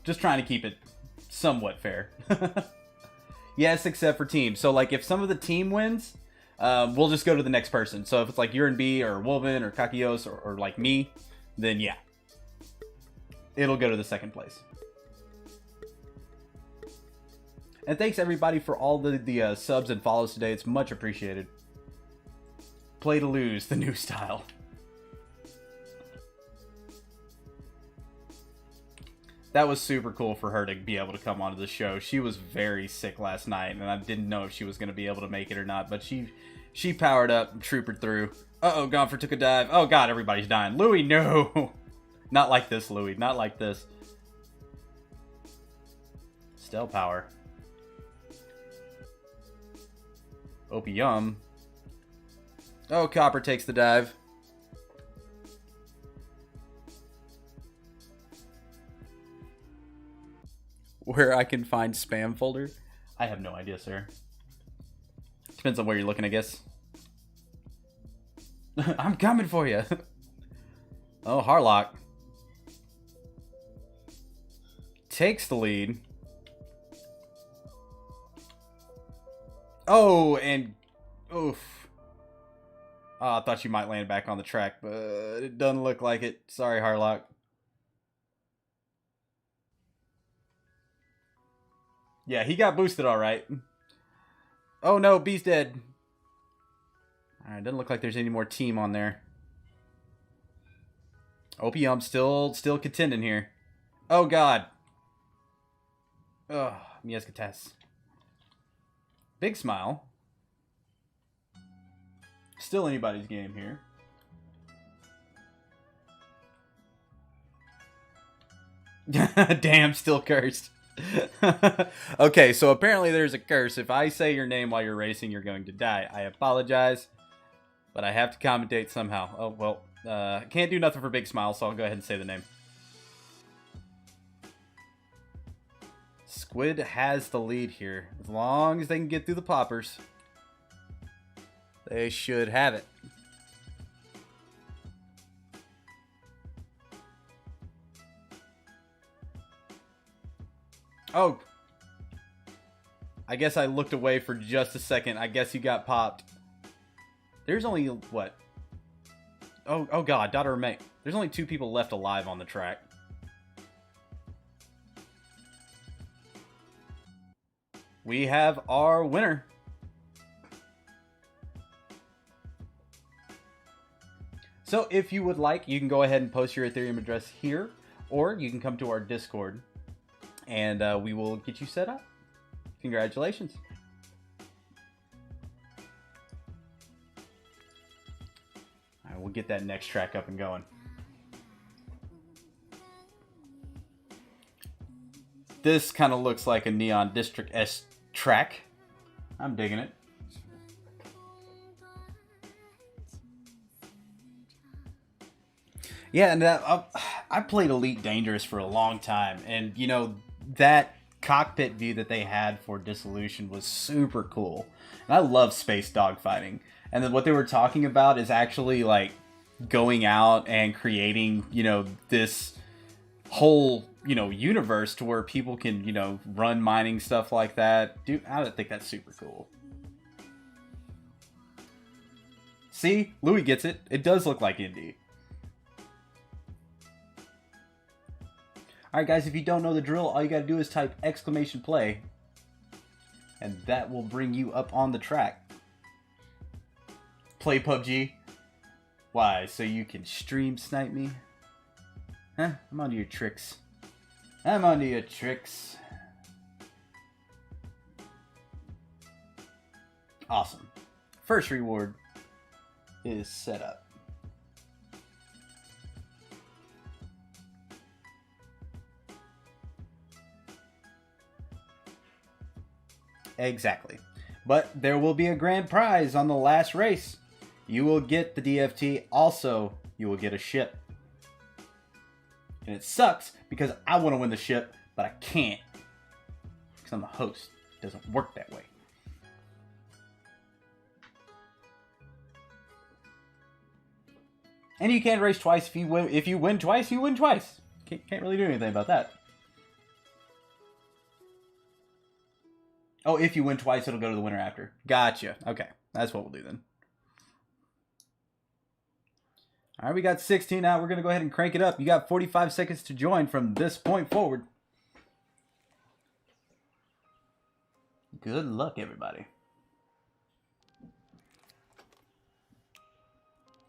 just trying to keep it somewhat fair. Yes, except for teams. So, like, if some of the team wins, we'll just go to the next person. So, if it's like Urine B or Wolven or Kakios or like me, then yeah. It'll go to the second place. And thanks everybody for all the subs and follows today. It's much appreciated. Play to lose, the new style. That was super cool for her to be able to come onto the show. She was very sick last night, and I didn't know if she was going to be able to make it or not. But she powered up and troopered through. Uh-oh, Gonfer took a dive. Oh, God, everybody's dying. Louis, no! Not like this, Louis. Not like this. Still power. Opium. Oh, Copper takes the dive. Where I can find spam folder? I have no idea, sir. Depends on where you're looking, I guess. I'm coming for you. Oh, Harlock. Takes the lead. Oh, and... Oof. Oh, I thought you might land back on the track, but it doesn't look like it. Sorry, Harlock. Yeah, he got boosted all right. Oh no, B's dead. Alright, doesn't look like there's any more team on there. Opium still contending here. Oh god. Oh, Miescates. Big smile. Still anybody's game here. Damn, still cursed. Okay, so apparently there's a curse. If I say your name while you're racing, you're going to die. I apologize, but I have to commentate somehow. Oh, well, can't do nothing for Big Smile, so I'll go ahead and say the name. Squid has the lead here. As long as they can get through the poppers, they should have it. Oh. I guess I looked away for just a second. I guess you got popped. There's only, what? Oh god, daughter of May. There's only 2 people left alive on the track. We have our winner. So if you would like, you can go ahead and post your Ethereum address here, or you can come to our Discord, and we will get you set up. Congratulations. All right, we'll get that next track up and going. This kind of looks like a Neon District S track. I'm digging it. Yeah, and I played Elite Dangerous for a long time, and you know, that cockpit view that they had for Dissolution was super cool. And I love space dogfighting. And then what they were talking about is actually like going out and creating, you know, this whole, you know, universe to where people can, you know, run mining stuff like that. Dude, I think that's super cool. See? Louis gets it. It does look like indie. Alright guys, if you don't know the drill, all you gotta do is type !play, and that will bring you up on the track. Play PUBG? Why, so you can stream snipe me? Huh? I'm onto your tricks. I'm onto your tricks. Awesome. First reward is set up. Exactly. But there will be a grand prize on the last race. You will get the DFT. Also, you will get a ship. And it sucks because I want to win the ship, but I can't. Because I'm the host. It doesn't work that way. And you can't race twice. If you win twice, you win twice. Can't really do anything about that. Oh, if you win twice, it'll go to the winner after. Gotcha. Okay, that's what we'll do then. All right, we got 16 out. We're going to go ahead and crank it up. You got 45 seconds to join from this point forward. Good luck, everybody.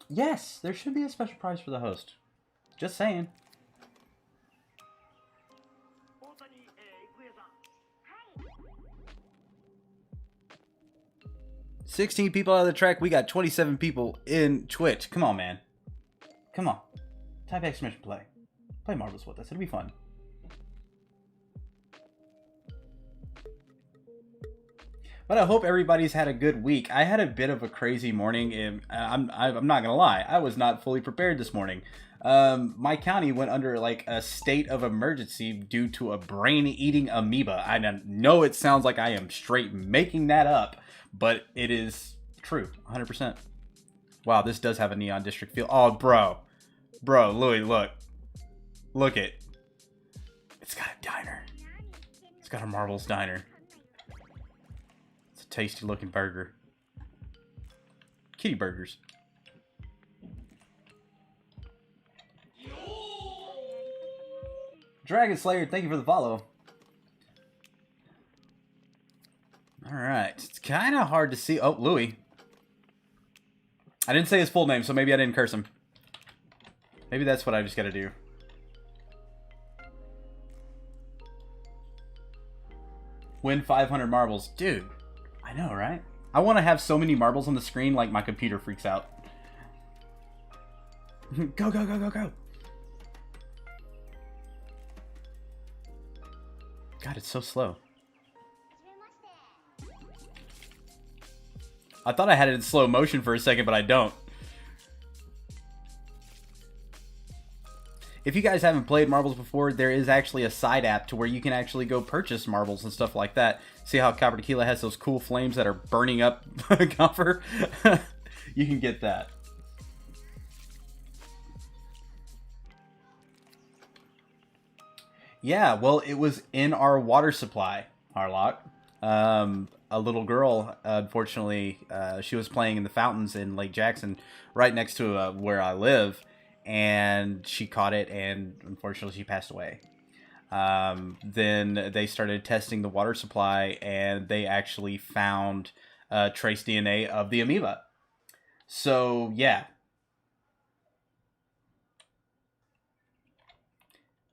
Yes, there should be a special prize for the host. Just saying. $16 people out of the track. We got 27 people in Twitch. Come on, man. Come on. Type exclamation play. Play marbles with us. It'll be fun. But I hope everybody's had a good week. I had a bit of a crazy morning. And I'm not going to lie. I was not fully prepared this morning. My county went under like a state of emergency due to a brain-eating amoeba. I know it sounds like I am straight making that up, but it is true, 100%. Wow, this does have a Neon District feel. Oh, bro, Louis, look it. It's got a diner. It's got a Marvel's diner. It's a tasty-looking burger. Kitty burgers. Dragon Slayer, thank you for the follow. Alright, it's kind of hard to see. Oh, Louis. I didn't say his full name, so maybe I didn't curse him. Maybe that's what I just gotta do. Win 500 marbles. Dude, I know, right? I want to have so many marbles on the screen, like my computer freaks out. Go, go, go, go, go. God, it's so slow. I thought I had it in slow motion for a second, but I don't. If you guys haven't played marbles before, there is actually a side app to where you can actually go purchase marbles and stuff like that. See how Copper Tequila has those cool flames that are burning up Copper? You can get that. Yeah, well, it was in our water supply, Harlock. A little girl, unfortunately, she was playing in the fountains in Lake Jackson, right next to where I live, and she caught it, and unfortunately she passed away. Then they started testing the water supply, and they actually found trace DNA of the amoeba. So, yeah.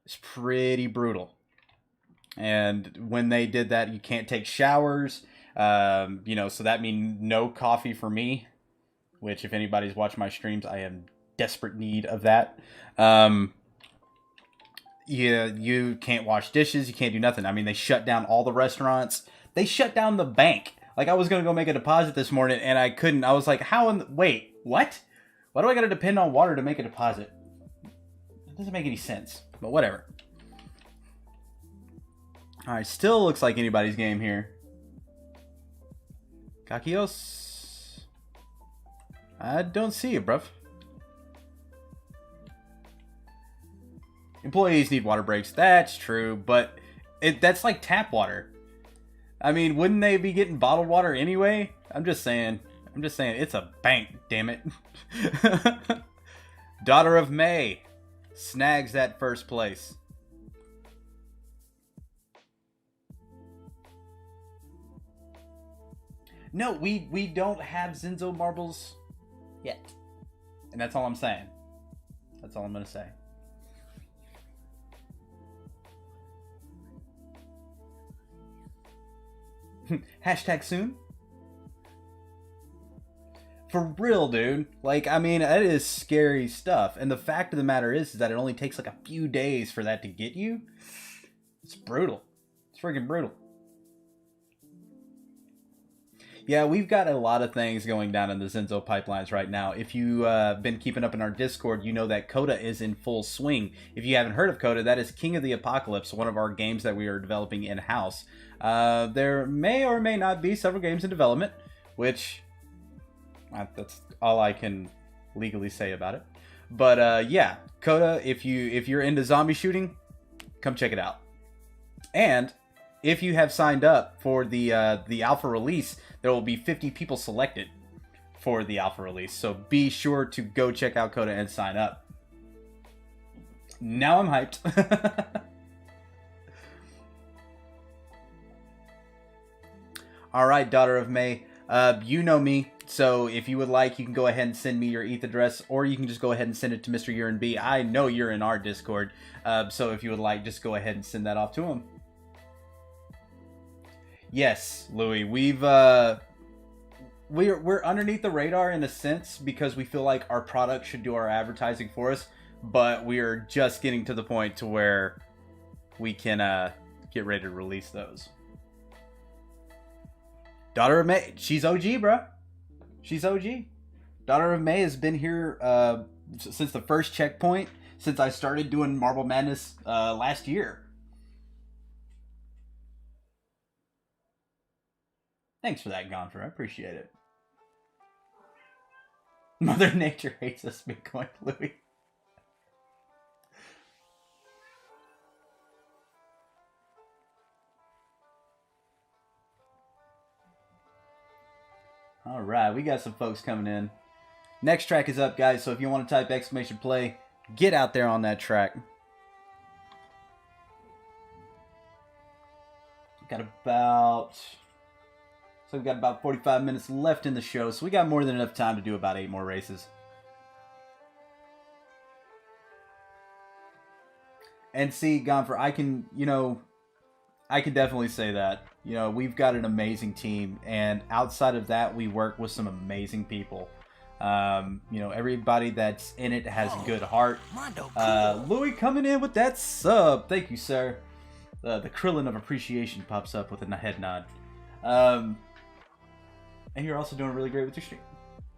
It's pretty brutal. And when they did that, you can't take showers. You know, so that means no coffee for me, which if anybody's watched my streams, I am desperate need of that. Yeah, you can't wash dishes. You can't do nothing. I mean, they shut down all the restaurants. They shut down the bank. Like, I was going to go make a deposit this morning and I couldn't. I was like, how in the, wait, what? Why do I got to depend on water to make a deposit? It doesn't make any sense, but whatever. All right, still looks like anybody's game here. Kakios. I don't see you, bruv. Employees need water breaks. That's true, but that's like tap water. I mean, wouldn't they be getting bottled water anyway? I'm just saying. It's a bank, damn it. Daughter of May snags that first place. No, we don't have Zinzo marbles yet. And that's all I'm saying. That's all I'm going to say. Hashtag soon. For real, dude. Like, I mean, that is scary stuff. And the fact of the matter is that it only takes like a few days for that to get you. It's brutal. It's freaking brutal. Yeah, we've got a lot of things going down in the Zenzo pipelines right now. If you've been keeping up in our Discord, you know that Coda is in full swing. If you haven't heard of Coda, that is King of the Apocalypse, one of our games that we are developing in-house. There may or may not be several games in development, which that's all I can legally say about it. But yeah, Coda, if you're into zombie shooting, come check it out. And if you have signed up for the alpha release, there will be 50 people selected for the alpha release. So be sure to go check out Coda and sign up. Now I'm hyped. All right, Daughter of May. You know me, so if you would like, you can go ahead and send me your ETH address, or you can just go ahead and send it to Mr. Urine B. I know you're in our Discord, so if you would like, just go ahead and send that off to him. Yes, Louis, we're underneath the radar in a sense because we feel like our product should do our advertising for us, but we are just getting to the point to where we can get ready to release those. Daughter of May, she's OG, bro. She's OG. Daughter of May has been here since the first checkpoint, since I started doing Marble Madness last year. Thanks for that, Gonfer. I appreciate it. Mother Nature hates us, Bitcoin, Louis. All right, we got some folks coming in. Next track is up, guys, so if you want to type exclamation play, get out there on that track. Got about... So we've got about 45 minutes left in the show, so we got more than enough time to do about 8 more races. And see, Gonfer, I can definitely say that. You know, we've got an amazing team, and outside of that, we work with some amazing people. You know, everybody that's in it has a good heart. Louis coming in with that sub. Thank you, sir. The Krillin of appreciation pops up with a head nod. And you're also doing really great with your stream.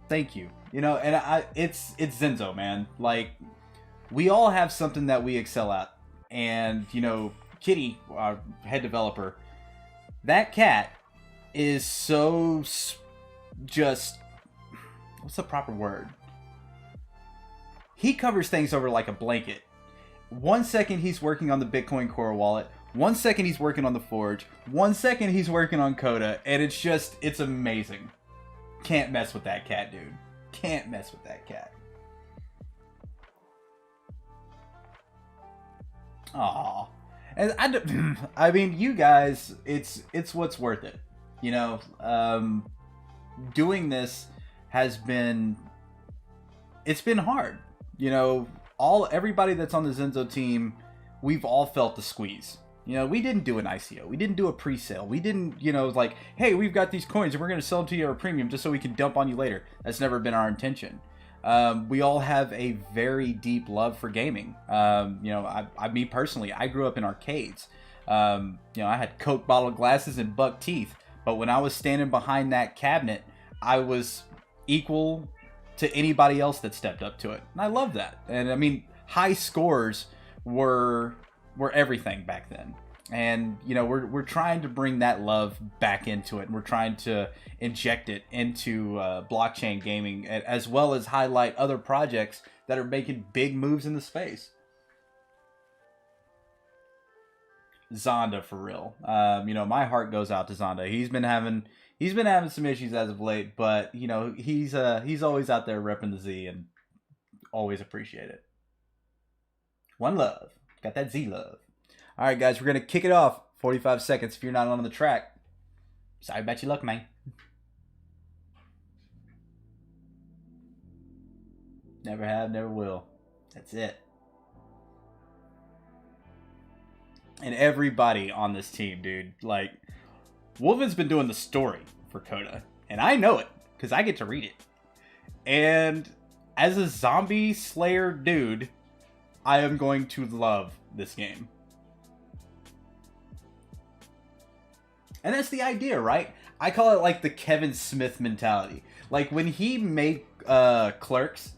Thank you. You know, and it's Zenzo, man. Like, we all have something that we excel at. And, you know, Kitty, our head developer, that cat is so just... What's the proper word? He covers things over like a blanket. 1 second he's working on the Bitcoin Core wallet. 1 second he's working on the Forge. 1 second he's working on Coda. And it's amazing. Can't mess with that cat, dude. Can't mess with that cat. Aww. And I mean, you guys, it's what's worth it. You know, doing this has been, it's been hard. You know, everybody that's on the Zenzo team, we've all felt the squeeze. You know, we didn't do an ICO. We didn't do a pre-sale. We didn't, you know, like, hey, we've got these coins and we're going to sell them to you at a premium just so we can dump on you later. That's never been our intention. We all have a very deep love for gaming. You know, me personally, I grew up in arcades. You know, I had Coke bottle glasses and buck teeth. But when I was standing behind that cabinet, I was equal to anybody else that stepped up to it. And I love that. And I mean, high scores were everything back then. And, you know, we're trying to bring that love back into it. And we're trying to inject it into blockchain gaming, as well as highlight other projects that are making big moves in the space. Zonda, for real. You know, my heart goes out to Zonda. He's been having some issues as of late, but, you know, he's always out there repping the Z, and always appreciate it. One love. Got that Z love. All right, guys, we're going to kick it off. 45 seconds if you're not on the track. Sorry about your luck, man. Never have, never will. That's it. And everybody on this team, dude. Like, Wolven's been doing the story for Coda. And I know it, because I get to read it. And as a zombie slayer dude, I am going to love this game. And that's the idea, right? I call it like the Kevin Smith mentality. Like when he made Clerks,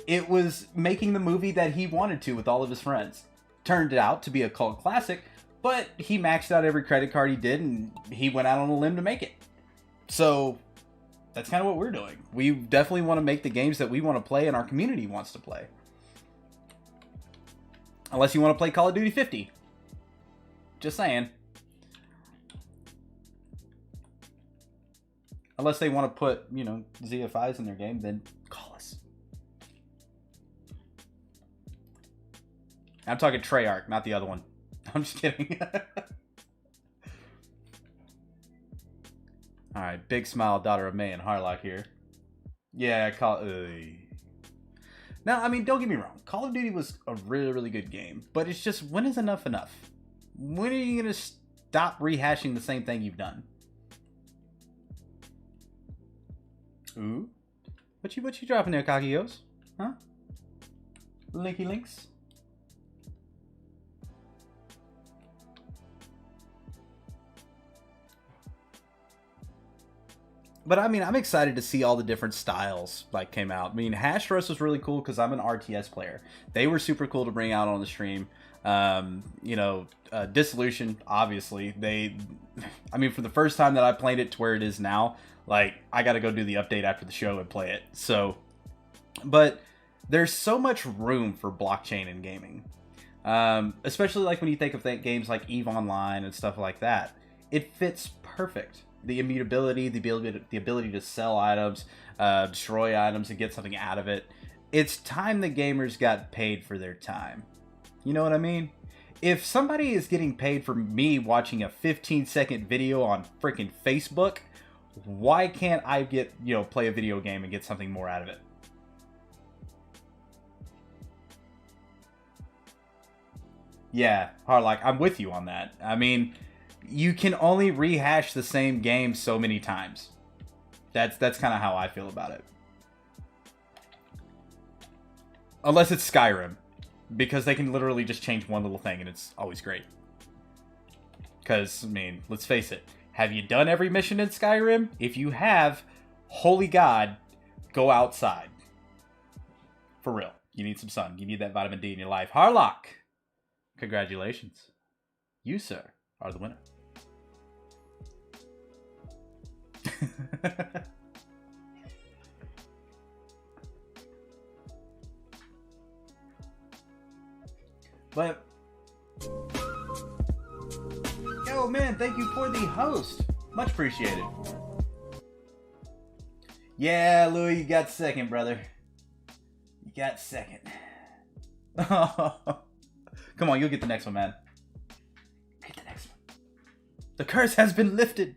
it was making the movie that he wanted to with all of his friends. Turned out to be a cult classic, but he maxed out every credit card he did and he went out on a limb to make it. So that's kind of what we're doing. We definitely want to make the games that we want to play and our community wants to play. Unless you want to play Call of Duty 50. Just saying. Unless they want to put, you know, ZFIs in their game, then call us. I'm talking Treyarch, not the other one. I'm just kidding. Alright, big smile, daughter of May and Harlock here. Yeah, Now, I mean, don't get me wrong. Call of Duty was a really, really good game. But it's just, when is enough enough? When are you going to stop rehashing the same thing you've done? Ooh. What you dropping there, Kagios? Huh? Linky links? But I mean, I'm excited to see all the different styles like came out. I mean, Hash Roast was really cool because I'm an RTS player. They were super cool to bring out on the stream. You know, Dissolution, obviously. I mean, for the first time that I played it to where it is now, like, I got to go do the update after the show and play it. So, but there's so much room for blockchain in gaming. Especially like when you think of games like EVE Online and stuff like that. It fits perfect. The immutability, the ability to sell items, destroy items, and get something out of it. It's time the gamers got paid for their time. You know what I mean? If somebody is getting paid for me watching a 15-second video on freaking Facebook, why can't I get, you know, play a video game and get something more out of it? Yeah, Harlock, I'm with you on that. I mean, you can only rehash the same game so many times. That's kind of how I feel about it. Unless it's Skyrim. Because they can literally just change one little thing and it's always great. Because, I mean, let's face it. Have you done every mission in Skyrim? If you have, holy God, go outside. For real. You need some sun. You need that vitamin D in your life. Harlock! Congratulations. You, sir, are the winner. But yo, man, thank you for the host. Much appreciated. Yeah, Louis, you got second, brother. You got second. Come on, you'll get the next one, man. Get the next one. The curse has been lifted.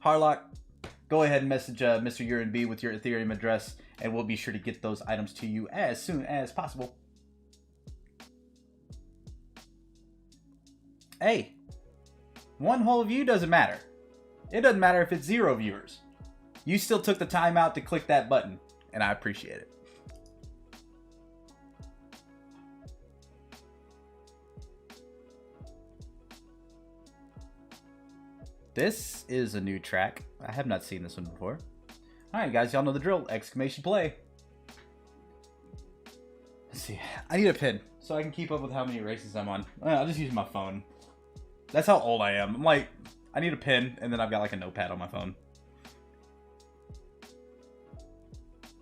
Harlock, go ahead and message Mr. Urin B with your Ethereum address, and we'll be sure to get those items to you as soon as possible. Hey, one whole view doesn't matter. It doesn't matter if it's 0 viewers. You still took the time out to click that button, and I appreciate it. This is a new track. I have not seen this one before. Alright guys, y'all know the drill. Exclamation play. Let's see. I need a pen so I can keep up with how many races I'm on. I'll just use my phone. That's how old I am. I'm like, I need a pen, and then I've got like a notepad on my phone.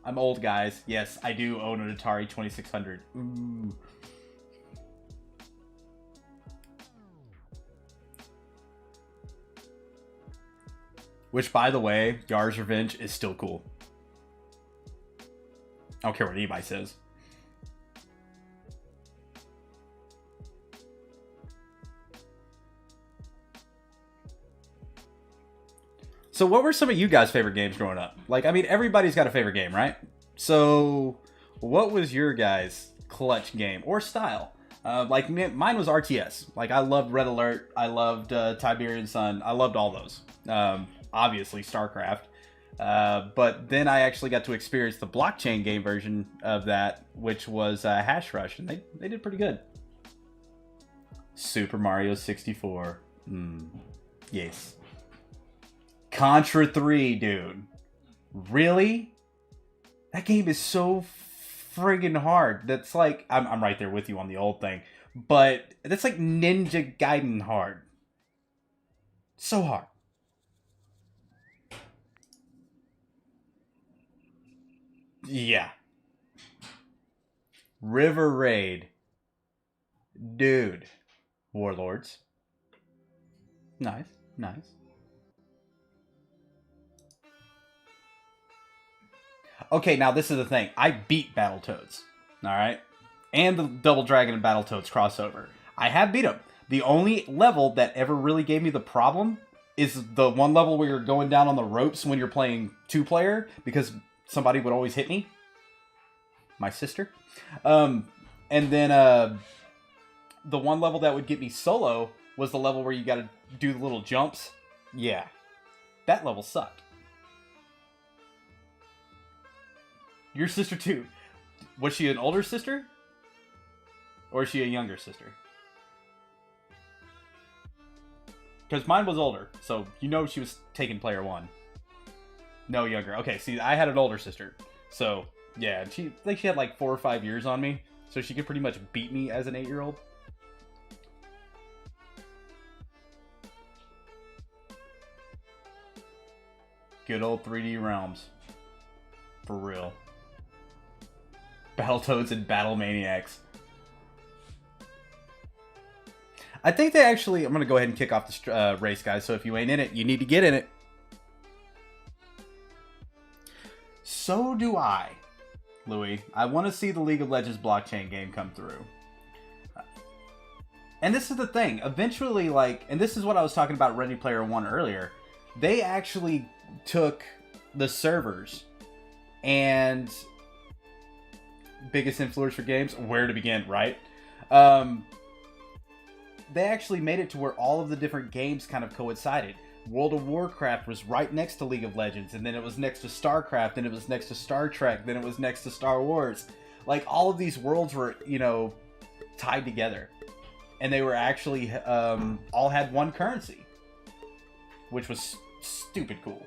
I'm old, guys. Yes, I do own an Atari 2600. Ooh. Which, by the way, Yar's Revenge is still cool. I don't care what anybody says. So what were some of you guys' favorite games growing up? Like, I mean, everybody's got a favorite game, right? So what was your guys' clutch game or style? Like, mine was RTS. Like, I loved Red Alert. I loved Tiberian Sun. I loved all those. Obviously, StarCraft. But then I actually got to experience the blockchain game version of that, which was Hash Rush, and they did pretty good. Super Mario 64. Yes. Contra 3, dude. Really? That game is so friggin' hard. That's like, I'm right there with you on the old thing, but that's like Ninja Gaiden hard. So hard. Yeah. River Raid. Dude. Warlords. Nice. Nice. Okay, now this is the thing. I beat Battletoads. Alright? And the Double Dragon and Battletoads crossover. I have beat them. The only level that ever really gave me the problem is the one level where you're going down on the ropes when you're playing 2-player, because somebody would always hit me. My sister. And then the one level that would get me solo was the level where you gotta do the little jumps. Yeah. That level sucked. Your sister too. Was she an older sister? Or is she a younger sister? Because mine was older, so you know she was taking player 1. No, younger. Okay, see, I had an older sister. So, yeah, I think she had like 4 or 5 years on me. So she could pretty much beat me as an 8-year-old. Good old 3D Realms. For real. Battletoads and Battle Maniacs. I think they actually... I'm going to go ahead and kick off this race, guys. So if you ain't in it, you need to get in it. So do I, Louis. I want to see the League of Legends blockchain game come through. And this is the thing. Eventually, like... And this is what I was talking about Ready Player One earlier. They actually took the servers and... Biggest influence for games? Where to begin, right? They actually made it to where all of the different games kind of coincided. World of Warcraft was right next to League of Legends, and then it was next to StarCraft, then it was next to Star Trek, then it was next to Star Wars. Like, all of these worlds were, you know, tied together. And they were actually, all had one currency. Which was stupid cool.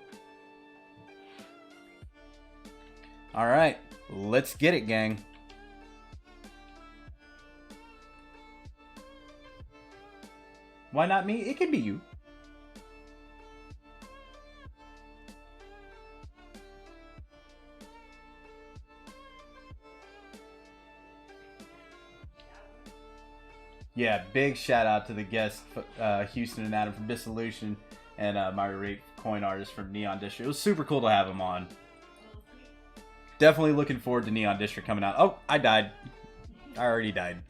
Alright, let's get it, gang. Why not me? It can be you. Yeah, big shout out to the guests, Houston and Adam from Dissolution, and Myra Reed, coin artist from Neon District. It was super cool to have them on. Definitely looking forward to Neon District coming out. Oh, I died. I already died.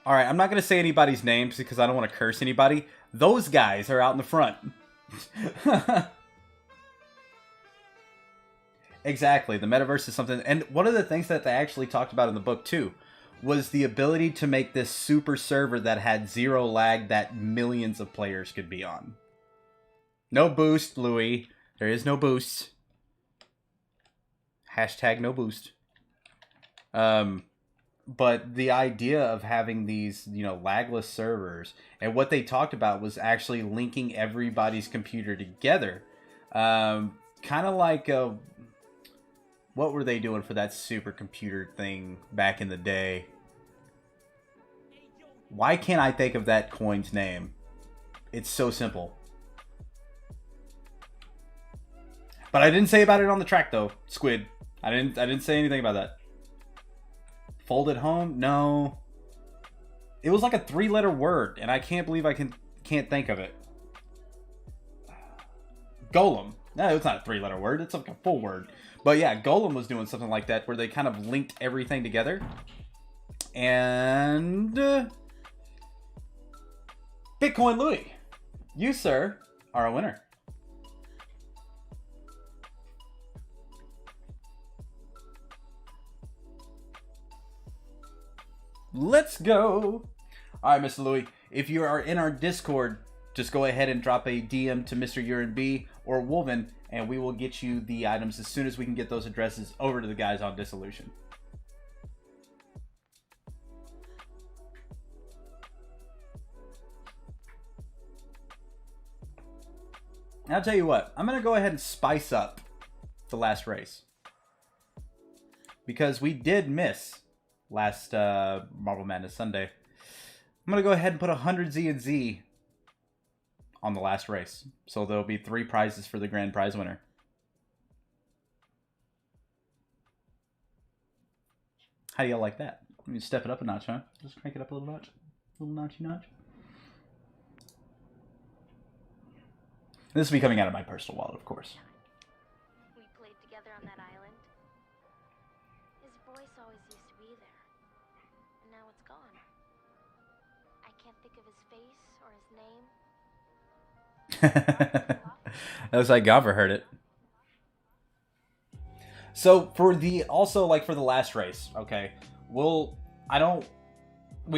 Alright, I'm not going to say anybody's names because I don't want to curse anybody. Those guys are out in the front. Exactly. The metaverse is something... And one of the things that they actually talked about in the book, too, was the ability to make this super server that had 0 lag that millions of players could be on. No boost, Louis. There is no boost. Hashtag no boost. But the idea of having these, you know, lagless servers, and what they talked about was actually linking everybody's computer together. Kind of like, what were they doing for that supercomputer thing back in the day? Why can't I think of that coin's name? It's so simple. But I didn't say about it on the track, though, Squid. I didn't say anything about that. Folded home? No. It was like a 3-letter word, and I can't believe I can't think of it. Golem. No, it's not a 3-letter word. It's like a full word. But yeah, Golem was doing something like that, where they kind of linked everything together. And... Bitcoin Louis. You, sir, are a winner. Let's go. All right, Mr. Louis. If you are in our Discord just go ahead and drop a DM to Mr. Urine B or Wolven, and we will get you the items as soon as we can get those addresses over to the guys on Dissolution. I'll tell you what, I'm going to go ahead and spice up the last race. Because we did miss last Marble Madness Sunday. I'm going to go ahead and put 100 Z and Z on the last race. So there'll be 3 prizes for the grand prize winner. How do y'all like that? Let me step it up a notch, huh? Just crank it up a little notch. A little notchy notch. This will be coming out of my personal wallet, of course. We played together on that island. His voice always used to be there. And now it's gone. I can't think of his face or his name. Looks like Gobber heard it. So for the for the last race, okay, we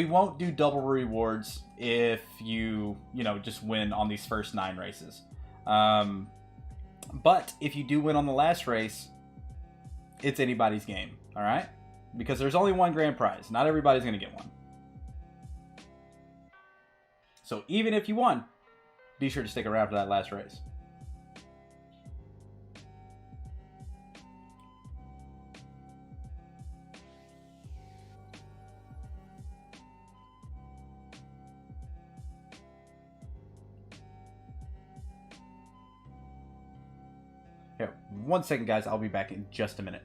won't do double rewards if you just win on these first 9 races. But if you do win on the last race, it's anybody's game, all right? Because there's only one grand prize. Not everybody's going to get one. So even if you won, be sure to stick around for that last race. Here, 1 second, guys. I'll be back in just a minute.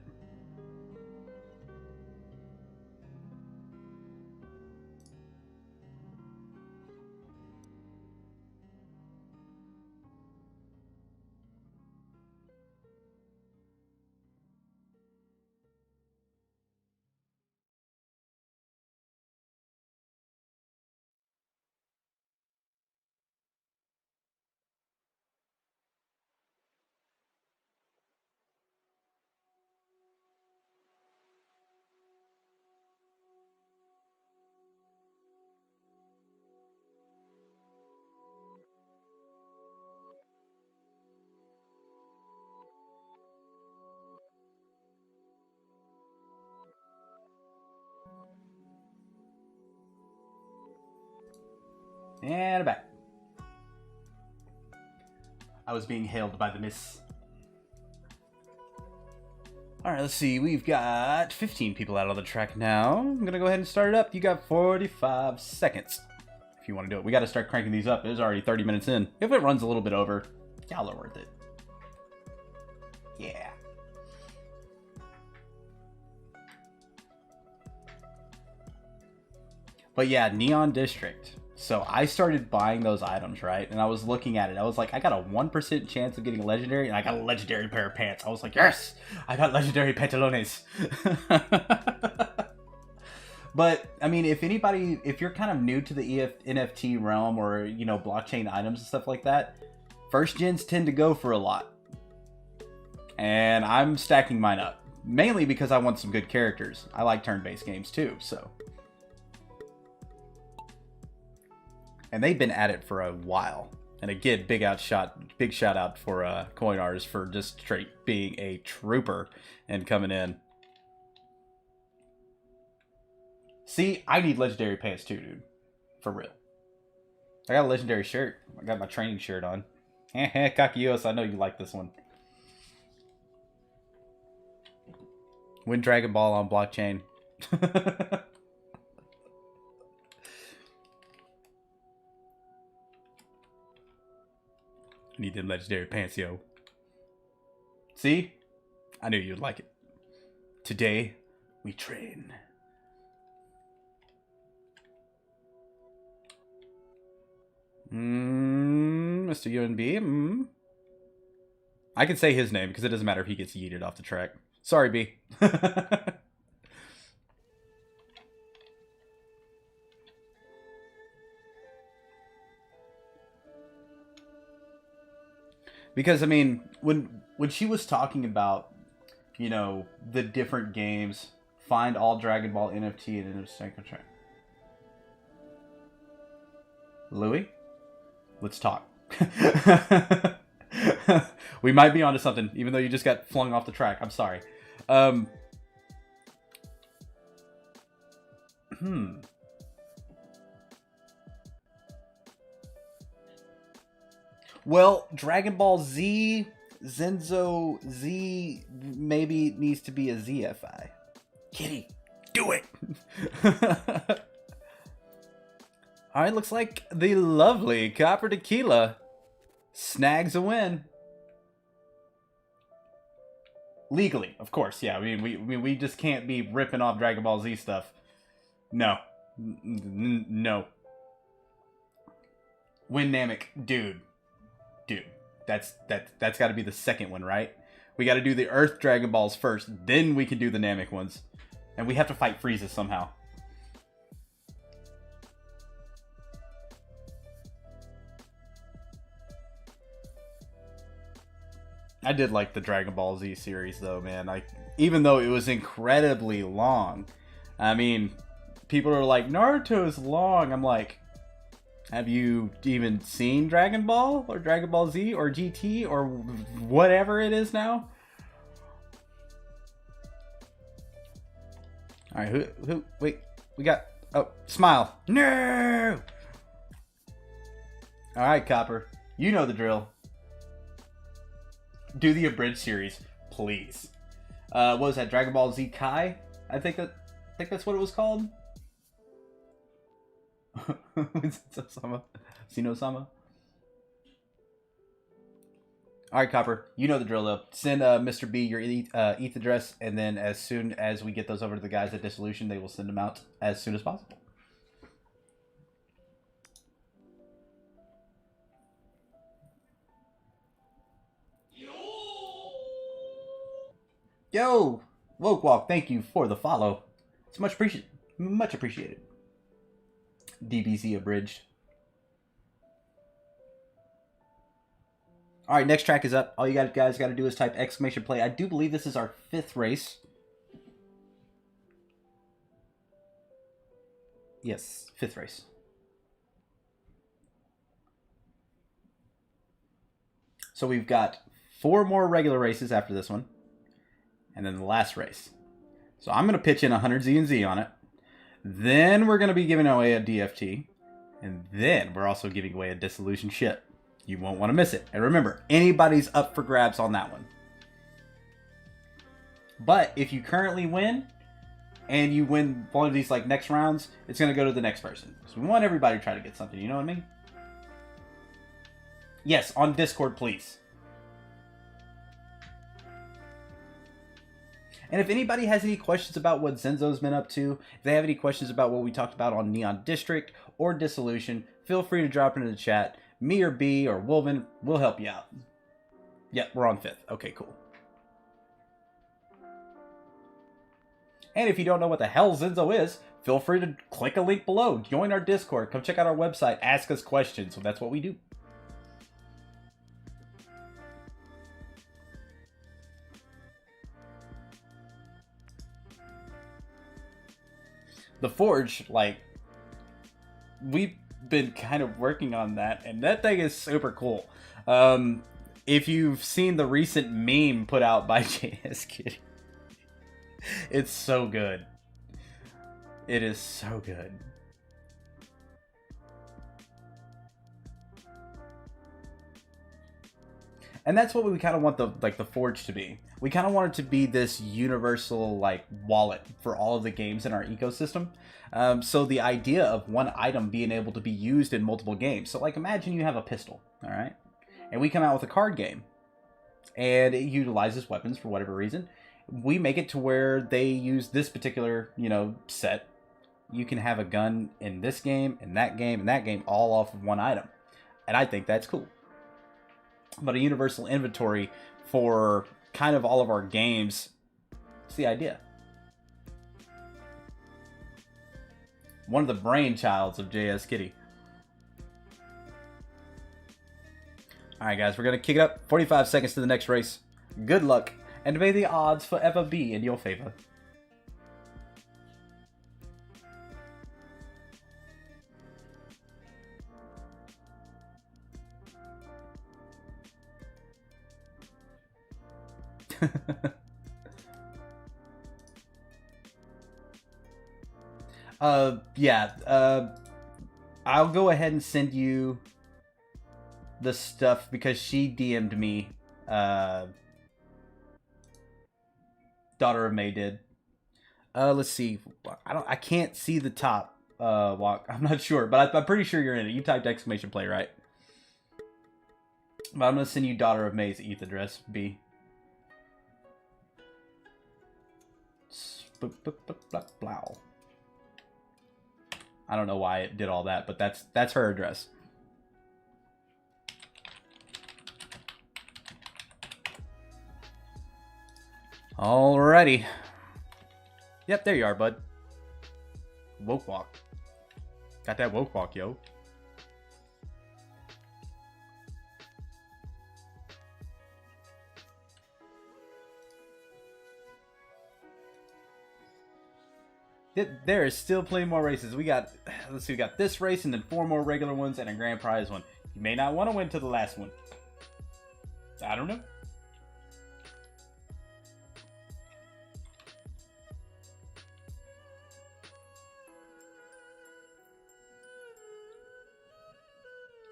And back. I was being hailed by the miss. Alright, let's see. We've got 15 people out on the track now. I'm going to go ahead and start it up. You got 45 seconds if you want to do it. We got to start cranking these up. It's already 30 minutes in. If it runs a little bit over, y'all are worth it. Yeah. But yeah, Neon District. So I started buying those items, right? And I was looking at it. I was like, I got a 1% chance of getting a legendary, and I got a legendary pair of pants. I was like, yes! I got legendary pantalones. But, I mean, if you're kind of new to the NFT realm or, blockchain items and stuff like that, first gens tend to go for a lot. And I'm stacking mine up. Mainly because I want some good characters. I like turn-based games too, so... And they've been at it for a while. And again, big shout out for CoinArs for just straight being a trooper and coming in. See, I need legendary pants too, dude. For real. I got a legendary shirt. I got my training shirt on. Kakaios, I know you like this one. Win Dragon Ball on blockchain. I need them legendary pants, yo. See? I knew you'd like it. Today, we train. Mr. UNB. I can say his name because it doesn't matter if he gets yeeted off the track. Sorry, B. Because, I mean, when she was talking about, the different games, find all Dragon Ball NFT and intersect contract. Louis? Let's talk. We might be onto something, even though you just got flung off the track. I'm sorry. Well, Dragon Ball Z, Zenzo Z maybe needs to be a ZFI. Kitty, do it! Alright, looks like the lovely Copper Tequila snags a win. Legally, of course, yeah. I mean, we just can't be ripping off Dragon Ball Z stuff. No. No. Win Namek, dude. That's got to be the second one, right? We got to do the Earth Dragon Balls first, then we can do the Namek ones. And we have to fight Frieza somehow. I did like the Dragon Ball Z series though, man. Even though it was incredibly long. I mean, people are like, Naruto's long. I'm like, have you even seen Dragon Ball or Dragon Ball Z or GT or whatever it is now? All right, who? Wait, we got. Oh, Smile. No. All right, Copper. You know the drill. Do the abridged series, please. What was that? Dragon Ball Z Kai? I think that's what it was called. Sino-sama. Alright, Copper. You know the drill, though. Send Mr. B your ETH address, and then as soon as we get those over to the guys at Dissolution, they will send them out as soon as possible. Yo! Woke Walk, thank you for the follow. It's much appreciated. DBZ abridged. Alright, next track is up. All you guys got to do is type exclamation play. I do believe this is our 5th race. Yes, 5th race. So we've got 4 more regular races after this one. And then the last race. So I'm going to pitch in 100 Z and Z on it. Then we're going to be giving away a DFT. And then we're also giving away a Dissolution ship. You won't want to miss it. And remember, anybody's up for grabs on that one. But if you currently win, and you win one of these like next rounds, it's going to go to the next person. So we want everybody to try to get something, you know what I mean? Yes, on Discord, please. And if anybody has any questions about what Zenzo's been up to, if they have any questions about what we talked about on Neon District or Dissolution, feel free to drop it into the chat. Me or B or Wolven will help you out. Yep, we're on 5th. Okay, cool. And if you don't know what the hell Zenzo is, feel free to click a link below. Join our Discord. Come check out our website. Ask us questions. So that's what we do. The Forge, like, we've been kind of working on that, and that thing is super cool. If you've seen the recent meme put out by JS Kitty, it's so good. It is so good. And that's what we kind of want the Forge to be. We kind of want it to be this universal like wallet for all of the games in our ecosystem. So the idea of one item being able to be used in multiple games. So like imagine you have a pistol, all right? And we come out with a card game. And it utilizes weapons for whatever reason. We make it to where they use this particular, set. You can have a gun in this game, in that game, and that game, all off of one item. And I think that's cool. But a universal inventory for kind of all of our games, it's the idea. One of the brainchilds of JS Kitty. Alright guys, we're going to kick it up. 45 seconds to the next race. Good luck, and may the odds forever be in your favor. Yeah. I'll go ahead and send you the stuff because she DM'd me. Daughter of May did. Let's see. I can't see the top walk. I'm not sure, but I'm pretty sure you're in it. You typed exclamation play, right? But I'm gonna send you Daughter of May's ETH address, B. Blow. I don't know why it did all that, but that's her address. Alrighty. Yep, there you are, bud. Woke walk. Got that woke walk, yo. There is still plenty more races. We got, let's see, we got this race and then 4 more regular ones and a grand prize one. You may not want to win to the last one. I don't know.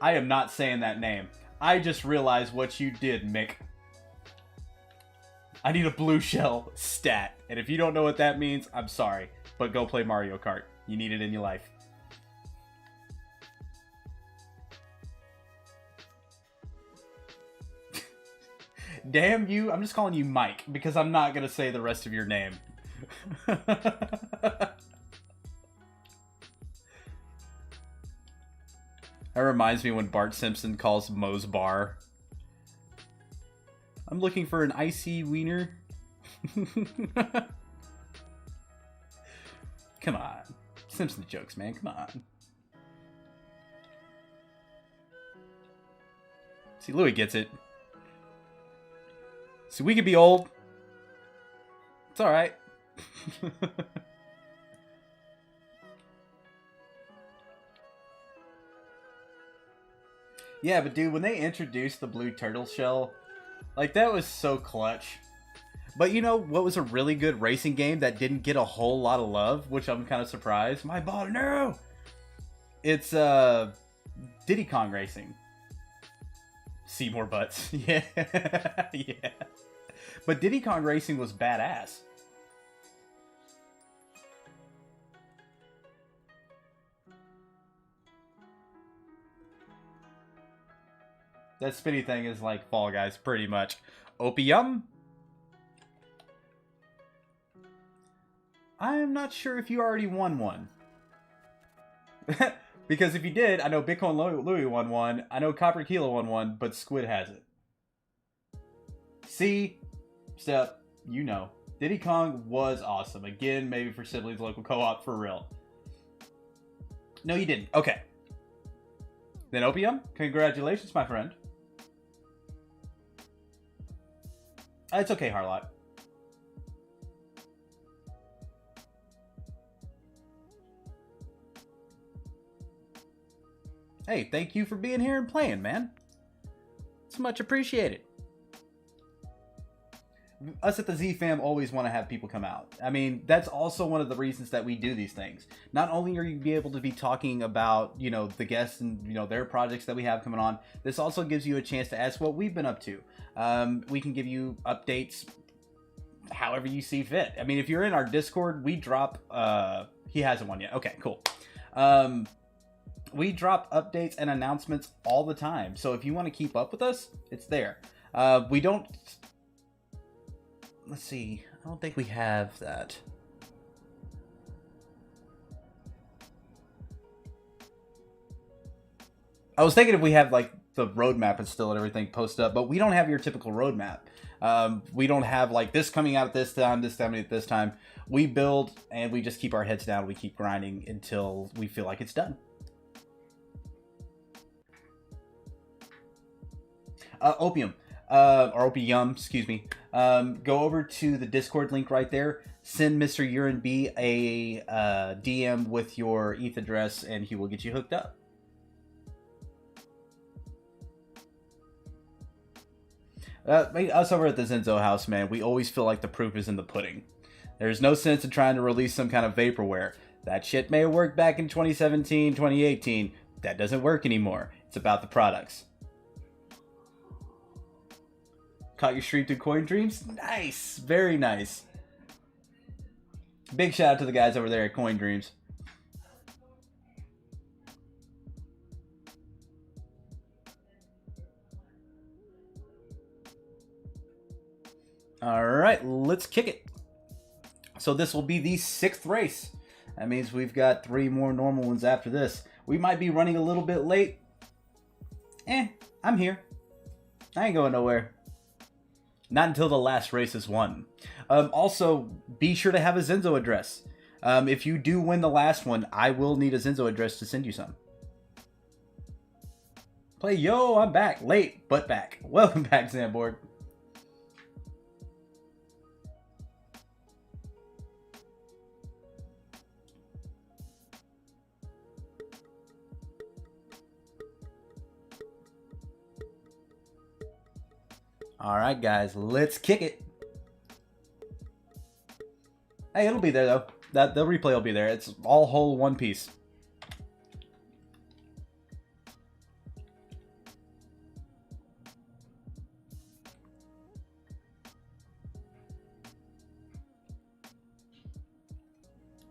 I am not saying that name. I just realized what you did, Mick. I need a blue shell stat. And if you don't know what that means, I'm sorry. But go play Mario Kart. You need it in your life. Damn you. I'm just calling you Mike because I'm not going to say the rest of your name. That reminds me when Bart Simpson calls Moe's Bar. I'm looking for an icy wiener. Come on. Simpson jokes, man. Come on. See, Louis gets it. See, we could be old. It's alright. Yeah, but dude, when they introduced the blue turtle shell, like, that was so clutch. But you know what was a really good racing game that didn't get a whole lot of love, which I'm kind of surprised? My ball, no! It's Diddy Kong Racing. See more butts. Yeah. Yeah. But Diddy Kong Racing was badass. That spinny thing is like Fall Guys, pretty much. Opium? I'm not sure if you already won one. Because if you did, I know Bitcoin Louie won one, I know Copper Kilo won one, but Squid has it. See? Step, you know. Diddy Kong was awesome. Again, maybe for Siblings Local Co-op, for real. No, you didn't. Okay. Then Opium, congratulations, my friend. It's okay, Harlot. Hey, thank you for being here and playing, man. It's much appreciated. Us at the Z Fam always want to have people come out. I mean, that's also one of the reasons that we do these things. Not only are you be able to be talking about, you know, the guests and, you know, their projects that we have coming on, this also gives you a chance to ask what we've been up to. We can give you updates however you see fit. I mean, if you're in our Discord, we drop, he hasn't won yet. Okay, cool. We drop updates and announcements all the time. So if you want to keep up with us, it's there. We don't... Let's see. I don't think we have that. I was thinking if we have, like, the roadmap and still and everything posted up, but we don't have your typical roadmap. We don't have, like, this coming out at this time, at this time. We build, and we just keep our heads down. We keep grinding until we feel like it's done. Opium. Or Opium, excuse me. Go over to the Discord link right there. Send Mr. Urine B a DM with your ETH address, and he will get you hooked up. Us over at the Zenzo house, man, we always feel like the proof is in the pudding. There's no sense in trying to release some kind of vaporware. That shit may have worked back in 2017, 2018. That doesn't work anymore. It's about the products. Caught your stream through Coin Dreams? Nice. Very nice. Big shout out to the guys over there at Coin Dreams. All right, let's kick it. So this will be the 6th race. That means we've got 3 more normal ones after this. We might be running a little bit late. I'm here. I ain't going nowhere. Not until the last race is won. Also, be sure to have a Zenzo address. If you do win the last one, I will need a Zenzo address to send you some. Play, yo, I'm back. Late, but back. Welcome back, Zamborg. All right, guys, let's kick it. Hey, it'll be there, though. The replay will be there. It's all whole one piece.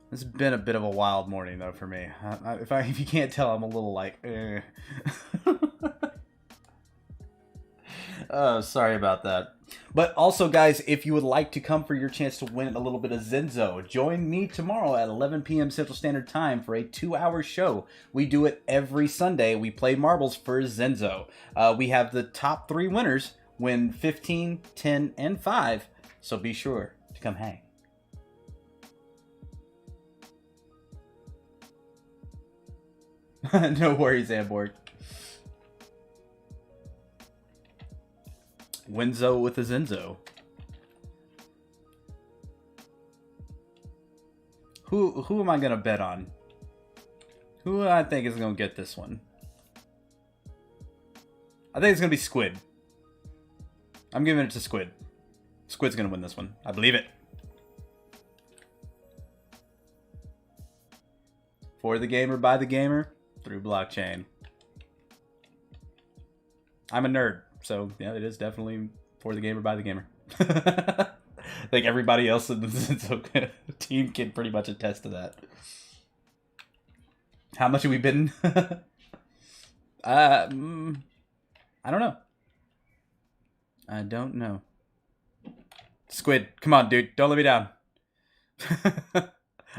This has been a bit of a wild morning, though, for me. If you can't tell, I'm a little like, eh. Oh, sorry about that. But also, guys, if you would like to come for your chance to win a little bit of Zenzo, join me tomorrow at 11 p.m. Central Standard Time for a 2-hour show. We do it every Sunday. We play marbles for Zenzo. We have the top 3 winners win 15, 10, and 5. So be sure to come hang. No worries, Amborg. Winzo with a Zenzo. Who am I gonna bet on? Who do I think is gonna get this one? I think it's gonna be Squid. I'm giving it to Squid. Squid's gonna win this one. I believe it. For the gamer, by the gamer, through blockchain. I'm a nerd. So, yeah, it is definitely for the gamer, by the gamer. I think everybody else in the Zenzo team can pretty much attest to that. How much have we been? I don't know. I don't know. Squid, come on, dude. Don't let me down.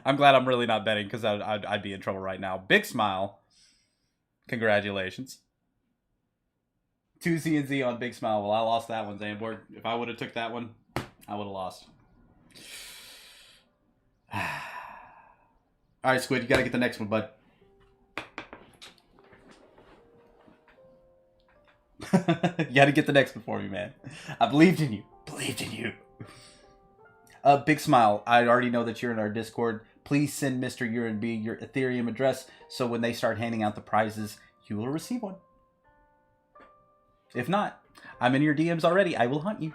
I'm glad I'm really not betting because I'd be in trouble right now. Big smile. Congratulations. 2 Z&Z on Big Smile. Well, I lost that one, Zamborg. If I would have took that one, I would have lost. All right, Squid, you got to get the next one, bud. You got to get the next one for me, man. I believed in you. Believed in you. Big Smile, I already know that you're in our Discord. Please send Mr. UNB your Ethereum address so when they start handing out the prizes, you will receive one. If not, I'm in your DMs already. I will hunt you.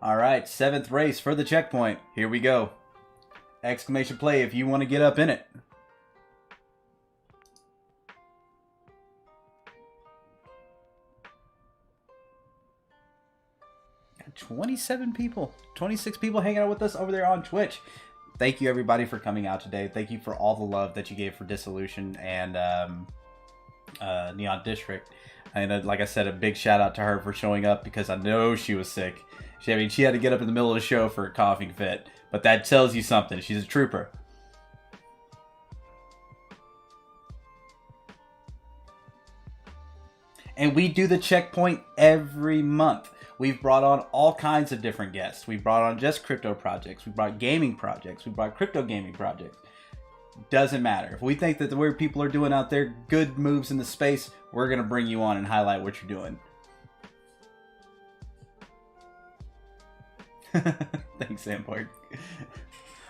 All right, 7th race for the checkpoint. Here we go. Exclamation play if you want to get up in it. Got 27 people, 26 people hanging out with us over there on Twitch. Thank you, everybody, for coming out today. Thank you for all the love that you gave for Dissolution and Neon District. And like I said, a big shout out to her for showing up because I know she was sick. She had to get up in the middle of the show for a coughing fit. But that tells you something. She's a trooper. And we do the checkpoint every month. We've brought on all kinds of different guests. We brought on just crypto projects. We brought gaming projects. We brought crypto gaming projects. Doesn't matter. If we think that the way people are doing out there, good moves in the space, we're going to bring you on and highlight what you're doing. Thanks, Sampoid.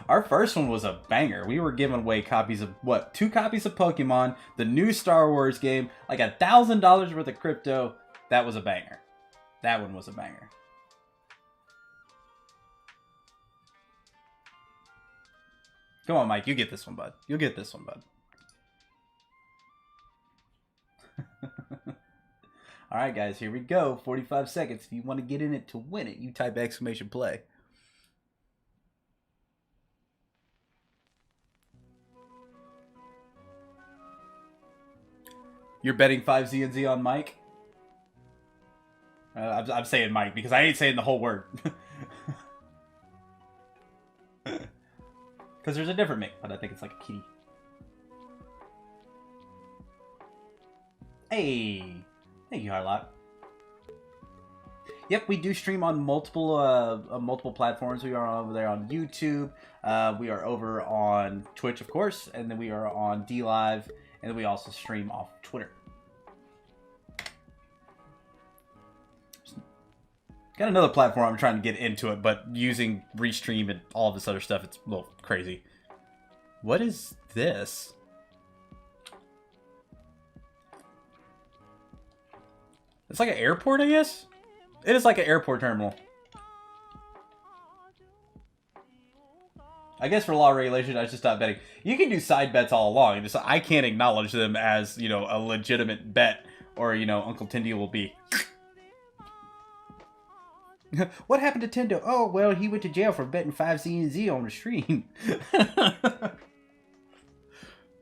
Our first one was a banger. We were giving away copies of, what, 2 copies of Pokemon, the new Star Wars game, like $1,000 worth of crypto. That was a banger. That one was a banger. Come on, Mike. You get this one, bud. You'll get this one, bud. All right, guys. Here we go. 45 seconds. If you want to get in it to win it, you type exclamation play. You're betting 5Z and Z on Mike? I'm saying Mike because I ain't saying the whole word. Because there's a different Mick, but I think it's like a kitty. Hey! Thank you, Harlock. Yep, we do stream on multiple platforms. We are over there on YouTube. We are over on Twitch, of course. And then we are on DLive. And then we also stream off Twitter. Got another platform I'm trying to get into it, but using Restream and all of this other stuff, it's a little crazy. What is this? It's like an airport, I guess? It is like an airport terminal. I guess for law regulation, I should stop betting. You can do side bets all along. Just, I can't acknowledge them as, you know, a legitimate bet, or, you know, Uncle Tindy will be. What happened to Tendo? Oh, well, he went to jail for betting 5Z and Z on the stream.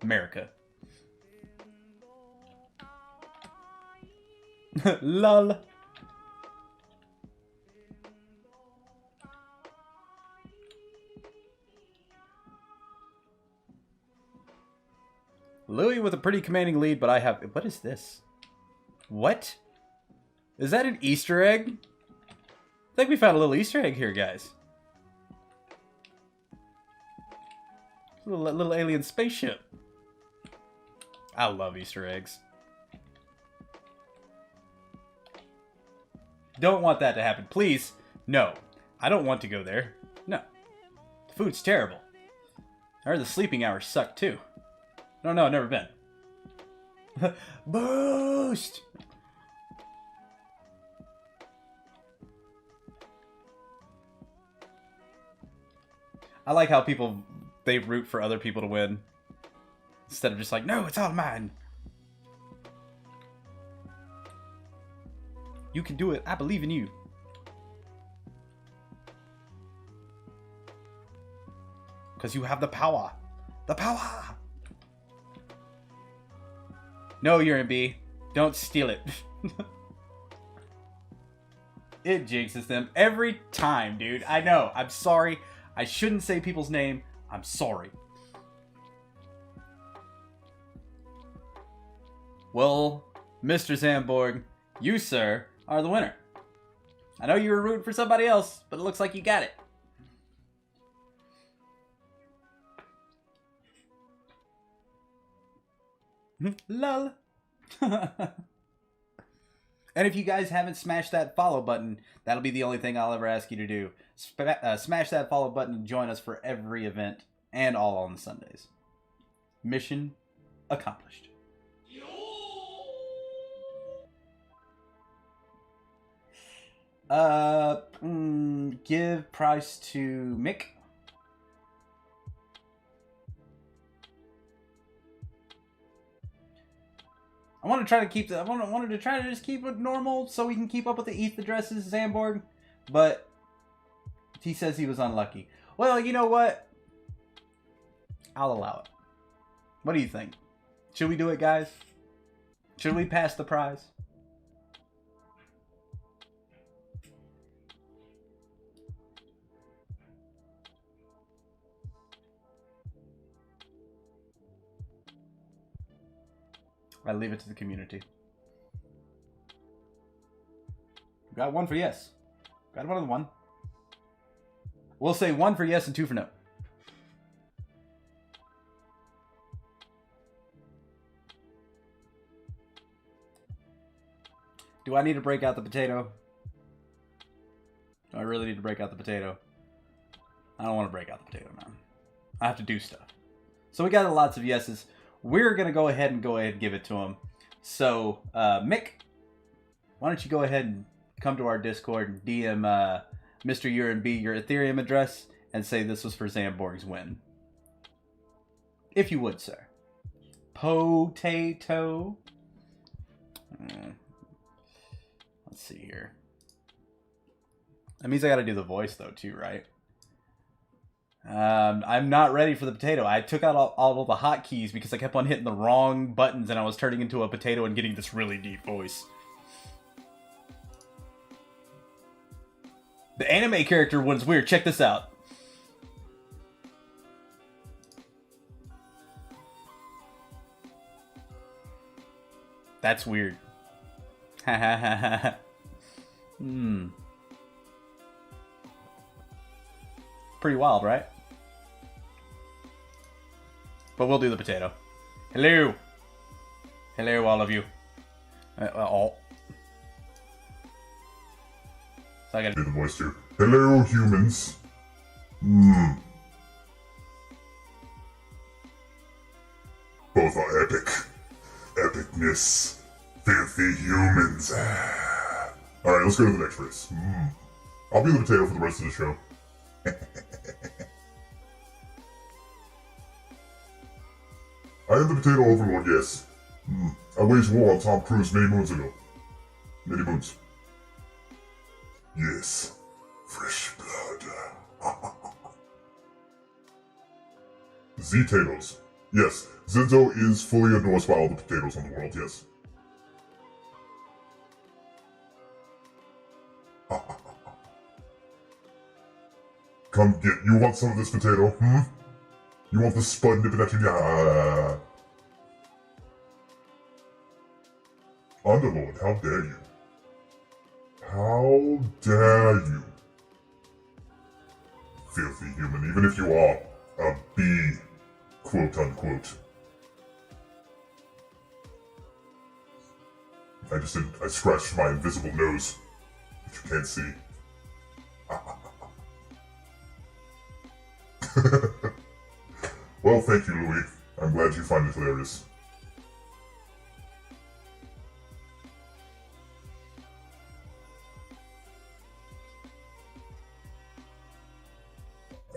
America. Lol. Louis with a pretty commanding lead, but I have... What is this? What? Is that an Easter egg? I think we found a little Easter egg here, guys. Little alien spaceship. I love Easter eggs. Don't want that to happen. Please, no. I don't want to go there. No. The food's terrible. I heard the sleeping hours suck, too. No, I've never been. Boost! I like how people, they root for other people to win. Instead of just like, no, it's all mine. You can do it. I believe in you. Because you have the power. The power! No, Urine B. Don't steal it. It jinxes them every time, dude. I know. I'm sorry. I shouldn't say people's name. I'm sorry. Well, Mr. Zamborg, you, sir, are the winner. I know you were rooting for somebody else, but it looks like you got it. Lol. And if you guys haven't smashed that follow button, that'll be the only thing I'll ever ask you to do. Smash that follow button and join us for every event and all on Sundays. Mission accomplished. Give price to Mick. I want to try to keep the. I wanted to try to just keep it normal so we can keep up with the ETH addresses, Zamborg. But he says he was unlucky. Well, you know what? I'll allow it. What do you think? Should we do it, guys? Should we pass the prize? I leave it to the community. Got one for yes. Got another one. We'll say 1 for yes and 2 for no. Do I need to break out the potato? Do I really need to break out the potato? I don't want to break out the potato now. I have to do stuff. So we got lots of yeses. We're going to go ahead and give it to him. So, Mick, why don't you go ahead and come to our Discord and DM Mr. URB your Ethereum address and say this was for Zamborg's win. If you would, sir. Potato. Let's see here. That means I got to do the voice, though, too, right? I'm not ready for the potato. I took out all the hotkeys because I kept on hitting the wrong buttons and I was turning into a potato and getting this really deep voice. The anime character one's weird. Check this out. That's weird. Ha ha ha ha. Pretty wild, right? But we'll do the potato. Hello. Hello, all of you. So I gotta do the voice too. Hello, humans. Both are epic. Epicness. Filthy humans. Alright, let's go to the next race. I'll be the potato for the rest of the show. I am the potato overlord, yes. I waged war on Tom Cruise many moons ago. Many moons. Yes. Fresh blood. Z-Tatos. Yes, Zinzo is fully endorsed by all the potatoes in the world, yes. Come get, you want some of this potato, You want the spud nipping at you? Underlord, how dare you? How dare you? Filthy human, even if you are a bee, quote unquote. I scratched my invisible nose, which you can't see. Well, thank you, Louis. I'm glad you find it hilarious.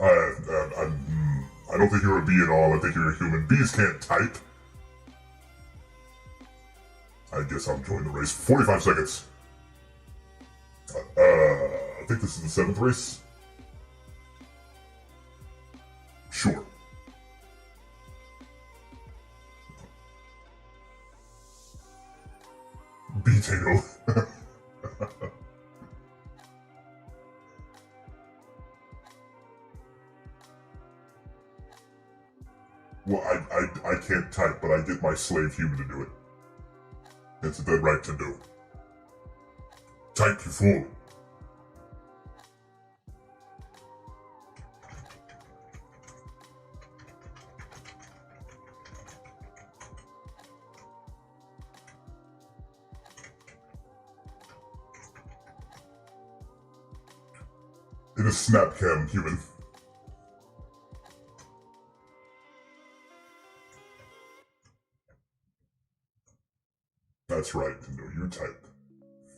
I don't think you're a bee at all. I think you're a human. Bees can't type. I guess I'll join the race. 45 seconds. I think this is the 7th race. Sure. Potato. Well, I can't type, but I get my slave human to do it. It's a dead right to do. Type, you fool. It is Snapcam, human. That's right, no, you type.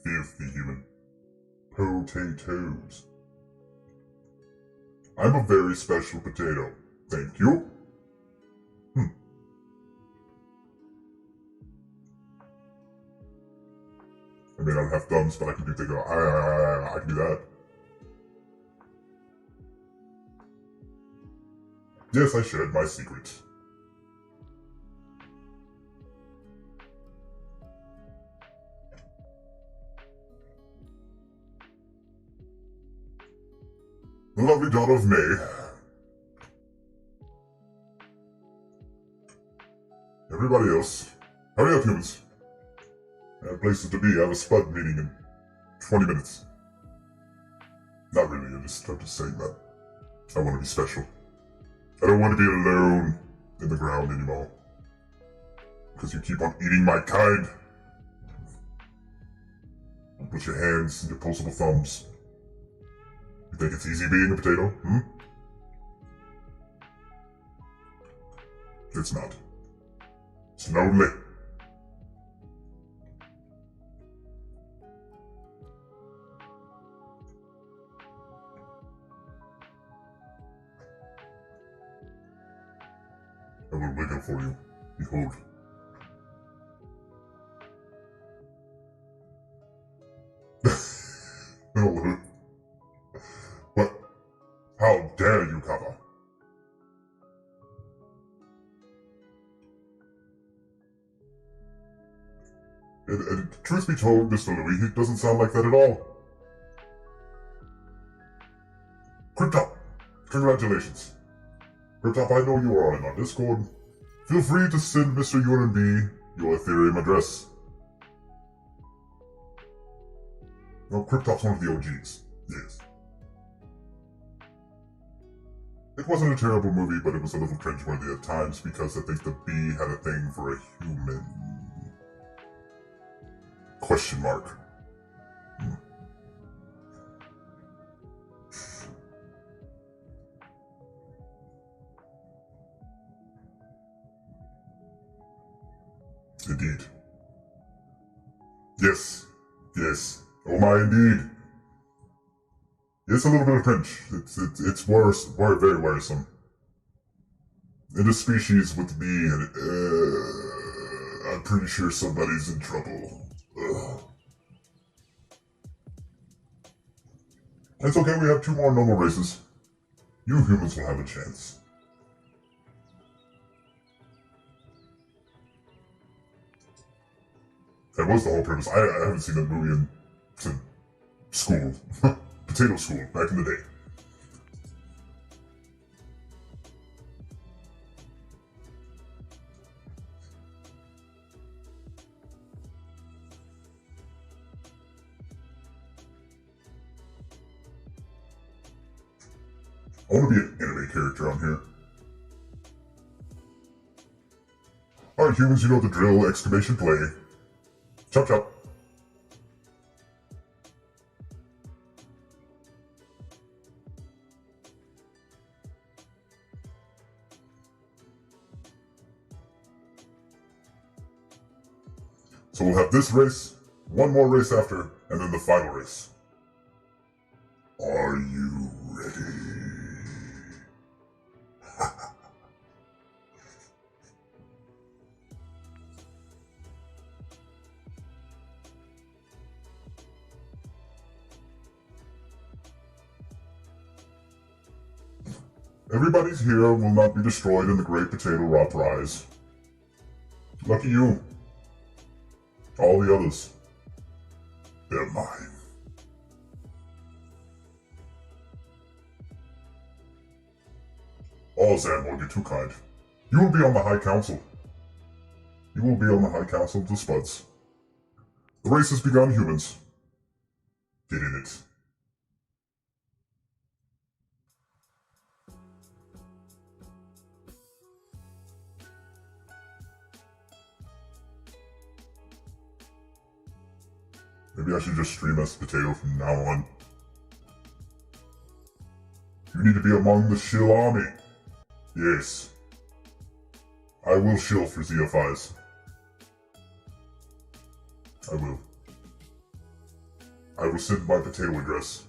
Filthy human. Potatoes. I'm a very special potato. Thank you. I may not have thumbs, but I can do things. I can do that. Yes, I shared my secret. The lovely daughter of May. Everybody else, hurry up, humans. I have places to be. I have a spud meeting in 20 minutes. Not really, I'm just saying that. I want to be special. I don't want to be alone in the ground anymore. Because you keep on eating my kind. Put your hands in your opposable thumbs. You think it's easy being a potato, it's not. Slowly. I will wiggle for you. Behold. No, what? How dare you, Kappa? Truth be told, Mr. Louis, he doesn't sound like that at all. Cryptop, congratulations. Cryptop, I know you are in our Discord. Feel free to send Mr. UNB your Ethereum address. No, Cryptop's one of the OGs. Yes. It wasn't a terrible movie, but it was a little cringeworthy at times because I think the bee had a thing for a human. Question mark. Indeed. Yes. Yes. Oh my, indeed. It's a little bit of cringe. It's worse, very worrisome. In a species with the bee, I'm pretty sure somebody's in trouble. Ugh. It's okay, we have 2 more normal races. You humans will have a chance. That was the whole purpose. I haven't seen that movie since school. Potato school, back in the day. I want to be an anime character on here. Alright humans, you know the drill, exclamation play. Chop chop. So we'll have this race, 1 more race after, and then the final race. Are you ready? Everybody's here will not be destroyed in the Great Potato Rot Rise. Lucky you. All the others, they're mine. Oh, Zamor, you're too kind. You will be on the High Council. You will be on the High Council of the Spuds. The race has begun, humans. Get in it. Maybe I should just stream as Potato from now on. You need to be among the shill army. Yes. I will shill for ZFIs. I will. I will send my potato address.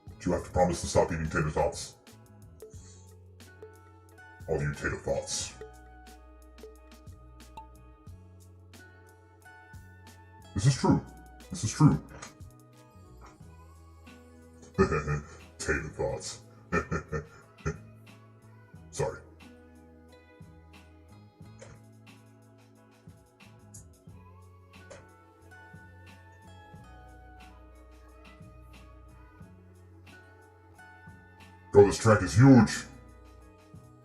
But you have to promise to stop eating tater tots. All you tater thoughts. This is true. This is true. Tater thoughts. Sorry. Bro, this track is huge.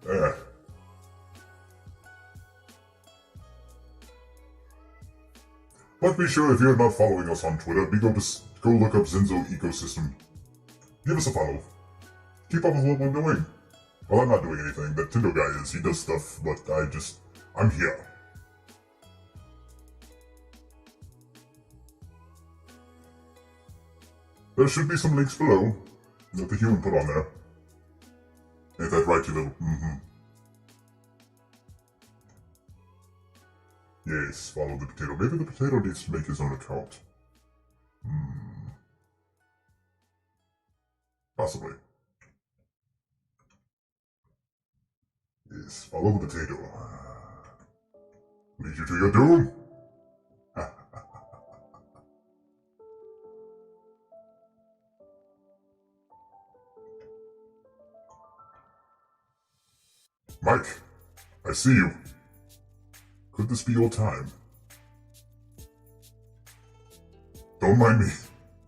Yeah. But be sure if you're not following us on Twitter, go look up Zenzo Ecosystem. Give us a follow. Keep up with what we're doing. Well, I'm not doing anything. That Tindo guy is. He does stuff, but I'm here. There should be some links below that the human put on there. Ain't that right, you little? Mm-hmm. Yes, follow the potato. Maybe the potato needs to make his own account. Possibly. Yes, follow the potato. Lead you to your doom. Mike, I see you. Could this be your time? Don't mind me.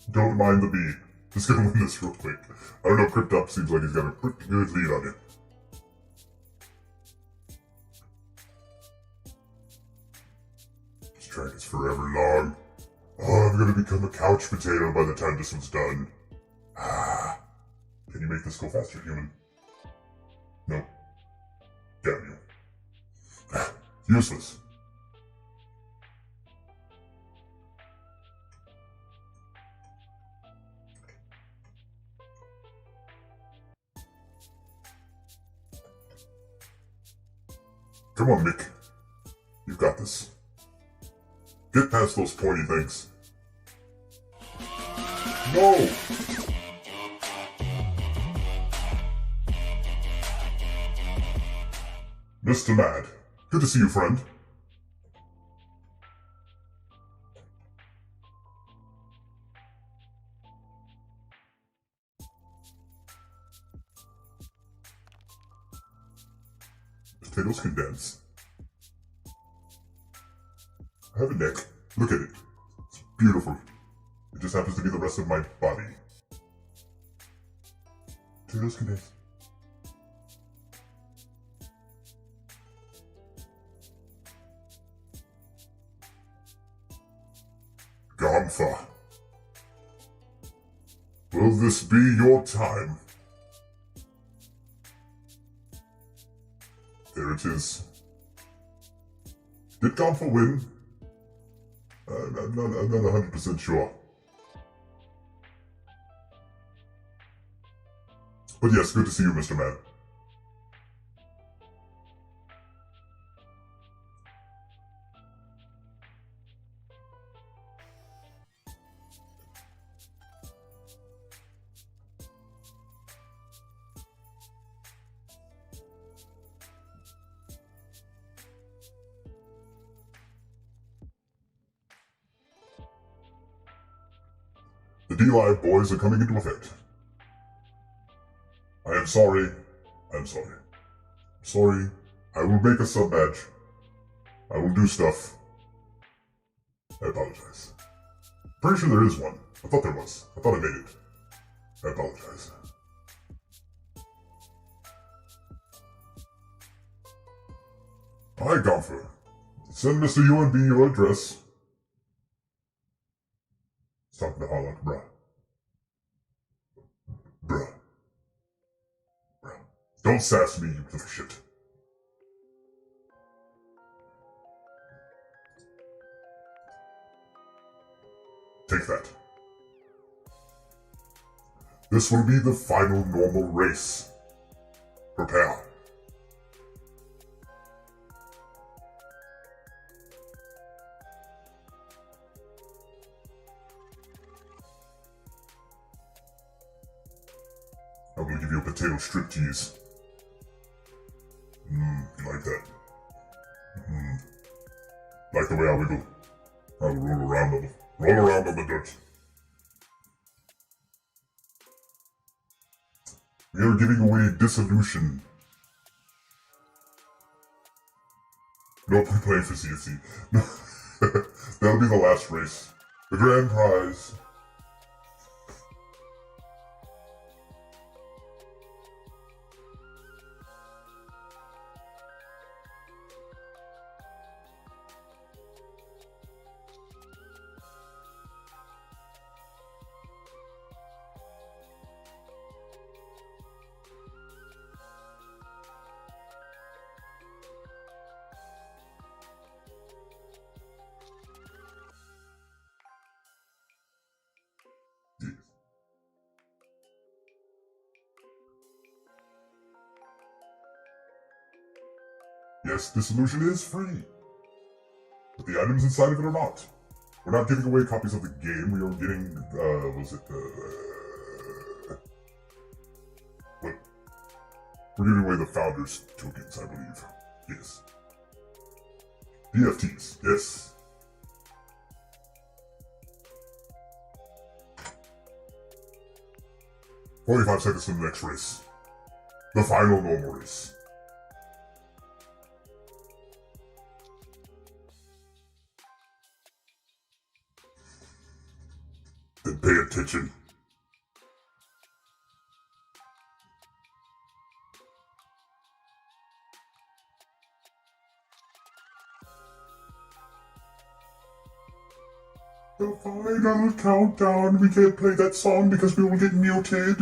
Don't mind the bee. Just gonna win this real quick. I don't know, Crypt Up seems like he's got a pretty good lead on you. This track is forever long. Oh, I'm gonna become a couch potato by the time this one's done. Ah. Can you make this go faster, human? No. Damn you. Useless. Come on, Mick. You got this. Get past those pointy things. No! Mr. Mad, good to see you, friend. Potatoes can dance. I have a neck. Look at it. It's beautiful. It just happens to be the rest of my body. Potatoes can dance. Gamfa. Will this be your time? There it is. Did Gamfa win? I'm not 100% sure. But yes, good to see you, Mr. Man. The D-Live boys are coming into effect. I am sorry. I'm sorry. Sorry. I will make a sub-badge. I will do stuff. I apologize. Pretty sure there is one. I thought there was. I thought I made it. I apologize. Hi, Gomfer. Send Mr. UNB your address. He's talking to Harlock, bruh. Bruh. Bruh. Don't sass me, you little shit. Take that. This will be the final normal race. Prepare. I'm gonna give you a potato striptease. You like that? Like the way I wiggle? I will roll around on the dirt. We are giving away Dissolution. No, we're playing for CFC. No, that'll be the last race. The grand prize. yes, Dissolution is free. But the items inside of it are not. We're not giving away copies of the game. We are getting, what? We're giving away the Founders tokens, I believe. Yes. DFTs, yes. "45 seconds to the next race. The final normal race. Then pay attention. The final countdown. We can't play that song because we will get muted.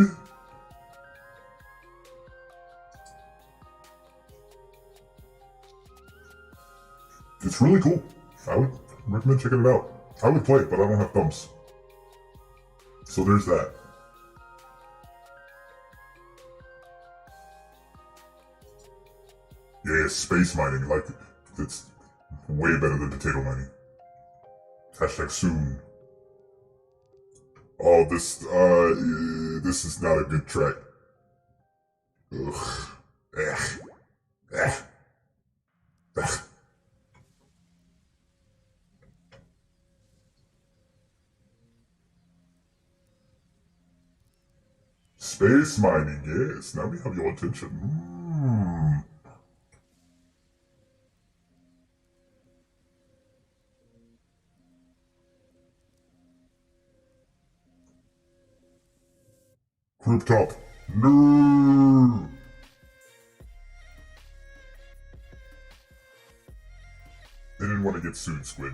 It's really cool. I would recommend checking it out. I would play it, but I don't have thumbs. So there's that. Yeah, space mining, like, it's way better than potato mining. Hashtag soon. Oh, this is not a good track. Ugh. Ugh. Ugh. Ugh. Space mining, yes. Now we have your attention. Group top. No. They didn't want to get sued, Squid.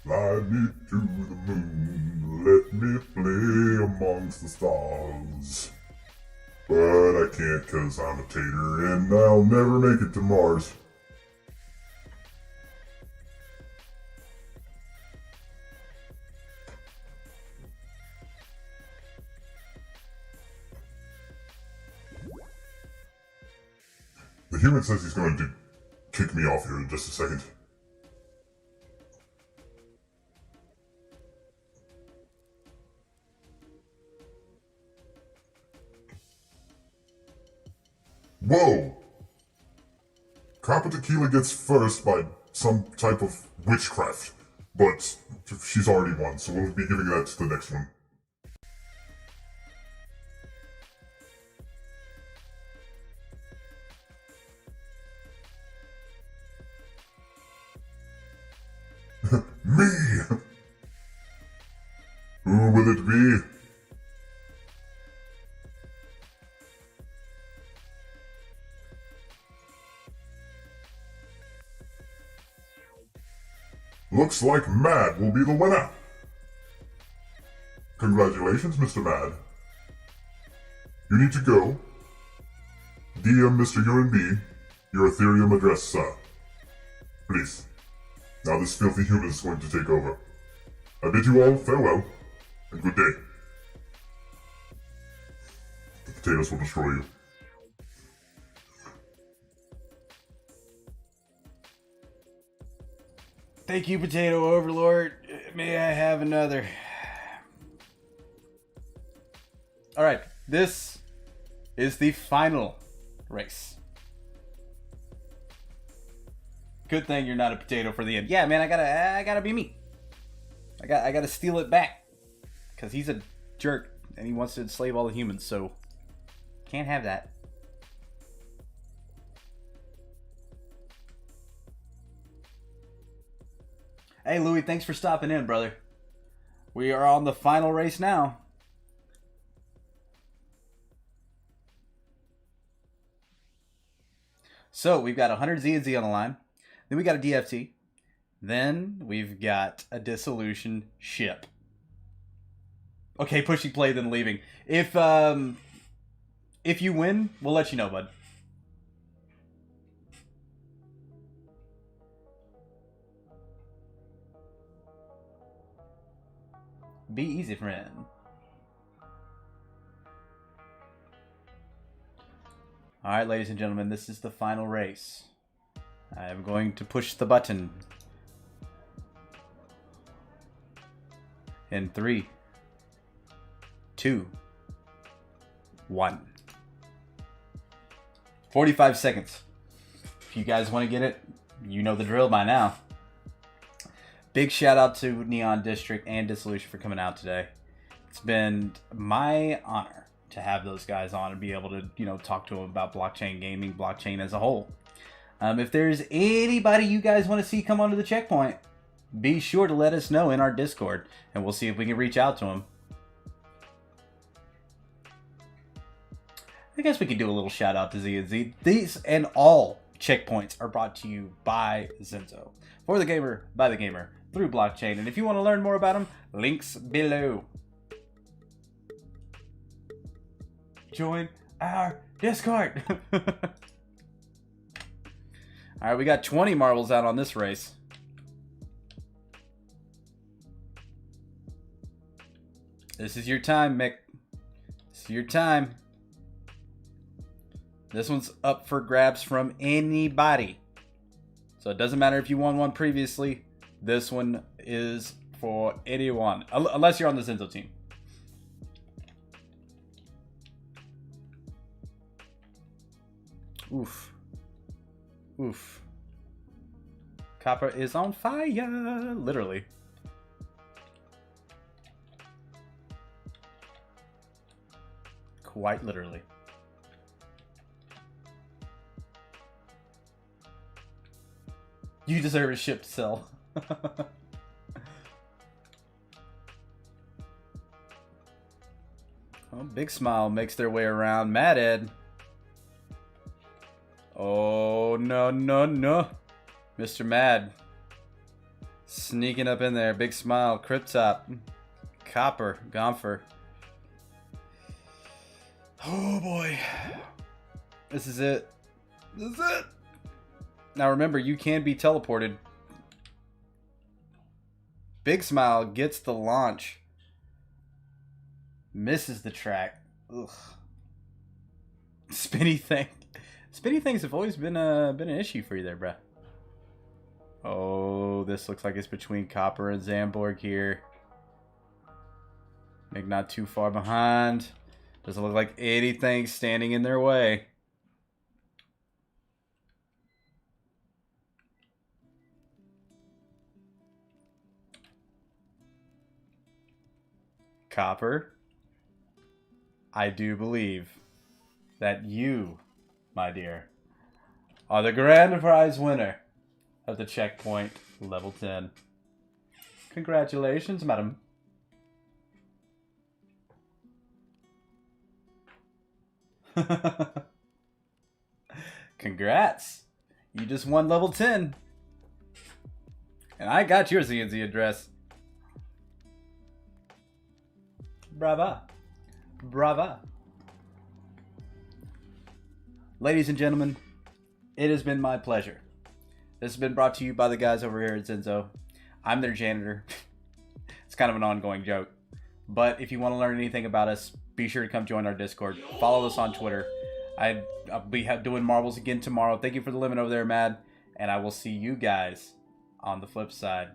Fly me to the moon, let me play amongst the stars. But I can't 'cause I'm a tater and I'll never make it to Mars. The human says he's going to kick me off here in just a second. Whoa! Copper Tequila gets first by some type of witchcraft, but she's already won, so we'll be giving that to the next one. Me! Who will it be? Looks like Mad will be the winner. Congratulations, Mr. Mad. You need to go. DM Mr. UNB your Ethereum address, sir. Please. Now this filthy human is going to take over. I bid you all farewell, and good day. The potatoes will destroy you. Thank you, Potato Overlord. May I have another? Alright, this is the final race. Good thing you're not a potato for the end. Yeah, man, I gotta be me. I gotta steal it back. Cause he's a jerk and he wants to enslave all the humans, so can't have that. Hey, Louie, thanks for stopping in, brother. We are on the final race now. So, we've got 100 Z and Z on the line. Then we got a DFT. Then we've got a Dissolution ship. Okay, pushing play, then leaving. If you win, we'll let you know, bud. Be easy, friend. Alright, ladies and gentlemen, this is the final race. I am going to push the button. In 3, 2, 1. 45 seconds. If you guys want to get it, you know the drill by now. Big shout out to Neon District and Dissolution for coming out today. It's been my honor to have those guys on and be able to, you know, talk to them about blockchain gaming, blockchain as a whole. If there's anybody you guys want to see come onto the checkpoint, be sure to let us know in our Discord, and we'll see if we can reach out to them. I guess we could do a little shout out to Z and Z. These and all checkpoints are brought to you by Zenzo. For the gamer, by the gamer, through blockchain. And if you want to learn more about them, links below. Join our Discord. Alright, we got 20 marbles out on this race. This is your time, Mick. This is your time. This one's up for grabs from anybody. So it doesn't matter if you won one previously. This one is for anyone. Unless you're on the Zenzo team. Oof. Oof. Copper is on fire. Literally. Quite literally. You deserve a ship to sell. Oh, Big Smile makes their way around. Mad Ed. Oh, no, no, no. Mr. Mad. Sneaking up in there. Big Smile. Cryptop. Copper. Gompher. Oh, boy. This is it. This is it. Now remember, you can be teleported. Big Smile gets the launch. Misses the track. Ugh. Spinny thing. Spinny things have always been an issue for you there, bruh. Oh, this looks like it's between Copper and Zamborg here. Make not too far behind. Doesn't look like anything standing in their way. Copper, I do believe that you, my dear, are the grand prize winner of the checkpoint level 10. Congratulations, madam. Congrats. You just won level 10. And I got your Z&Z address. Brava. Brava. Ladies and gentlemen, it has been my pleasure. This has been brought to you by the guys over here at Zenzo. I'm their janitor. It's kind of an ongoing joke. But if you want to learn anything about us, be sure to come join our Discord. Follow us on Twitter. I'll be doing marbles again tomorrow. Thank you for the limit over there, Mad. And I will see you guys on the flip side.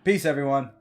Peace, everyone.